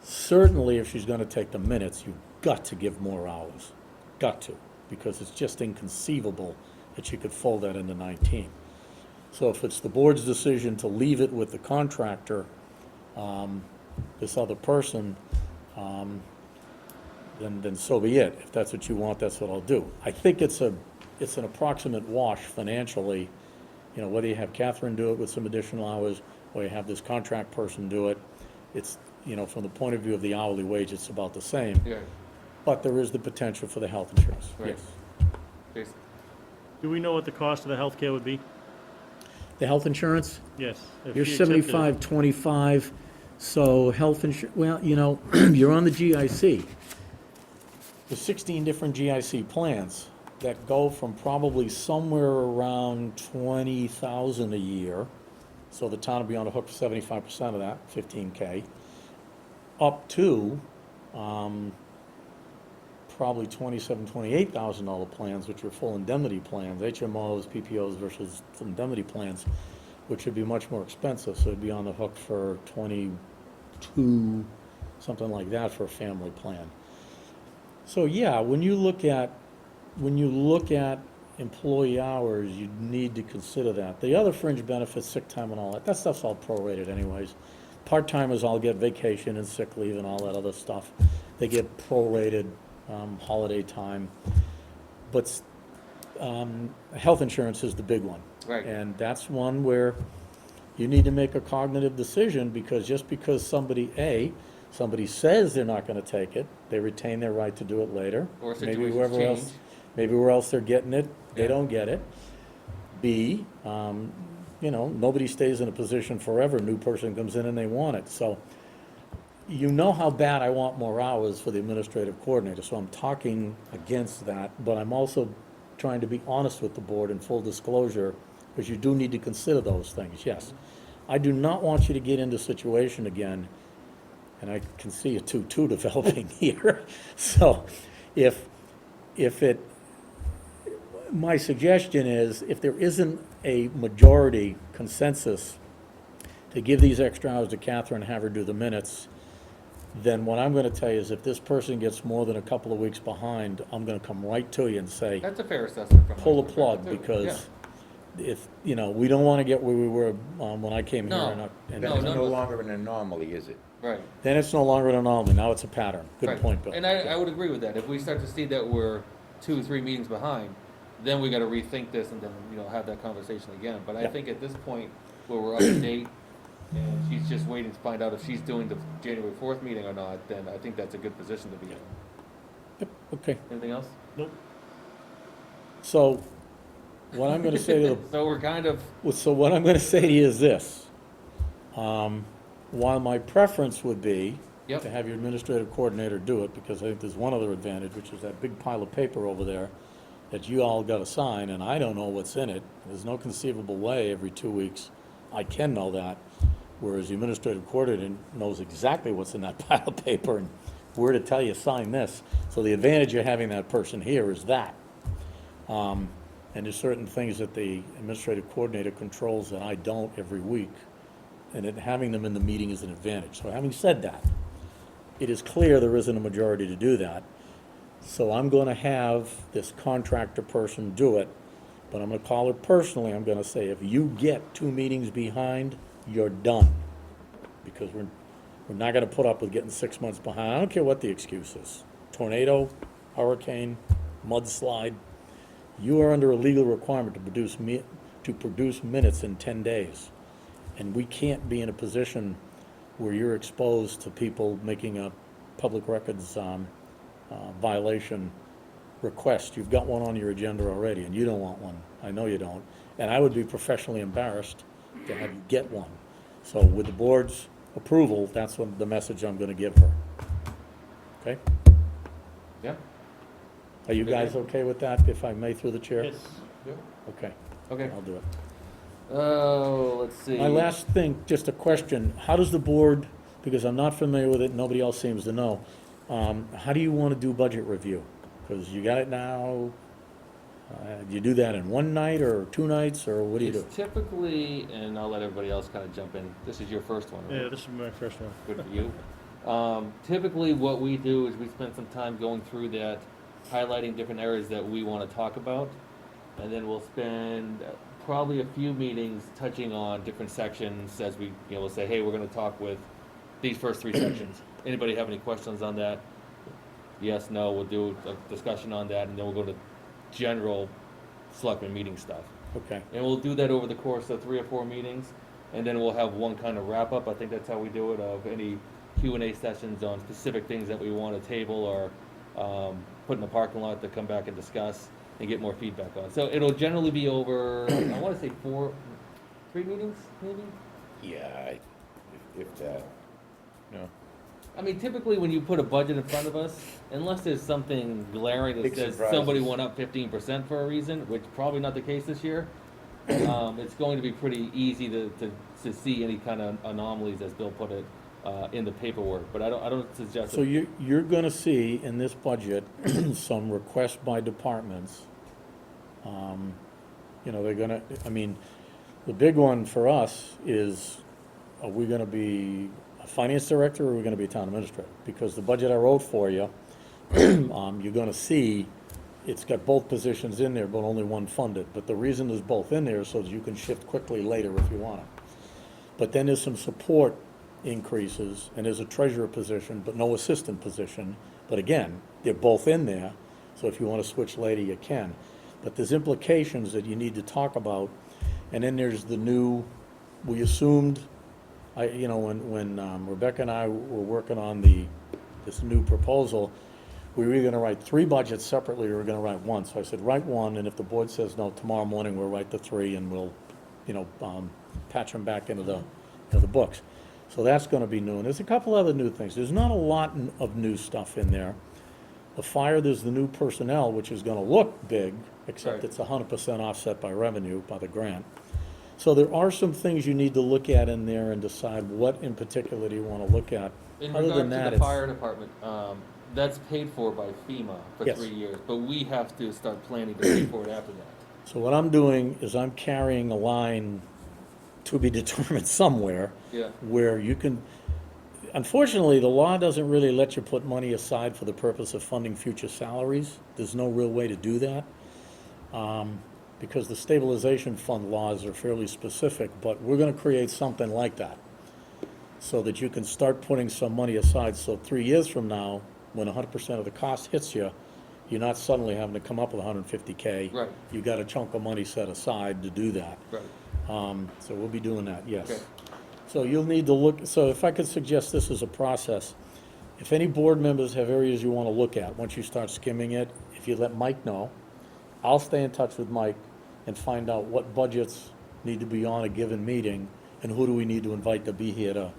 Certainly, if she's going to take the minutes, you've got to give more hours. Got to, because it's just inconceivable that she could fold that into 19. So if it's the board's decision to leave it with the contractor, this other person, then so be it. If that's what you want, that's what I'll do. I think it's an approximate wash financially, you know, whether you have Catherine do it with some additional hours, or you have this contract person do it. It's, you know, from the point of view of the hourly wage, it's about the same. Yeah, But there is the potential for the health insurance, Right. yes. basically. Do we know what the cost of the healthcare would be? The health insurance, Yes. if you're she accepted it. 75/25, so health insurance, well, you know, you're on the GIC. There's 16 different GIC plans that go from probably somewhere around 20,000 a year. So the town will be on the hook for 75% of that, 15K, up to probably $28,000 plans, which are full indemnity plans, HMOs, PPOs versus indemnity plans, which would be much more expensive. So it'd be on the hook for 22, something like that for a family plan. So yeah, when you look at employee hours, you need to consider that. The other fringe benefits, sick time and all that stuff's all prorated anyways. Part-timers all get vacation and sick leave and all that other stuff. They get prorated holiday time. But health insurance is the big one. Right. And that's one where you need to make a cognitive decision, because just because somebody says they're not gonna take it, they retain their right to do it later. Or Maybe situations whoever else, change. maybe where else they're getting it, they Yeah. don't get it. B, you know, nobody stays in a position forever, new person comes in and they want it. So, you know how bad I want more hours for the administrative coordinator, so I'm talking against that, but I'm also trying to be honest with the board in full disclosure, because you do need to consider those things, yes. I do not want you to get into a situation again, and I can see a 2-2 developing here. So my suggestion is, if there isn't a majority consensus to give these extra hours to Catherine and have her do the minutes, then what I'm gonna tell you is, if this person gets more than a couple of weeks behind, I'm gonna come right to you and say, That's a fair assessment from my pull the plug, perspective, too. because if, you know, we don't wanna get where we were when I came here. No. and No, That's none no of us- longer an anomaly, is it? Yeah, right. Then it's no longer an anomaly, now it's a pattern. Good Right. point, Bill. And I would agree with that. If we start to see that we're 2 or 3 meetings behind, then we gotta rethink this and then, you know, have that conversation again. But I Yeah. think at this point, where we're up to date, and she's just waiting to find out if she's doing the January 4th meeting or not, then I think that's a good position to be in. Yep, okay, Anything else? so, what I'm gonna say to So we're kind of, what I'm gonna say to you is this. While my preference would be, Yep. to have your administrative coordinator do it, because I think there's one other advantage, which is that big pile of paper over there that you all gotta sign, and I don't know what's in it. There's no conceivable way every 2 weeks I can know that, whereas the administrative coordinator knows exactly what's in that pile of paper and where to tell you, sign this. So the advantage of having that person here is that. And there's certain things that the administrative coordinator controls that I don't every week, and then having them in the meeting is an advantage. So having said that, it is clear there isn't a majority to do that. So I'm gonna have this contractor person do it, but I'm gonna call her personally. I'm gonna say, if you get 2 meetings behind, you're done. Because we're not gonna put up with getting 6 months behind. I don't care what the excuse is. Tornado, hurricane, mudslide. You are under a legal requirement to produce minutes in 10 days. And we can't be in a position where you're exposed to people making a public records violation request. You've got one on your agenda already, and you don't want one. I know you don't. And I would be professionally embarrassed to have you get one. So with the board's approval, that's what the message I'm gonna give her. Okay? Yeah. Are you guys okay with that, if I may, through the chair? Yes. Okay, Okay. I'll do it. Oh, let's see. My last thing, just a question, how does the board, because I'm not familiar with it, nobody else seems to know, how do you want to do budget review? Because you got it now, do you do that in one night or 2 nights, or what do you do? It's typically, and I'll let everybody else kind of jump in. This is your first one, right? Yeah, this is my first one. Good for you. Typically, what we do is we spend some time going through that, highlighting different areas that we want to talk about, and then we'll spend probably a few meetings touching on different sections as we, we'll say, hey, we're going to talk with these first 3 sections. Anybody have any questions on that? Yes, no, we'll do a discussion on that, and then we'll go to general selectmen meeting stuff. Okay, And we'll do that over the course of 3 or 4 meetings, and then we'll have one kind of wrap-up. I think that's how we do it, of any Q&A sessions on specific things that we want to table or put in the parking lot to come back and discuss and get more feedback on. So it'll generally be over, I want to say 3 meetings, maybe? Yeah, if that, no. I mean, typically when you put a budget in front of us, unless there's something glaring that Big says surprises. somebody went up 15% for a reason, which probably not the case this year, it's going to be pretty easy to see any kind of anomalies, as Bill put it, in the paperwork. But I don't suggest. so you're gonna see in this budget some requests by departments. They're gonna, I mean, the big one for us is, are we gonna be a finance director, or are we gonna be a town administrator? Because the budget I wrote for you, you're gonna see, it's got both positions in there, but only one funded. But the reason there's both in there is so that you can shift quickly later if you want to. But then there's some support increases, and there's a treasurer position, but no assistant position. But again, they're both in there, so if you want to switch later, you can. But there's implications that you need to talk about. And then there's the new, we assumed, when Rebecca and I were working on this new proposal, we were either gonna write 3 budgets separately, or we were gonna write one. So I said, write one, and if the board says no, tomorrow morning, we'll write the 3, and we'll, patch them back into the books. So that's gonna be new. And there's a couple other new things. There's not a lot of new stuff in there. The fire, there's the new personnel, which is gonna look big, except Right. it's 100% offset by revenue, by the grant. So there are some things you need to look at in there and decide what in particular do you wanna look at. In Other regard than to that, the it's, fire department, that's paid for by FEMA for Yes. 3 years, but we have to start planning to pay for it after that. so what I'm doing is I'm carrying a line to be determined somewhere, Yeah. where you can, unfortunately, the law doesn't really let you put money aside for the purpose of funding future salaries. There's no real way to do that, because the stabilization fund laws are fairly specific, but we're gonna create something like that, so that you can start putting some money aside, so 3 years from now, when 100% of the cost hits you, you're not suddenly having to come up with 150K. Right. You got a chunk of money set aside to do that. Right. So we'll be doing that, yes. Okay. So you'll need to look, so if I could suggest this as a process, if any board members have areas you want to look at, once you start skimming it, if you let Mike know, I'll stay in touch with Mike and find out what budgets need to be on a given meeting, and who do we need to invite to be here to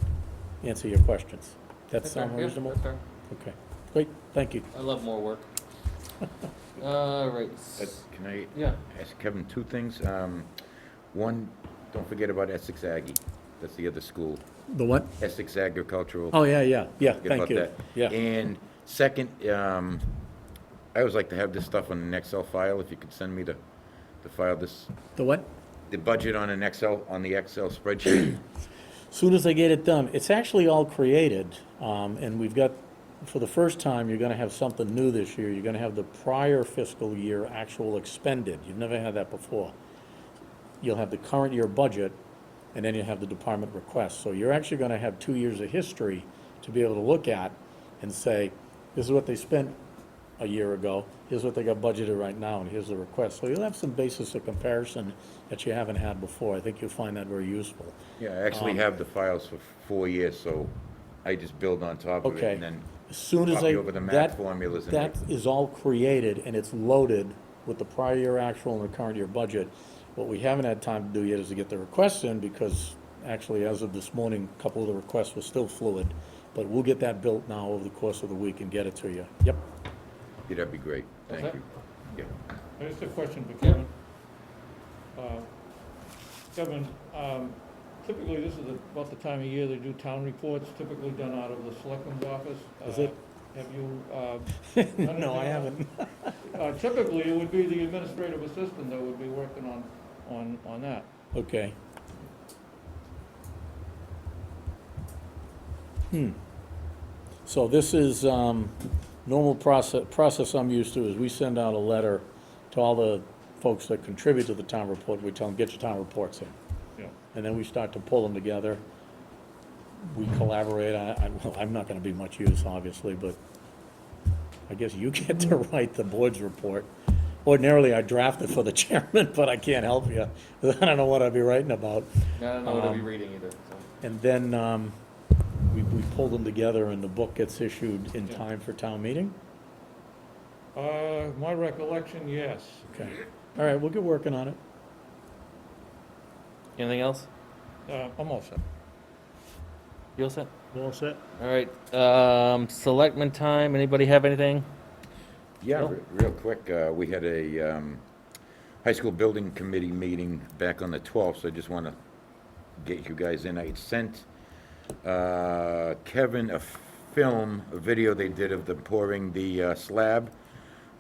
answer your questions. That sound Yeah, reasonable? that's fair. Okay, great, thank you. I love more work. All right. Can I Yeah. ask Kevin two things? One, don't forget about Essex Aggie. That's the other school. The what? Essex Agricultural. Oh, yeah, Forget thank about you. that. Yeah. And second, I always like to have this stuff on an Excel file, if you could send me the file, The what? the budget on an Excel, on the Excel spreadsheet. Soon as I get it done, it's actually all created, and we've got, for the first time, you're gonna have something new this year. You're gonna have the prior fiscal year actual expended. You've never had that before. You'll have the current year budget, and then you have the department request. So you're actually gonna have 2 years of history to be able to look at and say, this is what they spent a year ago, here's what they got budgeted right now, and here's the request. So you'll have some basis of comparison that you haven't had before. I think you'll find that very useful. Yeah, I actually have the files for 4 years, so I just build on top of it, Okay. and then As soon as copy over the math that, formulas and that is all created and it's loaded with the prior year actual and the current year budget. What we haven't had time to do yet is to get the requests in, because actually, as of this morning, a couple of the requests were still fluid. But we'll get that built now over the course of the week and get it to you. Yep. yeah, that'd be great. Thank Okay. you. Yeah. Just a question for Kevin. Kevin, typically this is about the time of year they do town reports, typically done out of the selectman's office. Is it? Have you, done No, I anything haven't. typically, it would be the administrative assistant that would be working on that. Okay. So this is, normal process I'm used to is we send out a letter to all the folks that contribute to the town report. We tell them, get your town reports in. Yeah. And then we start to pull them together. We collaborate. Well, I'm not gonna be much use, obviously, but I guess you get to write the board's report. Ordinarily, I draft it for the chairman, but I can't help you. I don't know what I'd be writing about. I don't know what I'll be reading either, so. And then, we pull them together and the book gets issued in Yeah. time for town meeting? My recollection, yes. Okay. All right, we'll get working on it. Anything else? I'm all set. You all set? All set? All right, selectmen time, anybody have anything? Yeah, Bill? real quick, we had a high school building committee meeting back on the 12th, so I just want to get you guys in. I had sent Kevin a video they did of them pouring the slab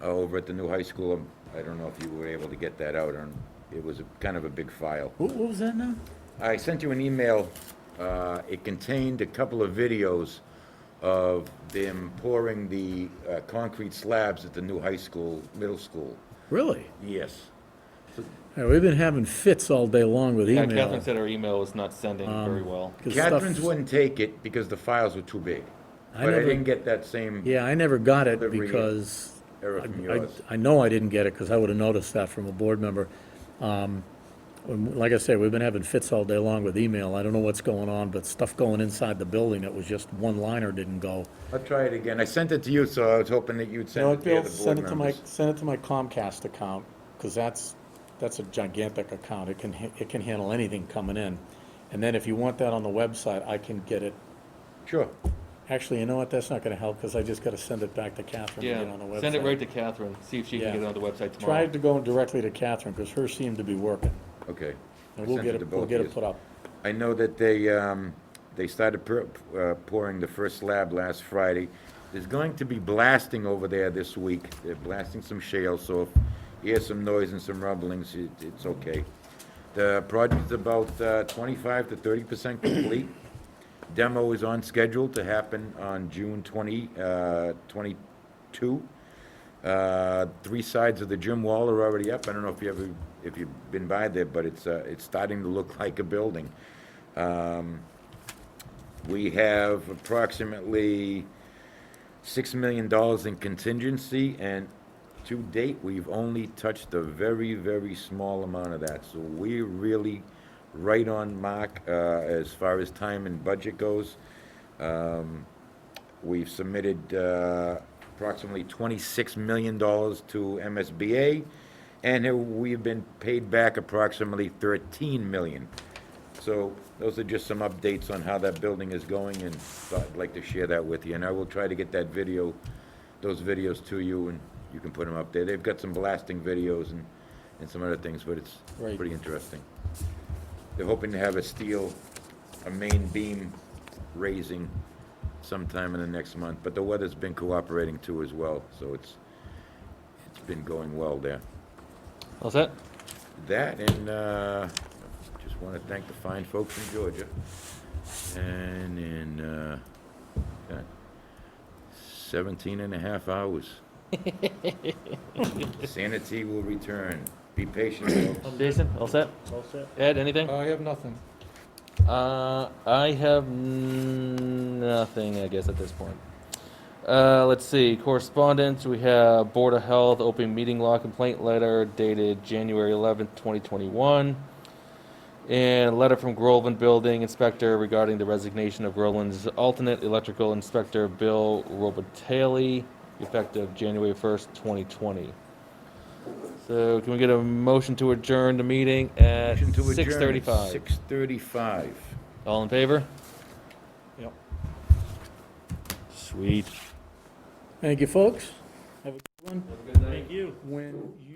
over at the new high school. I don't know if you were able to get that out, or it was kind of a big file. What was that now? I sent you an email. It contained a couple of videos of them pouring the concrete slabs at the new high school, middle school. Really? Yes. Yeah, we've been having fits all day long with Yeah, email. Catherine said her email was not sending very well. 'Cause stuff- Catherine's wouldn't take it because the files were too big. I But I never- didn't get that same Yeah, I never got it Delivery because error from yours. I know I didn't get it because I would have noticed that from a board member. Like I said, we've been having fits all day long with email. I don't know what's going on, but stuff going inside the building that was just one liner didn't go. I'll try it again. I sent it to you, so I was hoping that you'd You know send what, it to the Bill? other Send board it to my, members. send it to my Comcast account, because that's a gigantic account. It can handle anything coming in. And then if you want that on the website, I can get it. Sure. Actually, you know what? That's not gonna help, because I just gotta send it back to Catherine to Yeah, get on the website. send it right to Catherine, see if she can Yeah. get it on the website tomorrow. Try to go directly to Catherine, because hers seemed to be working. Okay. And I we'll sent get it to it, we'll both get of it put up. I know that they started pouring the first slab last Friday. There's going to be blasting over there this week. They're blasting some shale, so if you hear some noise and some rumblings, it's okay. The project's about 25 to 30% complete. Demo is on schedule to happen on June 22. 3 sides of the gym wall are already up. I don't know if you've been by there, but it's starting to look like a building. We have approximately $6 million in contingency, and to date, we've only touched a very, very small amount of that. So we're really right on mark as far as time and budget goes. We've submitted approximately $26 million to MSBA, and we've been paid back approximately $13 million. So those are just some updates on how that building is going, and thought I'd like to share that with you. And I will try to get that video, those videos to you, and you can put them up there. They've got some blasting videos and some other things, but it's Right. pretty interesting. They're hoping to have a main beam raising sometime in the next month, but the weather's been cooperating too as well, so it's been going well there. All set? That, and just want to thank the fine folks in Georgia. And in 17 and a half hours, sanity will return. Be patient, folks. Jason, all set? All set? Ed, anything? I have nothing. I have nothing, I guess, at this point. Let's see, correspondence, we have Board of Health open meeting law complaint letter dated January 11th, 2021. And a letter from Groveland Building Inspector regarding the resignation of Groveland's alternate electrical inspector, Bill Robitaille, effective January 1st, 2020. So can we get a motion to adjourn the meeting at Motion to adjourn at 6:35? 6:35. All in favor? Yep. Sweet. Thank you, folks. Have a good one. Thank you. When you